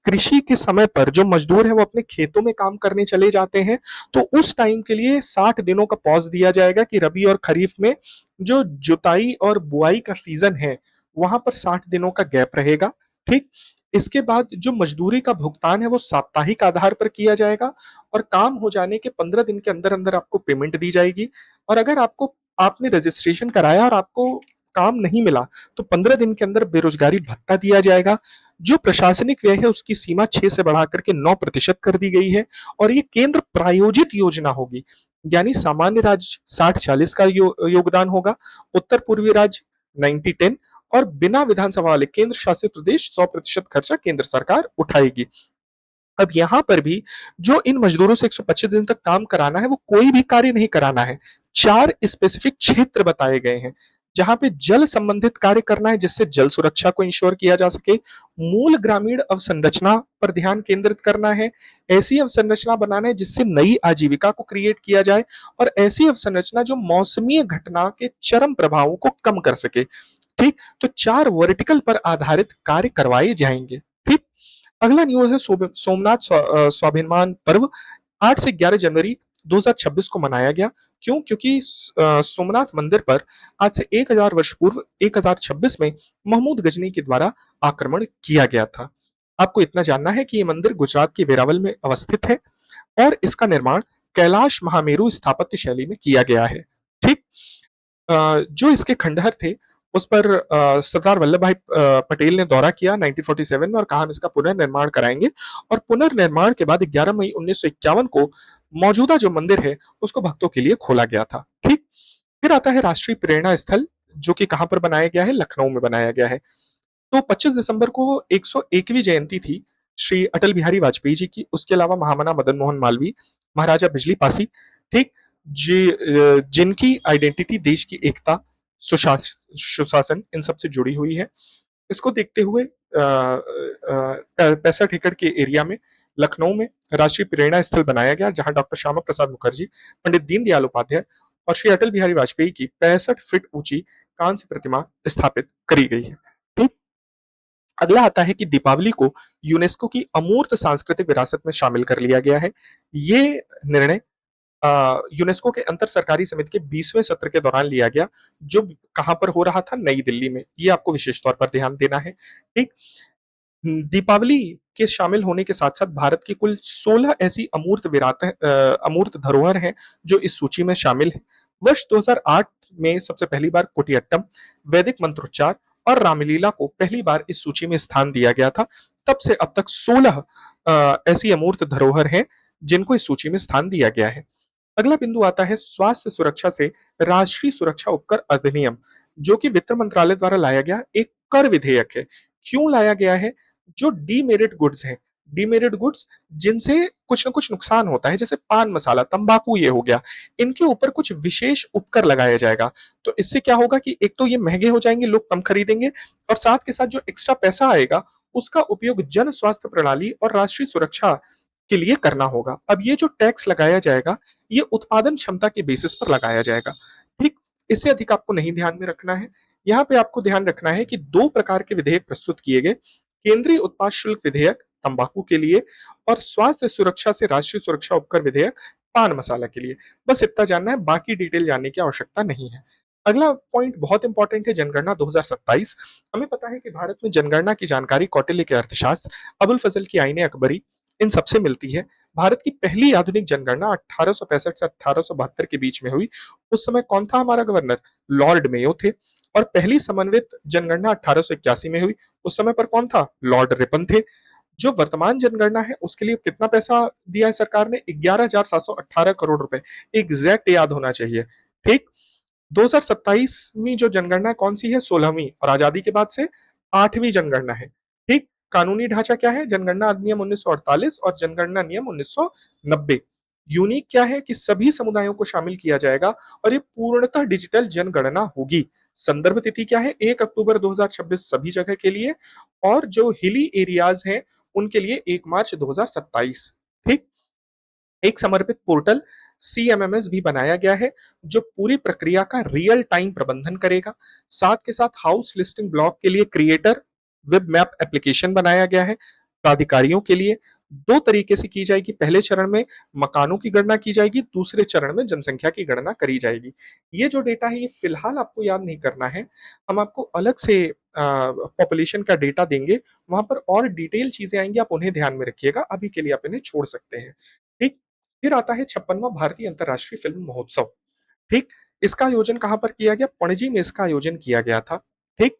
कृषि के समय पर जो मजदूर है वो अपने खेतों में काम करने चले जाते हैं, तो उस टाइम के लिए 60 दिनों का पॉज दिया जाएगा कि रबी और खरीफ में जो जुताई और बुआई का सीजन है वहां पर 60 दिनों का गैप रहेगा। ठीक। इसके बाद जो मजदूरी का भुगतान है वो साप्ताहिक आधार पर किया जाएगा, और काम हो जाने के 15 दिन के अंदर अंदर आपको पेमेंट दी जाएगी। और अगर आपने रजिस्ट्रेशन कराया और आपको काम नहीं मिला तो 15 दिन के अंदर बेरोजगारी भत्ता दिया जाएगा। जो प्रशासनिक व्यय है उसकी सीमा 6 से बढ़ाकर के 9% कर दी गई है, और ये केंद्र प्रायोजित योजना होगी। यानी सामान्य राज्य 60-40 का योगदान होगा, उत्तर पूर्वी राज्य 90-10, और बिना विधानसभा वाले केंद्र शासित प्रदेश 100% खर्चा केंद्र सरकार उठाएगी। अब यहां पर भी जो इन मजदूरों से 125 दिन तक काम कराना है वो कोई भी कार्य नहीं कराना है। 4 स्पेसिफिक क्षेत्र बताए गए हैं जहां पे जल संबंधित कार्य करना है, जिससे जल सुरक्षा को इंश्योर किया जा सके। मूल ग्रामीण अवसंरचना पर ध्यान केंद्रित करना है, ऐसी अवसंरचना बनाना है जिससे नई आजीविका को क्रिएट किया जाए, और ऐसी अवसंरचना जो मौसमी घटना के चरम प्रभावों को कम कर सके। ठीक। तो 4 वर्टिकल पर आधारित कार्य करवाए जाएंगे। ठीक। अगला न्यूज है सोमनाथ स्वाभिमान पर्व 8 से 11 जनवरी 2026 को मनाया गया। क्यों? क्योंकि सोमनाथ मंदिर पर आज से 1000 वर्ष पूर्व 1026 में महमूद गजनी के द्वारा आक्रमण किया गया था। आपको इतना जानना है कि यह मंदिर गुजरात के वेरावल में अवस्थित है, और इसका निर्माण कैलाश महामेरु स्थापत्य शैली में किया गया है। ठीक। जो इसके खंडहर थे उस पर सरदार वल्लभ भाई पटेल ने दौरा किया 1947 में, और कहा हम इसका पुनर्निर्माण कराएंगे। और पुनर्निर्माण के बाद 11 मई 1951 को मौजूदा जो मंदिर है उसको भक्तों के लिए खोला गया था। ठीक। फिर आता है राष्ट्रीय प्रेरणा स्थल, जो कि कहां पर बनाया गया है? लखनऊ में बनाया गया है। तो 25 दिसंबर को 101वीं जयंती थी श्री अटल बिहारी वाजपेयी जी की, उसके अलावा महामना मदन मोहन मालवीय, महाराजा बिजली पासी, ठीक, जिनकी आइडेंटिटी देश की एकता, सुशासन इन सबसे जुड़ी हुई है। इसको देखते हुए 65 एकड़ के एरिया में लखनऊ में राष्ट्रीय प्रेरणा स्थल बनाया गया, जहां डॉक्टर श्यामा प्रसाद मुखर्जी, पंडित दीनदयाल उपाध्याय और श्री अटल बिहारी वाजपेयी की 65 फीट ऊंची कांस्य प्रतिमा स्थापित करी गई है। ठीक। अगला आता है कि दीपावली को यूनेस्को की अमूर्त सांस्कृतिक विरासत में शामिल कर लिया गया है। ये निर्णय यूनेस्को के अंतर सरकारी समिति के 20वें सत्र के दौरान लिया गया, जो कहां पर हो रहा था, नई दिल्ली में। ये आपको विशेष तौर पर ध्यान देना है। ठीक। दीपावली के शामिल होने के साथ साथ भारत की कुल 16 ऐसी अमूर्त धरोहर हैं जो इस सूची में शामिल है। वर्ष 2008 में सबसे पहली बार कुटियाट्टम, वैदिक मंत्रोच्चार और रामलीला को पहली बार इस सूची में स्थान दिया गया था। तब से अब तक 16 ऐसी अमूर्त धरोहर हैं जिनको इस सूची में स्थान दिया गया है। अगला बिंदु आता है स्वास्थ्य सुरक्षा से राष्ट्रीय सुरक्षा उपकर अधिनियम, जो कि वित्त मंत्रालय द्वारा लाया गया एक कर विधेयक है। क्यों लाया गया है? जो डीमेरिट गुड्स हैं, डीमेरिट गुड्स जिनसे कुछ ना कुछ नुकसान होता है, जैसे पान मसाला, तंबाकू, ये हो गया, इनके ऊपर कुछ विशेष उपकर लगाया जाएगा। तो इससे क्या होगा कि एक तो ये महंगे हो जाएंगे, लोग कम खरीदेंगे, और साथ के साथ जो एक्स्ट्रा पैसा आएगा उसका उपयोग जन स्वास्थ्य प्रणाली और राष्ट्रीय सुरक्षा के लिए करना होगा। अब ये जो टैक्स लगाया जाएगा, ये उत्पादन क्षमता के बेसिस पर लगाया जाएगा। ठीक। इससे अधिक आपको नहीं ध्यान में रखना है। यहाँ पे आपको ध्यान रखना है कि दो प्रकार के विधेयक प्रस्तुत किए गए, केंद्रीय उत्पाद शुल्क विधेयक तंबाकू के लिए और स्वास्थ्य सुरक्षा से राष्ट्रीय सुरक्षा उपकर विधेयक पान मसाला के लिए। बस इतना जानना है, बाकी डिटेल जानने की आवश्यकता नहीं है। अगला पॉइंट बहुत इंपॉर्टेंट है, जनगणना 2027। हमें पता है कि भारत में जनगणना की जानकारी कौटिल्य के अर्थशास्त्र, अबुल फजल की आईने अकबरी, इन सबसे मिलती है। भारत की पहली आधुनिक जनगणना 1865 से 1872 के बीच में हुई। उस समय कौन था हमारा गवर्नर? लॉर्ड मेयो थे। और पहली समन्वित जनगणना 1881 में हुई। उस समय पर कौन था? लॉर्ड रिपन थे। जो वर्तमान जनगणना है उसके लिए कितना पैसा दिया है सरकार ने? 11,718 करोड़ रुपए। एग्जैक्ट याद होना चाहिए। ठीक। 2027वीं जो जनगणना कौन सी है? 16वीं, और आजादी के बाद से 8वीं जनगणना है। ठीक। कानूनी ढांचा क्या है? जनगणना अधिनियम 1948 और जनगणना नियम 1990। यूनिक क्या है कि सभी समुदायों को शामिल किया जाएगा और ये पूर्णतः डिजिटल जनगणना होगी। संदर्भ तिथि क्या है? 1 अक्टूबर 2026 सभी जगह के लिए, और जो हिली एरियाज हैं उनके लिए 1 मार्च 2027। ठीक। एक समर्पित पोर्टल सीएमएमएस भी बनाया गया है, जो पूरी प्रक्रिया का रियल टाइम प्रबंधन करेगा। साथ के साथ हाउस लिस्टिंग ब्लॉक के लिए क्रिएटर वेब मैप एप्लीकेशन बनाया गया है। प्राधिकारियों के लिए दो तरीके से की जाएगी। पहले चरण में मकानों की गणना की जाएगी, दूसरे चरण में जनसंख्या की गणना करी जाएगी। ये जो डेटा है ये फिलहाल आपको याद नहीं करना है, हम आपको अलग से पॉपुलेशन का डेटा देंगे, वहां पर और डिटेल चीजें आएंगी, आप उन्हें ध्यान में रखिएगा। अभी के लिए आप इन्हें छोड़ सकते हैं। ठीक। फिर आता है 56वां भारतीय अंतर्राष्ट्रीय फिल्म महोत्सव। ठीक। इसका आयोजन कहां पर किया गया? पणजी में इसका आयोजन किया गया था। ठीक।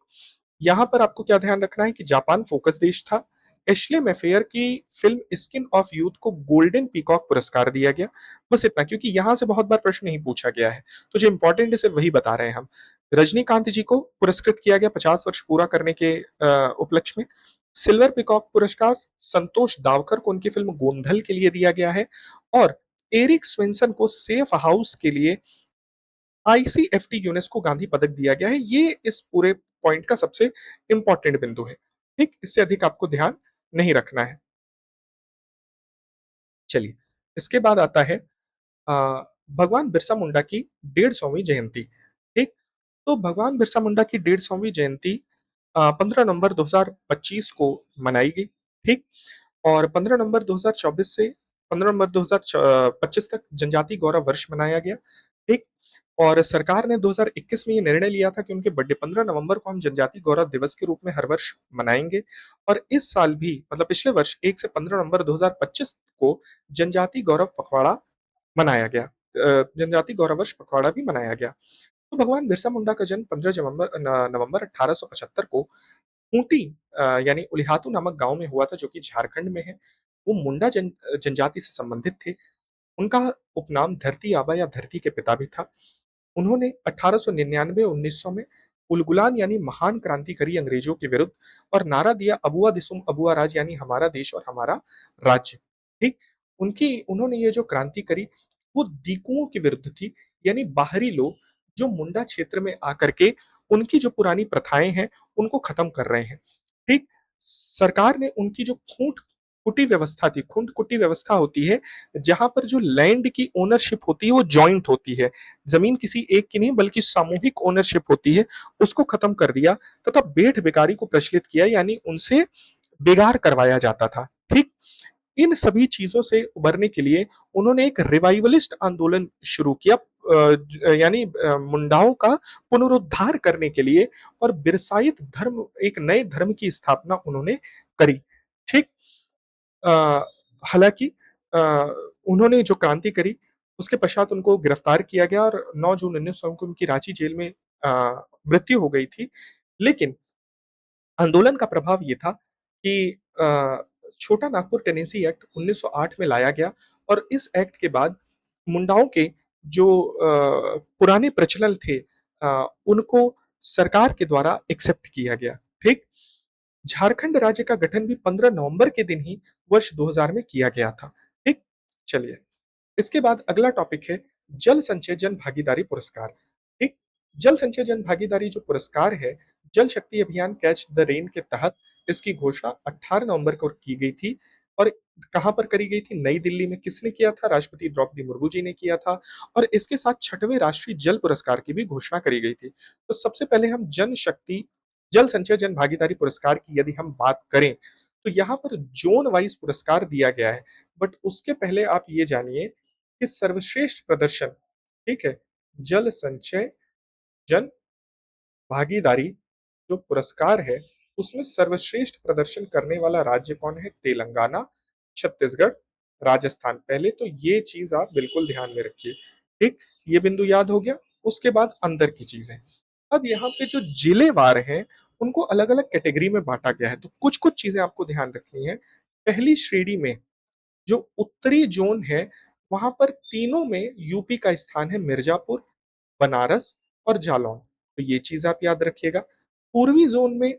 यहां पर आपको क्या ध्यान रखना है कि जापान फोकस देश था। एश्ले मैफेयर की फिल्म स्किन ऑफ यूथ को गोल्डन पीकॉक पुरस्कार दिया गया। बस इतना, क्योंकि यहां से बहुत बार प्रश्न नहीं पूछा गया है, तो जो इंपॉर्टेंट है सिर्फ वही बता रहे हैं हम। रजनीकांत जी को पुरस्कृत किया गया 50 वर्ष पूरा करने के उपलक्ष्य में। सिल्वर पीकॉक पुरस्कार संतोष दावकर को उनकी फिल्म गोंधल के लिए दिया गया है। और एरिक स्वेंसन को सेफ हाउस के लिए आईसीएफटी यूनेस्को गांधी पदक दिया गया है। ये इस पूरे पॉइंट का सबसे इंपॉर्टेंट बिंदु है। ठीक। इससे अधिक आपको ध्यान नहीं रखना है। चलिए, इसके बाद आता है भगवान बिरसा मुंडा की 150वीं जयंती। ठीक। तो भगवान बिरसा मुंडा की 150वीं जयंती 15 नवंबर 2025 को मनाई गई। ठीक। और 15 नवंबर 2024 से 15 नवंबर 2025 तक जनजाति गौरव वर्ष मनाया गया। ठीक। और सरकार ने 2021 में ये निर्णय लिया था कि उनके बर्थडे 15 नवंबर को हम जनजाति गौरव दिवस के रूप में हर वर्ष मनाएंगे। और इस साल भी, मतलब पिछले वर्ष 1 से 15 नवंबर 2025 को जनजाति गौरव पखवाड़ा मनाया गया। जनजाति गौरव वर्ष पखवाड़ा भी मनाया गया। तो भगवान बिरसा मुंडा का जन्म 15 नवंबर 1875 को खूंटी यानी उलिहातू नामक गांव में हुआ था, जो कि झारखंड में है। वो मुंडा जनजाति से संबंधित थे। उनका उपनाम धरती आबा या धरती के पिता भी था। उन्होंने 1899 1900 में उलगुलान यानी महान क्रांतिकारी अंग्रेजों के विरुद्ध, और नारा दिया अबुआ दिसुम अबुआ राज यानी हमारा देश और हमारा राज्य। ठीक, उनकी उन्होंने ये जो क्रांति करी वो दीकुओं के विरुद्ध थी, यानी बाहरी लोग जो मुंडा क्षेत्र में आकर के उनकी जो पुरानी प्रथाएं हैं उनको खत्म कर रहे हैं। ठीक, सरकार ने उनकी जो खूंट कुटी व्यवस्था थी, खूंट कुटी व्यवस्था होती है जहां पर जो लैंड की ओनरशिप होती है वो जॉइंट होती है, जमीन किसी एक की नहीं बल्कि सामूहिक ओनरशिप होती है, उसको खत्म कर दिया तथा बेठ बेकारी को प्रचलित किया, यानी उनसे बेगार करवाया जाता था। ठीक, इन सभी चीजों से उबरने के लिए उन्होंने एक रिवाइवलिस्ट आंदोलन शुरू किया, यानी मुंडाओं का पुनरुद्धार करने के लिए, और बिरसाइत धर्म, एक नए धर्म की स्थापना उन्होंने करी। ठीक, अ, हालांकि अ, उन्होंने जो क्रांति करी उसके पश्चात उनको गिरफ्तार किया गया और 9 जून 1900 को उनकी रांची जेल में मृत्यु हो गई थी। लेकिन आंदोलन का प्रभाव ये था कि छोटा नागपुर टेनेसी एक्ट 1908 में लाया गया, और इस एक्ट के बाद मुंडाओं के जो पुराने प्रचलन थे उनको सरकार के द्वारा एक्सेप्ट किया गया। ठीक, झारखंड राज्य का गठन भी 15 नवंबर के दिन ही वर्ष 2000 में किया गया था। ठीक, चलिए, इसके बाद अगला टॉपिक है जल संचय जन भागीदारी पुरस्कार। ठीक, जल संचय जन भागीदारी जो पुरस्कार है, जल शक्ति अभियान कैच द रेन के तहत इसकी घोषणा 18 नवंबर को की गई थी। और कहां पर करी गई थी? नई दिल्ली में। किसने किया था? राष्ट्रपति द्रौपदी मुर्मू जी ने किया था। और इसके साथ छठवें राष्ट्रीय जल पुरस्कार की भी घोषणा करी गई थी। तो सबसे पहले हम जन शक्ति जल संचय जन भागीदारी पुरस्कार की यदि हम बात करें तो यहाँ पर जोन वाइज पुरस्कार दिया गया है। बट उसके पहले आप ये जानिए कि सर्वश्रेष्ठ प्रदर्शन, ठीक है, जल संचय जन भागीदारी जो पुरस्कार है उसमें सर्वश्रेष्ठ प्रदर्शन करने वाला राज्य कौन है? तेलंगाना, छत्तीसगढ़, राजस्थान। पहले तो ये चीज आप बिल्कुल ध्यान में रखिए। ठीक, ये बिंदु याद हो गया। उसके बाद अंदर की चीजें, अब यहाँ पे जो जिलेवार हैं उनको अलग अलग कैटेगरी में बांटा गया है, तो कुछ कुछ चीजें आपको ध्यान रखनी है। पहली श्रेणी में जो उत्तरी जोन है वहां पर तीनों में यूपी का स्थान है, मिर्जापुर, बनारस और जालौन। तो ये चीज आप याद रखिएगा। पूर्वी जोन में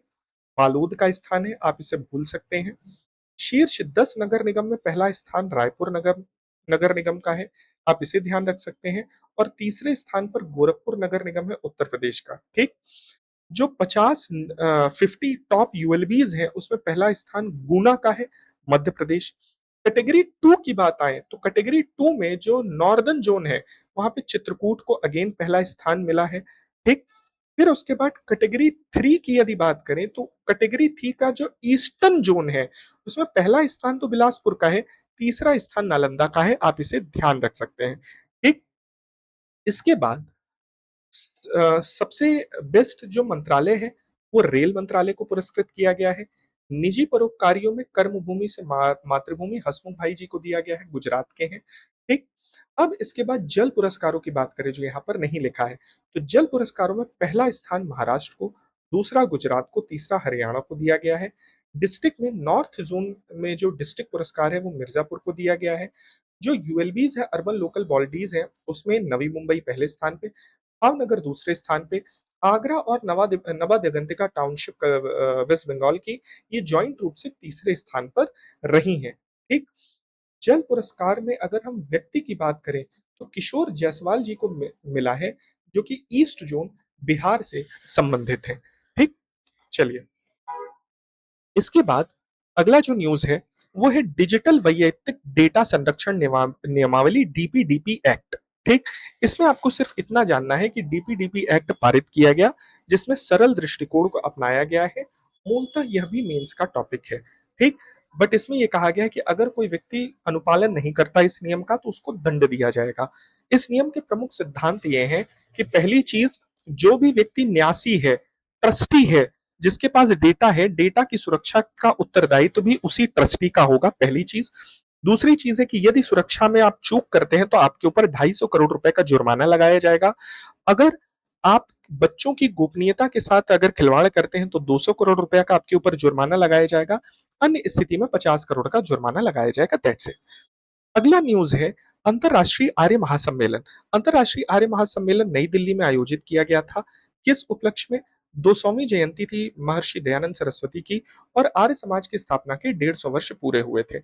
फालूद का स्थान है, आप इसे भूल सकते हैं। शीर्ष 10 नगर निगम में पहला स्थान रायपुर नगर नगर निगम का है, आप इसे ध्यान रख सकते हैं। और तीसरे स्थान पर गोरखपुर नगर निगम है उत्तर प्रदेश का। ठीक, जो 50 टॉप यूएलबीज हैं उसमें पहला स्थान गुना का है, मध्य प्रदेश। कैटेगरी 2 की बात आए तो कैटेगरी 2 में जो नॉर्दर्न जोन है वहां पे चित्रकूट को अगेन पहला स्थान मिला है। ठीक, फिर उसके बाद कैटेगरी 3 की यदि बात करें तो कैटेगरी 3 का जो ईस्टर्न जोन है उसमें पहला स्थान तो बिलासपुर का है, तीसरा स्थान नालंदा का है, आप इसे ध्यान रख सकते हैं। ठीक, इसके बाद सबसे बेस्ट जो मंत्रालय है वो रेल मंत्रालय को पुरस्कृत किया गया है। निजी परोपकारियों में कर्मभूमि से मातृभूमि हसमुख भाई जी को दिया गया है, गुजरात के हैं। ठीक, अब इसके बाद जल पुरस्कारों की बात करें जो यहाँ पर नहीं लिखा है, तो जल पुरस्कारों में पहला स्थान महाराष्ट्र को, दूसरा गुजरात को, तीसरा हरियाणा को दिया गया है। डिस्ट्रिक्ट में नॉर्थ जोन में जो डिस्ट्रिक्ट पुरस्कार है वो मिर्जापुर को दिया गया है। जो यूएलबीज है, अर्बन लोकल बॉडीज है, उसमें नवी मुंबई पहले स्थान पे, भावनगर दूसरे स्थान पे, आगरा और नवा दिगंतिका टाउनशिप वेस्ट बंगाल की ये जॉइंट रूप से तीसरे स्थान पर रही हैं। ठीक, जल पुरस्कार में अगर हम व्यक्ति की बात करें तो किशोर जायसवाल जी को मिला है जो कि ईस्ट जोन बिहार से संबंधित है। ठीक, चलिए, इसके बाद अगला जो न्यूज है वो है डिजिटल वैयक्तिक डेटा संरक्षण नियमावली डीपीडीपी एक्ट। ठीक, इसमें आपको सिर्फ इतना जानना है कि डीपीडीपी एक्ट पारित किया गया जिसमें सरल दृष्टिकोण को अपनाया गया है। मूलतः यह भी मेंस का टॉपिक है। ठीक, बट इसमें यह कहा गया है कि अगर कोई व्यक्ति अनुपालन नहीं करता इस नियम का तो उसको दंड दिया जाएगा। इस नियम के प्रमुख सिद्धांत ये हैं कि पहली चीज, जो भी व्यक्ति न्यासी है, ट्रस्टी है, जिसके पास डेटा है, डेटा की सुरक्षा का उत्तरदायित्व भी उसी ट्रस्टी का होगा, पहली चीज। दूसरी चीज है कि यदि सुरक्षा में आप चूक करते हैं तो आपके ऊपर 250 करोड़ रुपए का जुर्माना लगाया जाएगा। अगर आप बच्चों की गोपनीयता के साथ अगर खिलवाड़ करते हैं तो 200 करोड़ रुपए का आपके ऊपर जुर्माना लगाया जाएगा। अन्य स्थिति में 50 करोड़ का जुर्माना लगाया जाएगा। That's it. अगला न्यूज है अंतरराष्ट्रीय आर्य महासम्मेलन। अंतरराष्ट्रीय आर्य महासम्मेलन नई दिल्ली में आयोजित किया गया था। किस उपलक्ष्य में? 200वीं जयंती थी महर्षि दयानंद सरस्वती की और आर्य समाज की स्थापना के 150 वर्ष पूरे हुए थे।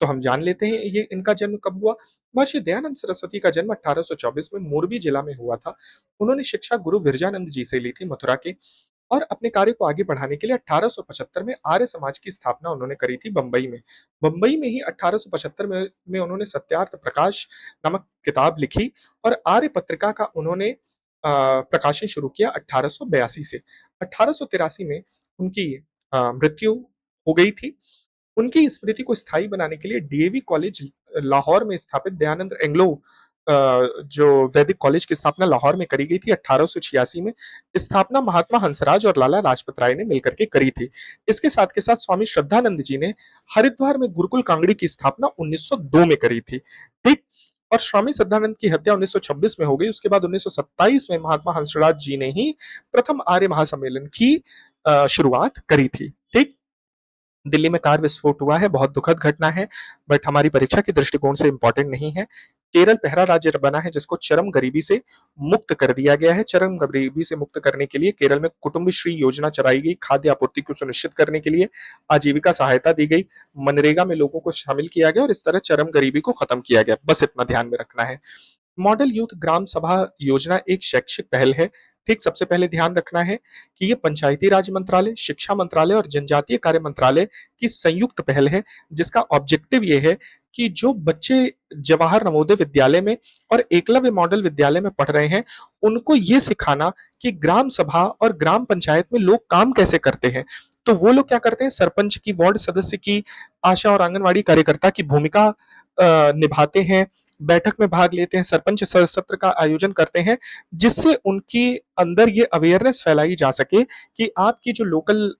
तो हम जान लेते हैं ये इनका जन्म कब हुआ। महर्षि दयानंद सरस्वती का जन्म 1824 में मोरबी जिला में हुआ था। उन्होंने शिक्षा गुरु विरजानंद जी से ली थी मथुरा के, और अपने कार्य को आगे बढ़ाने के लिए 1875 में आर्य समाज की स्थापना उन्होंने करी थी बंबई में। बंबई में ही 1875 में उन्होंने सत्यार्थ प्रकाश नामक किताब लिखी और आर्य पत्रिका का उन्होंने प्रकाशन शुरू किया 1882 से। 1883 में उनकी मृत्यु हो गई थी। उनकी स्मृति को स्थायी बनाने के लिए डीएवी कॉलेज लाहौर में स्थापित दयानंद एंग्लो जो वैदिक कॉलेज की स्थापना लाहौर में करी गई थी 1886 में। स्थापना महात्मा हंसराज और लाला लाजपत राय ने मिलकर के करी थी। इसके साथ के साथ स्वामी श्रद्धानंद जी ने हरिद्वार में गुरुकुल कांगड़ी की स्थापना 1902 में करी थी। ठीक। और स्वामी श्रद्धानंद की हत्या 1926 में हो गई। उसके बाद 1927 में महात्मा हंसराज जी ने ही प्रथम आर्य महासम्मेलन की शुरुआत करी थी। ठीक। दिल्ली में कार विस्फोट हुआ है, बहुत दुखद घटना है, बट हमारी परीक्षा के दृष्टिकोण से इंपॉर्टेंट नहीं है। केरल पहला राज्य बना है जिसको चरम गरीबी से मुक्त कर दिया गया है। चरम गरीबी से मुक्त करने के लिए केरल में कुटुंबश्री योजना चलाई गई। खाद्य आपूर्ति को सुनिश्चित करने के लिए आजीविका सहायता दी गई। मनरेगा में लोगों को शामिल किया गया और इस तरह चरम गरीबी को खत्म किया गया। बस इतना ध्यान में रखना है। मॉडल यूथ ग्राम सभा योजना एक शैक्षिक पहल है। ठीक। सबसे पहले ध्यान रखना है कि ये पंचायती राज मंत्रालय, शिक्षा मंत्रालय और जनजातीय कार्य मंत्रालय की संयुक्त पहल है, जिसका ऑब्जेक्टिव ये है कि जो बच्चे जवाहर नवोदय विद्यालय में और एकलव्य मॉडल विद्यालय में पढ़ रहे हैं, उनको ये सिखाना कि ग्राम सभा और ग्राम पंचायत में लोग काम कैसे करते हैं। तो वो लोग क्या करते हैं, सरपंच की, वार्ड सदस्य की, आशा और आंगनवाड़ी कार्यकर्ता की भूमिका निभाते हैं, बैठक में भाग लेते हैं, सरपंच सत्र का आयोजन करते हैं, जिससे उनकी अंदर ये अवेयरनेस फैलाई जा सके कि आपकी जो लोकल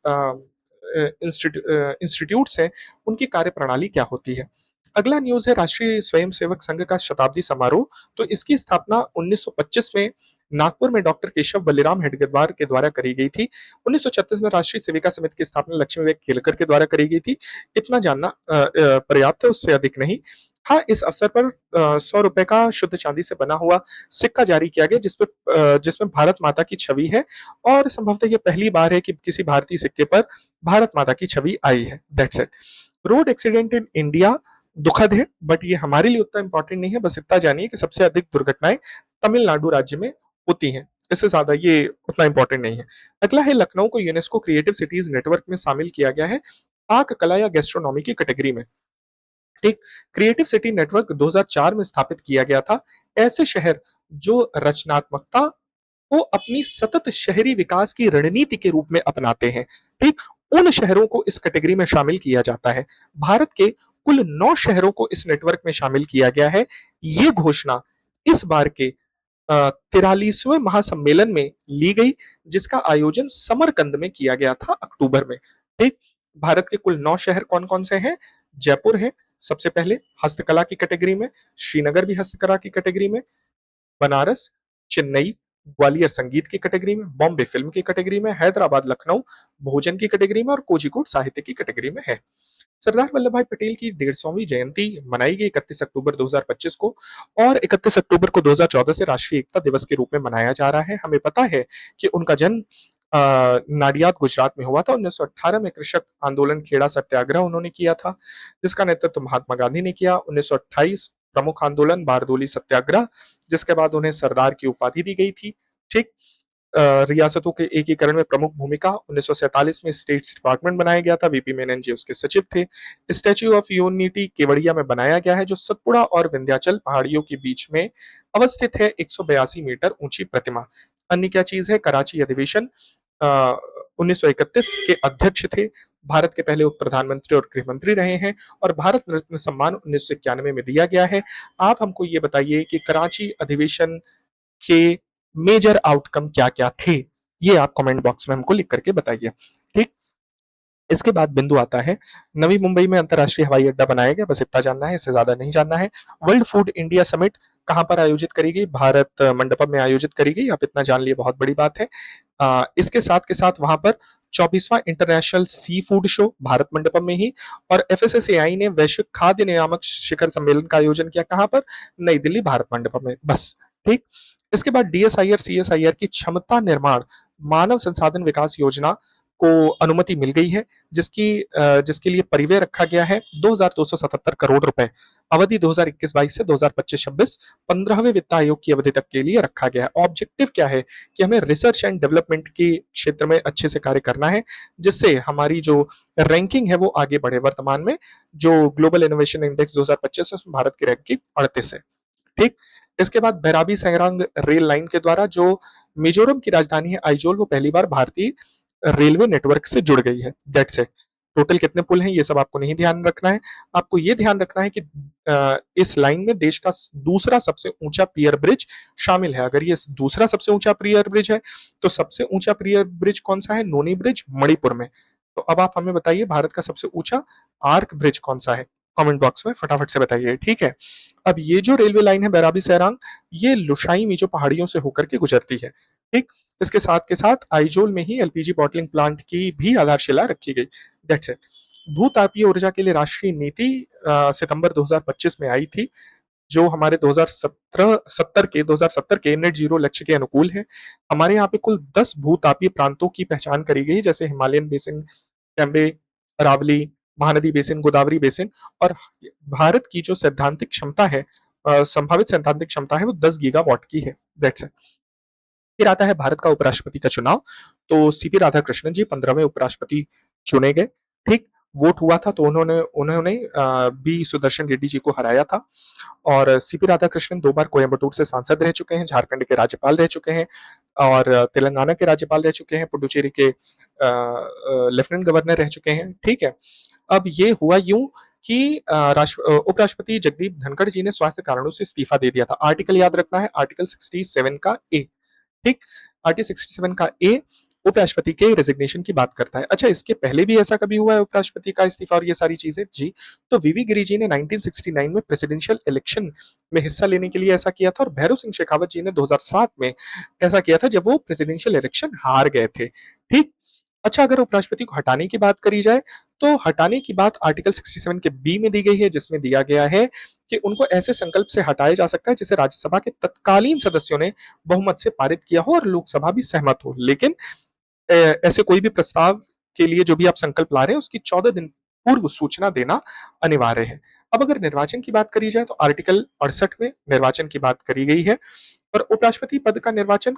इंस्टीट्यूट्स हैं, उनकी कार्यप्रणाली क्या होती है। अगला न्यूज़ है राष्ट्रीय स्वयंसेवक संघ का शताब्दी समारोह। तो इसकी स्थापना 1925 में नागपुर में डॉक्टर केशव बलिराम हेडगेवार के द्वारा करी गई थी। 1936 में राष्ट्रीय सेविका समिति की स्थापना लक्ष्मीबाई केलकर के द्वारा करी गई थी। इतना जानना पर्याप्त है, उससे अधिक नहीं। हाँ, इस अवसर पर 100 रुपए का शुद्ध चांदी से बना हुआ सिक्का जारी किया गया, जिसमें भारत माता की छवि है, और संभवतः ये पहली बार है कि किसी भारतीय सिक्के पर भारत माता की छवि आई है। That's it. Road accident in India दुखद है, बट ये हमारे लिए उतना इंपॉर्टेंट नहीं है। बस इतना जानिए कि सबसे अधिक दुर्घटनाएं तमिलनाडु राज्य में होती हैं। इससे ज्यादा ये उतना इंपॉर्टेंट नहीं है। अगला है लखनऊ को यूनेस्को क्रिएटिव सिटीज नेटवर्क में शामिल किया गया है, पाक कला या गैस्ट्रोनॉमी की कैटेगरी में। ठीक। क्रिएटिव सिटी नेटवर्क 2004 में स्थापित किया गया था। ऐसे शहर जो रचनात्मकता को अपनी सतत शहरी विकास की रणनीति के रूप में अपनाते हैं, ठीक, उन शहरों को इस कैटेगरी में शामिल किया जाता है। भारत के कुल 9 शहरों को इस नेटवर्क में शामिल किया गया है। ये घोषणा इस बार के 43वें महासम्मेलन में ली गई, जिसका आयोजन समरकंद में किया गया था अक्टूबर में। ठीक। भारत के कुल 9 शहर कौन कौन से हैं? जयपुर है सबसे पहले हस्तकला की कैटेगरी में, श्रीनगर भी हस्तकला की कैटेगरी में, बनारस, चेन्नई, ग्वालियर संगीत की कैटेगरी में, बॉम्बे फिल्म की कैटेगरी में, हैदराबाद लखनऊ भोजन की कैटेगरी में और कोझिकोड साहित्य की कैटेगरी में है। सरदार वल्लभ भाई पटेल की 150वीं जयंती मनाई गई 31 अक्टूबर 2025 को, और 31 अक्टूबर को 2014 से राष्ट्रीय एकता दिवस के रूप में मनाया जा रहा है। हमें पता है कि उनका जन्म नाडियाद गुजरात में हुआ था। 1918 में कृषक आंदोलन खेड़ा सत्याग्रह उन्होंने किया था, जिसका नेतृत्व महात्मा गांधी ने किया। 1928 प्रमुख आंदोलन बारदोली सत्याग्रह, जिसके बाद उन्हें सरदार की उपाधि दी गई थी। ठीक। रियासतों के एकीकरण में प्रमुख भूमिका। 1947 में स्टेट्स डिपार्टमेंट बनाया गया था, वीपी मेनन जी उसके सचिव थे। स्टैच्यू ऑफ यूनिटी केवड़िया में बनाया गया है, जो सतपुड़ा और विंध्याचल पहाड़ियों के बीच में अवस्थित है। 182 मीटर ऊंची प्रतिमा। अन्य क्या चीज है? कराची अधिवेशन 1931 के अध्यक्ष थे। भारत के पहले उप प्रधानमंत्री और गृह मंत्री रहे हैं, और भारत रत्न सम्मान 1991 में दिया गया है। आप हमको ये बताइए कि कराची अधिवेशन के मेजर आउटकम क्या क्या थे? ये आप कमेंट बॉक्स में हमको लिख करके बताइए। ठीक। इसके बाद बिंदु आता है, नवी मुंबई में अंतर्राष्ट्रीय हवाई अड्डा बनाया गया। बस इतना जानना है, इससे ज्यादा नहीं जानना है। वर्ल्ड फूड इंडिया समिट कहां पर आयोजित करी गई? भारत मंडपम में आयोजित करी गई। आप इतना जान लिए, बहुत बड़ी बात है। इसके साथ के साथ वहां पर 24वां international sea food show Bharat Mandapam में ही, और एफएसएसएआई ने वैश्विक खाद्य नियामक शिखर सम्मेलन का आयोजन किया। कहां पर? नई दिल्ली भारत मंडपम में। बस। ठीक। इसके बाद डीएसआईआर सीएसआईआर की क्षमता निर्माण मानव संसाधन विकास योजना को अनुमति मिल गई है, जिसके लिए परिव्यय रखा गया है 2,277 करोड़ रुपए। अवधि 2021-22 से 2025-26 15वें वित्त आयोग की अवधि तक के लिए रखा गया है। ऑब्जेक्टिव क्या है कि हमें रिसर्च एंड डेवलपमेंट के क्षेत्र में अच्छे से कार्य करना है, जिससे हमारी जो रैंकिंग है वो आगे बढ़े। वर्तमान में जो ग्लोबल इनोवेशन इंडेक्स 2025 है, उसमें भारत की रैंकिंग 38 है। ठीक। इसके बाद भैराबी सैंगरांग रेल लाइन के द्वारा जो मिजोरम की राजधानी है आइजोल, वो पहली बार भारतीय रेलवे नेटवर्क से जुड़ गई है। That's it. टोटल कितने पुल हैं ये सब आपको नहीं ध्यान रखना है। आपको ये ध्यान रखना है कि इस लाइन में देश का दूसरा सबसे ऊंचा पियर ब्रिज शामिल है। अगर ये दूसरा सबसे ऊंचा पियर ब्रिज है तो सबसे ऊंचा पियर ब्रिज कौन सा है? नोनी ब्रिज मणिपुर में। तो अब आप हमें बताइए भारत का सबसे ऊंचा आर्क ब्रिज कौन सा है? कमेंट बॉक्स में फटाफट से बताइए। ठीक है। अब ये जो रेलवे लाइन है बैराबी सैरांग, ये लुशाई मीजो पहाड़ियों से होकर के गुजरती है। ठीक। इसके साथ के साथ आइजोल में ही एलपीजी बॉटलिंग प्लांट की भी आधारशिला रखी गई। That's it. भूतापीय ऊर्जा के लिए राष्ट्रीय नीति सितंबर 2025 में आई थी, जो हमारे 2070 के नेट जीरो लक्ष्य के अनुकूल है। हमारे यहाँ पे कुल 10 भूतापीय प्रांतों की पहचान करी गई, जैसे Himalayan basin, Cambay, Aravalli, Mahanadi basin, Godavari basin. और भारत की जो सैद्धांतिक क्षमता है, संभावित सैद्धांतिक क्षमता है, वो 10 गीगावाट की है। That's it. फिर आता है भारत का उपराष्ट्रपति का चुनाव। तो सीपी राधाकृष्णन जी 15वें उपराष्ट्रपति चुने गए। ठीक। वोट हुआ था तो उन्होंने उन्होंने बी सुदर्शन रेड्डी जी को हराया था। और सीपी राधाकृष्णन 2 बार कोयम्बटूर से सांसद रह चुके हैं, झारखंड के राज्यपाल रह चुके हैं, और तेलंगाना के राज्यपाल रह चुके हैं, पुडुचेरी के लेफ्टिनेंट गवर्नर रह चुके हैं। ठीक है। अब ये हुआ यूं कि उपराष्ट्रपति जगदीप धनखड़ जी ने स्वास्थ्य कारणों से इस्तीफा दे दिया था। आर्टिकल याद रखना है, आर्टिकल 67 का ए। ठीक। आर्टिकल 67 का ए उपराष्ट्रपति के रेजिग्नेशन की बात करता है। अच्छा, इसके पहले भी ऐसा कभी हुआ है उपराष्ट्रपति का इस्तीफा और ये सारी चीजें? जी। तो वीवी गिरि जी ने 1969 में प्रेसिडेंशियल इलेक्शन में हिस्सा लेने के लिए ऐसा किया था, और भैरव सिंह शेखावत जी ने 2007 में ऐसा किया था, जब वो प्रेसिडेंशियल इलेक्शन हार गए थे। ठीक। अच्छा, अगर उपराष्ट्रपति को हटाने की बात करी जाए, तो हटाने की बात आर्टिकल 67 के बी में दी गई है, जिसमें दिया गया है कि उनको ऐसे संकल्प से हटाया जा सकता है जिसे राज्यसभा के तत्कालीन सदस्यों ने बहुमत से पारित किया हो और लोकसभा भी सहमत हो। लेकिन ऐसे कोई भी प्रस्ताव के लिए जो भी आप संकल्प ला रहे हैं, उसकी 14 दिन पूर्व सूचना देना अनिवार्य है। अब अगर निर्वाचन की बात करी जाए, तो आर्टिकल 68 में निर्वाचन की बात करी गई है, और उपराष्ट्रपति पद का निर्वाचन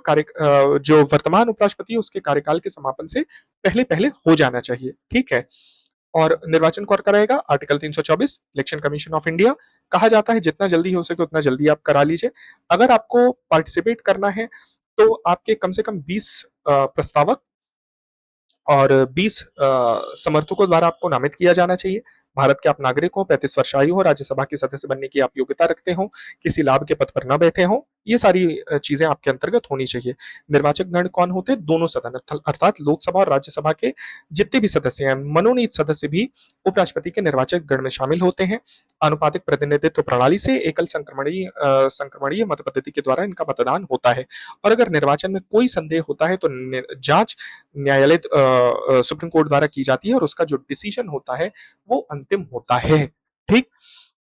जो वर्तमान उपराष्ट्रपति है उसके कार्यकाल के समापन से पहले पहले हो जाना चाहिए। ठीक है। और निर्वाचन कौन कराएगा? Article 324 election commission of India. कहा जाता है जितना जल्दी हो सके उतना जल्दी आप करा लीजिए। अगर आपको पार्टिसिपेट करना है तो आपके कम से कम 20 प्रस्तावक और 20 समर्थकों द्वारा आपको नामित किया जाना चाहिए। भारत के आप नागरिक हो, 35 वर्ष आयु हो, राज्यसभा के सदस्य बनने की आप योग्यता रखते हो, किसी लाभ के पद पर न बैठे हो, ये सारी चीजें आपके अंतर्गत होनी चाहिए। निर्वाचक गण कौन होते हैं? दोनों सदन, अर्थात लोकसभा और राज्यसभा के जितने भी सदस्य हैं, मनोनीत सदस्य भी उपराष्ट्रपति के निर्वाचक गण में शामिल होते हैं। आनुपातिक प्रतिनिधित्व प्रणाली से एकल संक्रमणीय मत पद्धति के द्वारा इनका मतदान होता है। और अगर निर्वाचन में कोई संदेह होता है तो जांच न्यायालय सुप्रीम कोर्ट द्वारा की जाती है, और उसका जो डिसीजन होता है वो अंतिम होता है। ठीक।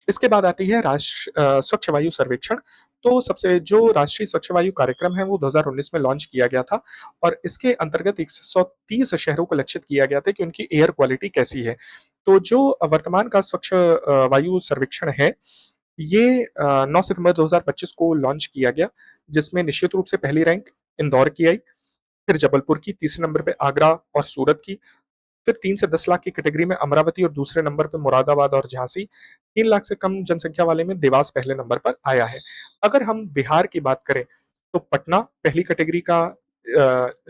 इसके बाद आती है स्वच्छ वायु सर्वेक्षण। तो सबसे जो राष्ट्रीय स्वच्छ वायु कार्यक्रम है वो 2019 में लॉन्च किया गया था, और इसके अंतर्गत 130 शहरों को लक्षित किया गया था कि उनकी एयर क्वालिटी कैसी है। तो जो वर्तमान का स्वच्छ वायु सर्वेक्षण है, ये 9 सितंबर 2025 को लॉन्च किया गया, जिसमें निश्चित रूप से पहली रैंक इंदौर की आई, फिर जबलपुर की, तीसरे नंबर पे आगरा और सूरत की, फिर 3 से 10 लाख की कैटेगरी में अमरावती, और दूसरे नंबर पे मुरादाबाद और झांसी। 3 लाख से कम जनसंख्या वाले में देवास पहले नंबर पर आया है। अगर हम बिहार की बात करें, तो पटना पहली कैटेगरी का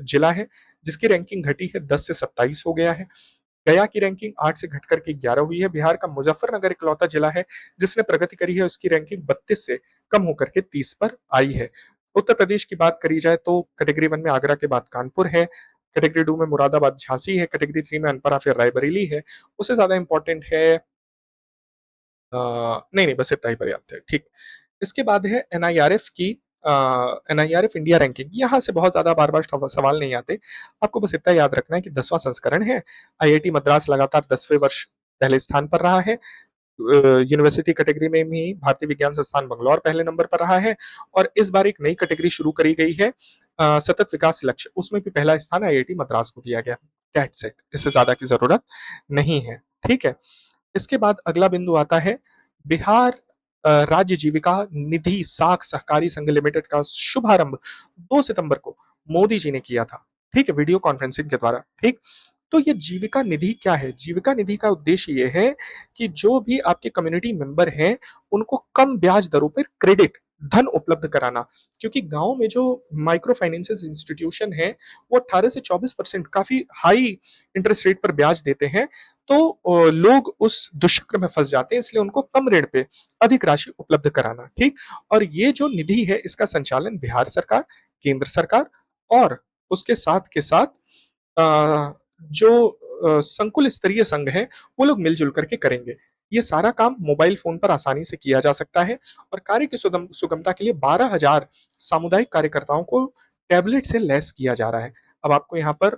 जिला है, जिसकी रैंकिंग घटी है 10 से 27 हो गया है। गया की रैंकिंग 8 से घट करके 11 हुई है। बिहार का मुजफ्फरनगर इकलौता जिला है जिसने प्रगति करी है, उसकी रैंकिंग 32 से कम होकर के 30 पर आई है। उत्तर प्रदेश की बात करी जाए तो कैटेगरी 1 में आगरा के बाद कानपुर है, कैटेगरी 2 में मुरादाबाद झांसी है, कैटेगरी 3 में अनपरा फिर रायबरेली है। उससे ज्यादा इंपॉर्टेंट है नहीं नहीं, बस इतना ही पर्याप्त है। ठीक। इसके बाद है एनआईआरएफ की, एनआईआरएफ इंडिया रैंकिंग। यहाँ से बहुत ज्यादा बार बार सवाल नहीं आते, आपको बस इतना याद रखना है कि 10वां संस्करण है। आईआईटी मद्रास लगातार 10वें वर्ष पहले स्थान पर रहा है। यूनिवर्सिटी कैटेगरी में भी भारतीय विज्ञान संस्थान बंगलौर पहले नंबर पर रहा है, और इस बार एक नई कैटेगरी शुरू करी गई है, सतत विकास लक्ष्य, उसमें भी पहला स्थान आईआईटी मद्रास को दिया गया। दैट्स इट, इससे ज्यादा की जरूरत नहीं है। ठीक है। इसके बाद अगला बिंदु आता है बिहार राज्य जीविका निधि साख सहकारी संघ लिमिटेड का शुभारंभ 2 सितंबर को मोदी जी ने किया था। ठीक है, वीडियो कॉन्फ्रेंसिंग के द्वारा। ठीक। तो ये जीविका निधि क्या है? जीविका निधि का उद्देश्य ये है कि जो भी आपके कम्युनिटी मेंबर हैं उनको कम ब्याज दरों पर क्रेडिट धन उपलब्ध कराना, क्योंकि गांव में जो माइक्रो फाइनेंसिस इंस्टीट्यूशन है वो 18 से 24% काफी हाई इंटरेस्ट रेट पर ब्याज देते हैं। तो लोग उस दुष्चक्र में फंस जाते हैं, इसलिए उनको कम ऋण पे अधिक राशि उपलब्ध कराना। ठीक। और ये जो निधि है इसका संचालन बिहार सरकार, केंद्र सरकार और उसके साथ के साथ जो संकुल स्तरीय संघ है वो लोग मिलजुल करके करेंगे। ये सारा काम मोबाइल फोन पर आसानी से किया जा सकता है और कार्य की सुगमता के लिए 12,000 सामुदायिक कार्यकर्ताओं को टैबलेट से लैस किया जा रहा है। अब आपको यहाँ पर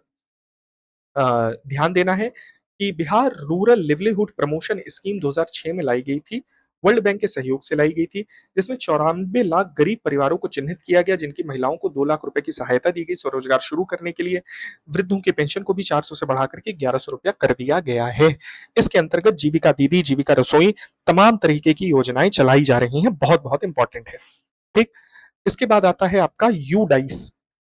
ध्यान देना है कि Bihar rural livelihood promotion scheme 2006 में लाई गई थी, वर्ल्ड बैंक के सहयोग से लाई गई थी, जिसमें 94 लाख गरीब परिवारों को चिन्हित किया गया, जिनकी महिलाओं को 2 लाख रुपए की सहायता दी गई स्वरोजगार शुरू करने के लिए। वृद्धों की पेंशन को भी 400 से बढ़ा करके 1100 रुपया कर दिया गया है। इसके अंतर्गत जीविका दीदी, जीविका रसोई, तमाम तरीके की योजनाएं चलाई जा रही हैं। बहुत बहुत इंपॉर्टेंट है। ठीक। इसके बाद आता है आपका यू डाइस।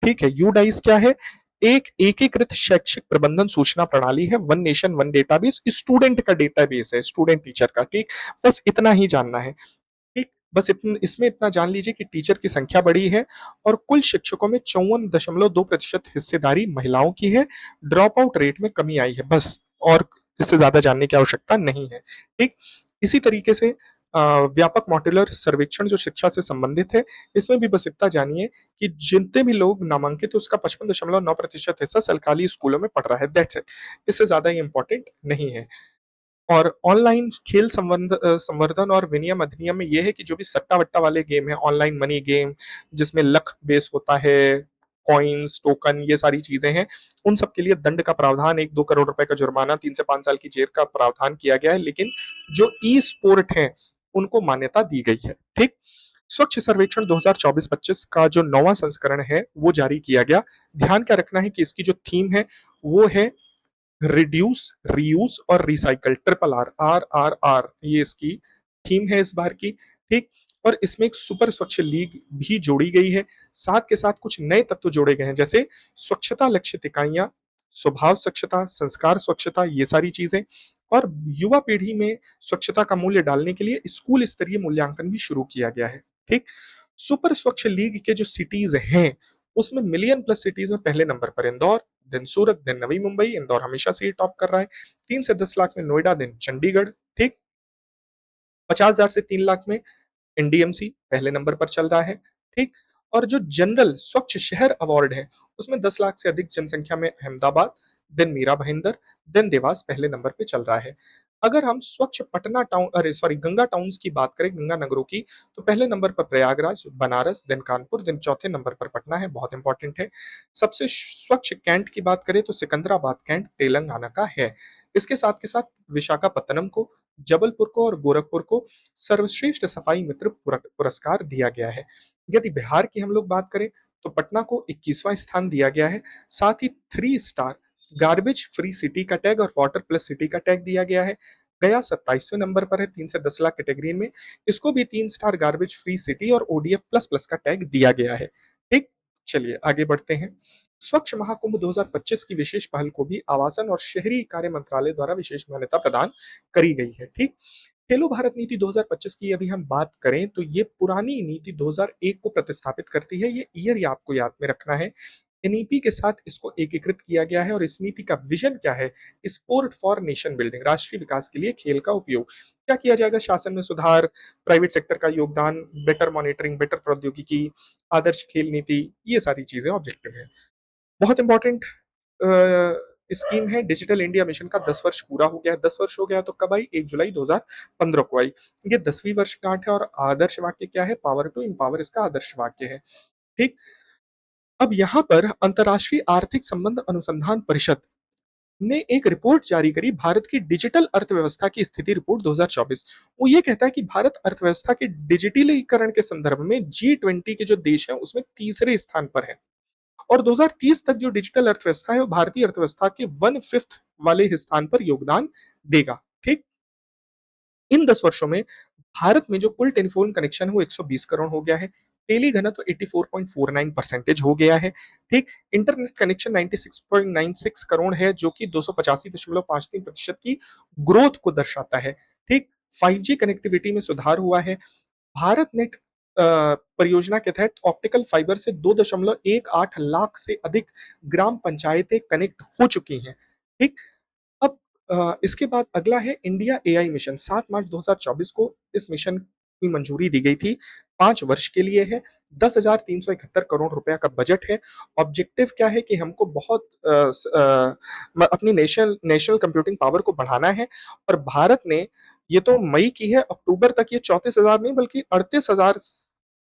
ठीक है, यू डाइस क्या है? एक एकीकृत शैक्षिक प्रबंधन सूचना प्रणाली है। One nation one database, student का डेटाबेस है, स्टूडेंट टीचर का। ठीक। बस इतना ही जानना है। ठीक। बस इसमें इतना जान लीजिए कि टीचर की संख्या बढ़ी है और कुल शिक्षकों में 54.2% हिस्सेदारी महिलाओं की है। ड्रॉप आउट रेट में कमी आई है, बस। और इससे ज्यादा जानने की आवश्यकता नहीं है। ठीक। इसी तरीके से व्यापक मॉड्यूलर सर्वेक्षण जो शिक्षा से संबंधित है, इसमें भी बस इतना जानिए कि जितने भी लोग नामांकित है उसका 55.9% हिस्सा सरकारी स्कूलों में पढ़ रहा है। दैट्स इट, इससे ज्यादा ही इंपॉर्टेंट नहीं है। और ऑनलाइन खेल संवर्धन और विनियम अधिनियम में यह है कि जो भी सट्टा वट्टा वाले गेम है, ऑनलाइन मनी गेम जिसमें लक बेस होता है, कॉइन्स, टोकन, ये सारी चीजें हैं, उन सब के लिए दंड का प्रावधान 1-2 करोड़ रुपए का जुर्माना, 3 से 5 साल की जेल का प्रावधान किया गया है। लेकिन जो ई स्पोर्ट है उनको मान्यता दी गई है। ठीक। स्वच्छ सर्वेक्षण 2024-25 का जो 9वां संस्करण है वो जारी किया गया। ध्यान क्या रखना है कि इसकी जो थीम है वो है रिड्यूस, रीयूज और recycle, triple R, R R R, ये इसकी थीम है इस बार की। ठीक। और इसमें एक सुपर स्वच्छ लीग भी जोड़ी गई है। साथ के साथ कुछ नए तत्व जोड़े गए हैं, जैसे स्वच्छता लक्षित इकाइयां, स्वभाव स्वच्छता, संस्कार स्वच्छता, ये सारी चीजें। और युवा पीढ़ी में स्वच्छता का मूल्य डालने के लिए स्कूल स्तरीय मूल्यांकन भी शुरू किया गया है। ठीक। सुपर स्वच्छ लीग के जो सिटीज हैं उसमें मिलियन प्लस सिटीज में पहले नंबर पर इंदौर, देन सूरत, देन नवी मुंबई। इंदौर हमेशा से ही टॉप कर रहा है। 3 से 10 लाख में नोएडा, देन चंडीगढ़। ठीक। 50,000 से 3 लाख में एनडीएमसी पहले नंबर पर चल रहा है। ठीक। और जो जनरल स्वच्छ शहर अवार्ड है उसमें 10 लाख से अधिक जनसंख्या में अहमदाबाद, देन मीरा भाईंदर, देन देवास पहले नंबर पे चल रहा है। अगर हम स्वच्छ पटना टाउन, अरे सॉरी, गंगा टाउन्स की बात करें, गंगा नगरों की, तो पहले नंबर पर प्रयागराज, बनारस, देन कानपुर, देन चौथे नंबर पर पटना है। बहुत इंपॉर्टेंट है। सबसे स्वच्छ कैंट की बात करें तो सिकंदराबाद कैंट तेलंगाना का है। इसके साथ के साथ विशाखापत्तनम को, जबलपुर को और गोरखपुर को सर्वश्रेष्ठ सफाई मित्र पुरस्कार दिया गया है। यदि बिहार की हम लोग बात करें तो पटना को 21वां स्थान दिया गया है। साथ ही 3 स्टार गार्बेज फ्री सिटी का टैग और वाटर प्लस सिटी का टैग दिया गया है। गया 27वें नंबर पर है 3 से 10 लाख कैटेगरी में। इसको भी 3 स्टार गार्बेज फ्री सिटी और ओडीएफ प्लस प्लस का टैग दिया गया है। ठीक। चलिए आगे बढ़ते हैं। स्वच्छ महाकुंभ 2025 की विशेष पहल को भी आवासन और शहरी कार्य मंत्रालय द्वारा विशेष मान्यता प्रदान करी गई है। ठीक। खेलो भारत नीति 2025 की यदि हम बात करें तो ये पुरानी नीति 2001 को प्रतिस्थापित करती है। ये ईयर ये आपको याद में रखना है। एनईपी के साथ इसको एकीकृत किया गया है और इस नीति का विजन क्या है? स्पोर्ट फॉर नेशन बिल्डिंग, राष्ट्रीय विकास के लिए खेल का उपयोग। क्या किया जाएगा? शासन में सुधार, प्राइवेट सेक्टर का योगदान, बेटर मॉनिटरिंग, बेटर प्रौद्योगिकी, आदर्श खेल नीति, ये सारी चीजें ऑब्जेक्टिव है। बहुत इंपॉर्टेंट स्कीम है। डिजिटल इंडिया मिशन का 10 वर्ष पूरा हो गया है। 10 वर्ष हो गया तो कब आई? 1 जुलाई 2015 को आई। ये 10वीं वर्षगांठ है और आदर्श वाक्य क्या है? पावर टू एम्पावर इसका आदर्श वाक्य है। ठीक। अब यहाँ पर अंतर्राष्ट्रीय आर्थिक संबंध अनुसंधान परिषद ने एक रिपोर्ट जारी करी, भारत की डिजिटल अर्थव्यवस्था की स्थिति रिपोर्ट 2024। वो ये कहता है कि भारत अर्थव्यवस्था के डिजिटलीकरण के संदर्भ में G20 के जो देश हैं उसमें तीसरे स्थान पर है। और 2030 तक जो डिजिटल अर्थव्यवस्था है वो भारतीय अर्थव्यवस्था के 1/5 वाले स्थान पर योगदान देगा। ठीक, इन 10 वर्षों में भारत में जो कुल टेलीफोन कनेक्शन है वो 120 करोड़ हो गया है। टेली घनत्व 84.49% हो गया है। ठीक, इंटरनेट कनेक्शन 96.96 करोड़ है जो कि 285.53% की ग्रोथ को दर्शाता है। ठीक, 5G कनेक्टिविटी में सुधार हुआ है। भारत नेट परियोजना के तहत ऑप्टिकल फाइबर से 2.18 लाख से अधिक ग्राम पंचायतें कनेक्ट हो चुकी हैं। ठीक, अब इसके बाद अगला है इंडिया एआई मिशन। 7 मार्च 2024 को इस मिशन की मंजूरी दी गई थी। 5 वर्ष के लिए है। 10,371 करोड़ रुपए का बजट है। ऑब्जेक्टिव क्या है कि हमको बहुत अपनी नेशनल नेशनल कंप्यूटिंग पावर को बढ़ाना है और भारत ने ये तो मई की है, अक्टूबर तक ये 34,000 नहीं बल्कि 38,000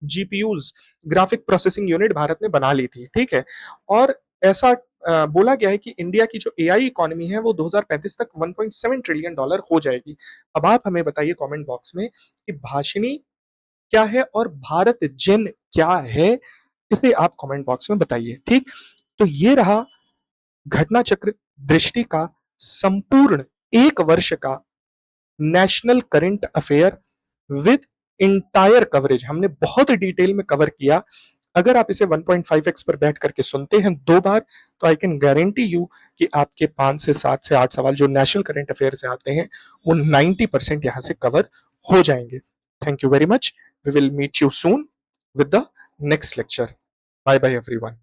GPUs graphic processing unit Bharat ने बना ली थी। ठीक है, और ऐसा बोला गया है कि इंडिया की जो एआई इकोनॉमी है वो 2035 तक 1.7 ट्रिलियन डॉलर हो जाएगी। अब आप हमें बताइए कमेंट बॉक्स में कि भाषिनी क्या है और भारत जेन क्या है, इसे आप कमेंट बॉक्स में बताइए। ठीक, तो ये रहा घटना चक्र दृष्टि का संपूर्ण 1 वर्ष का national current affair with entire coverage. हमने बहुत डिटेल में कवर किया। अगर आप इसे 1.5x पर बैठ करके सुनते हैं 2 बार तो आई कैन गारंटी यू कि आपके 5 से 7 से 8 सवाल जो नेशनल करंट अफेयर से आते हैं वो 90% यहां से कवर हो जाएंगे। Thank you very much. We will meet you soon with the next lecture. Bye bye everyone.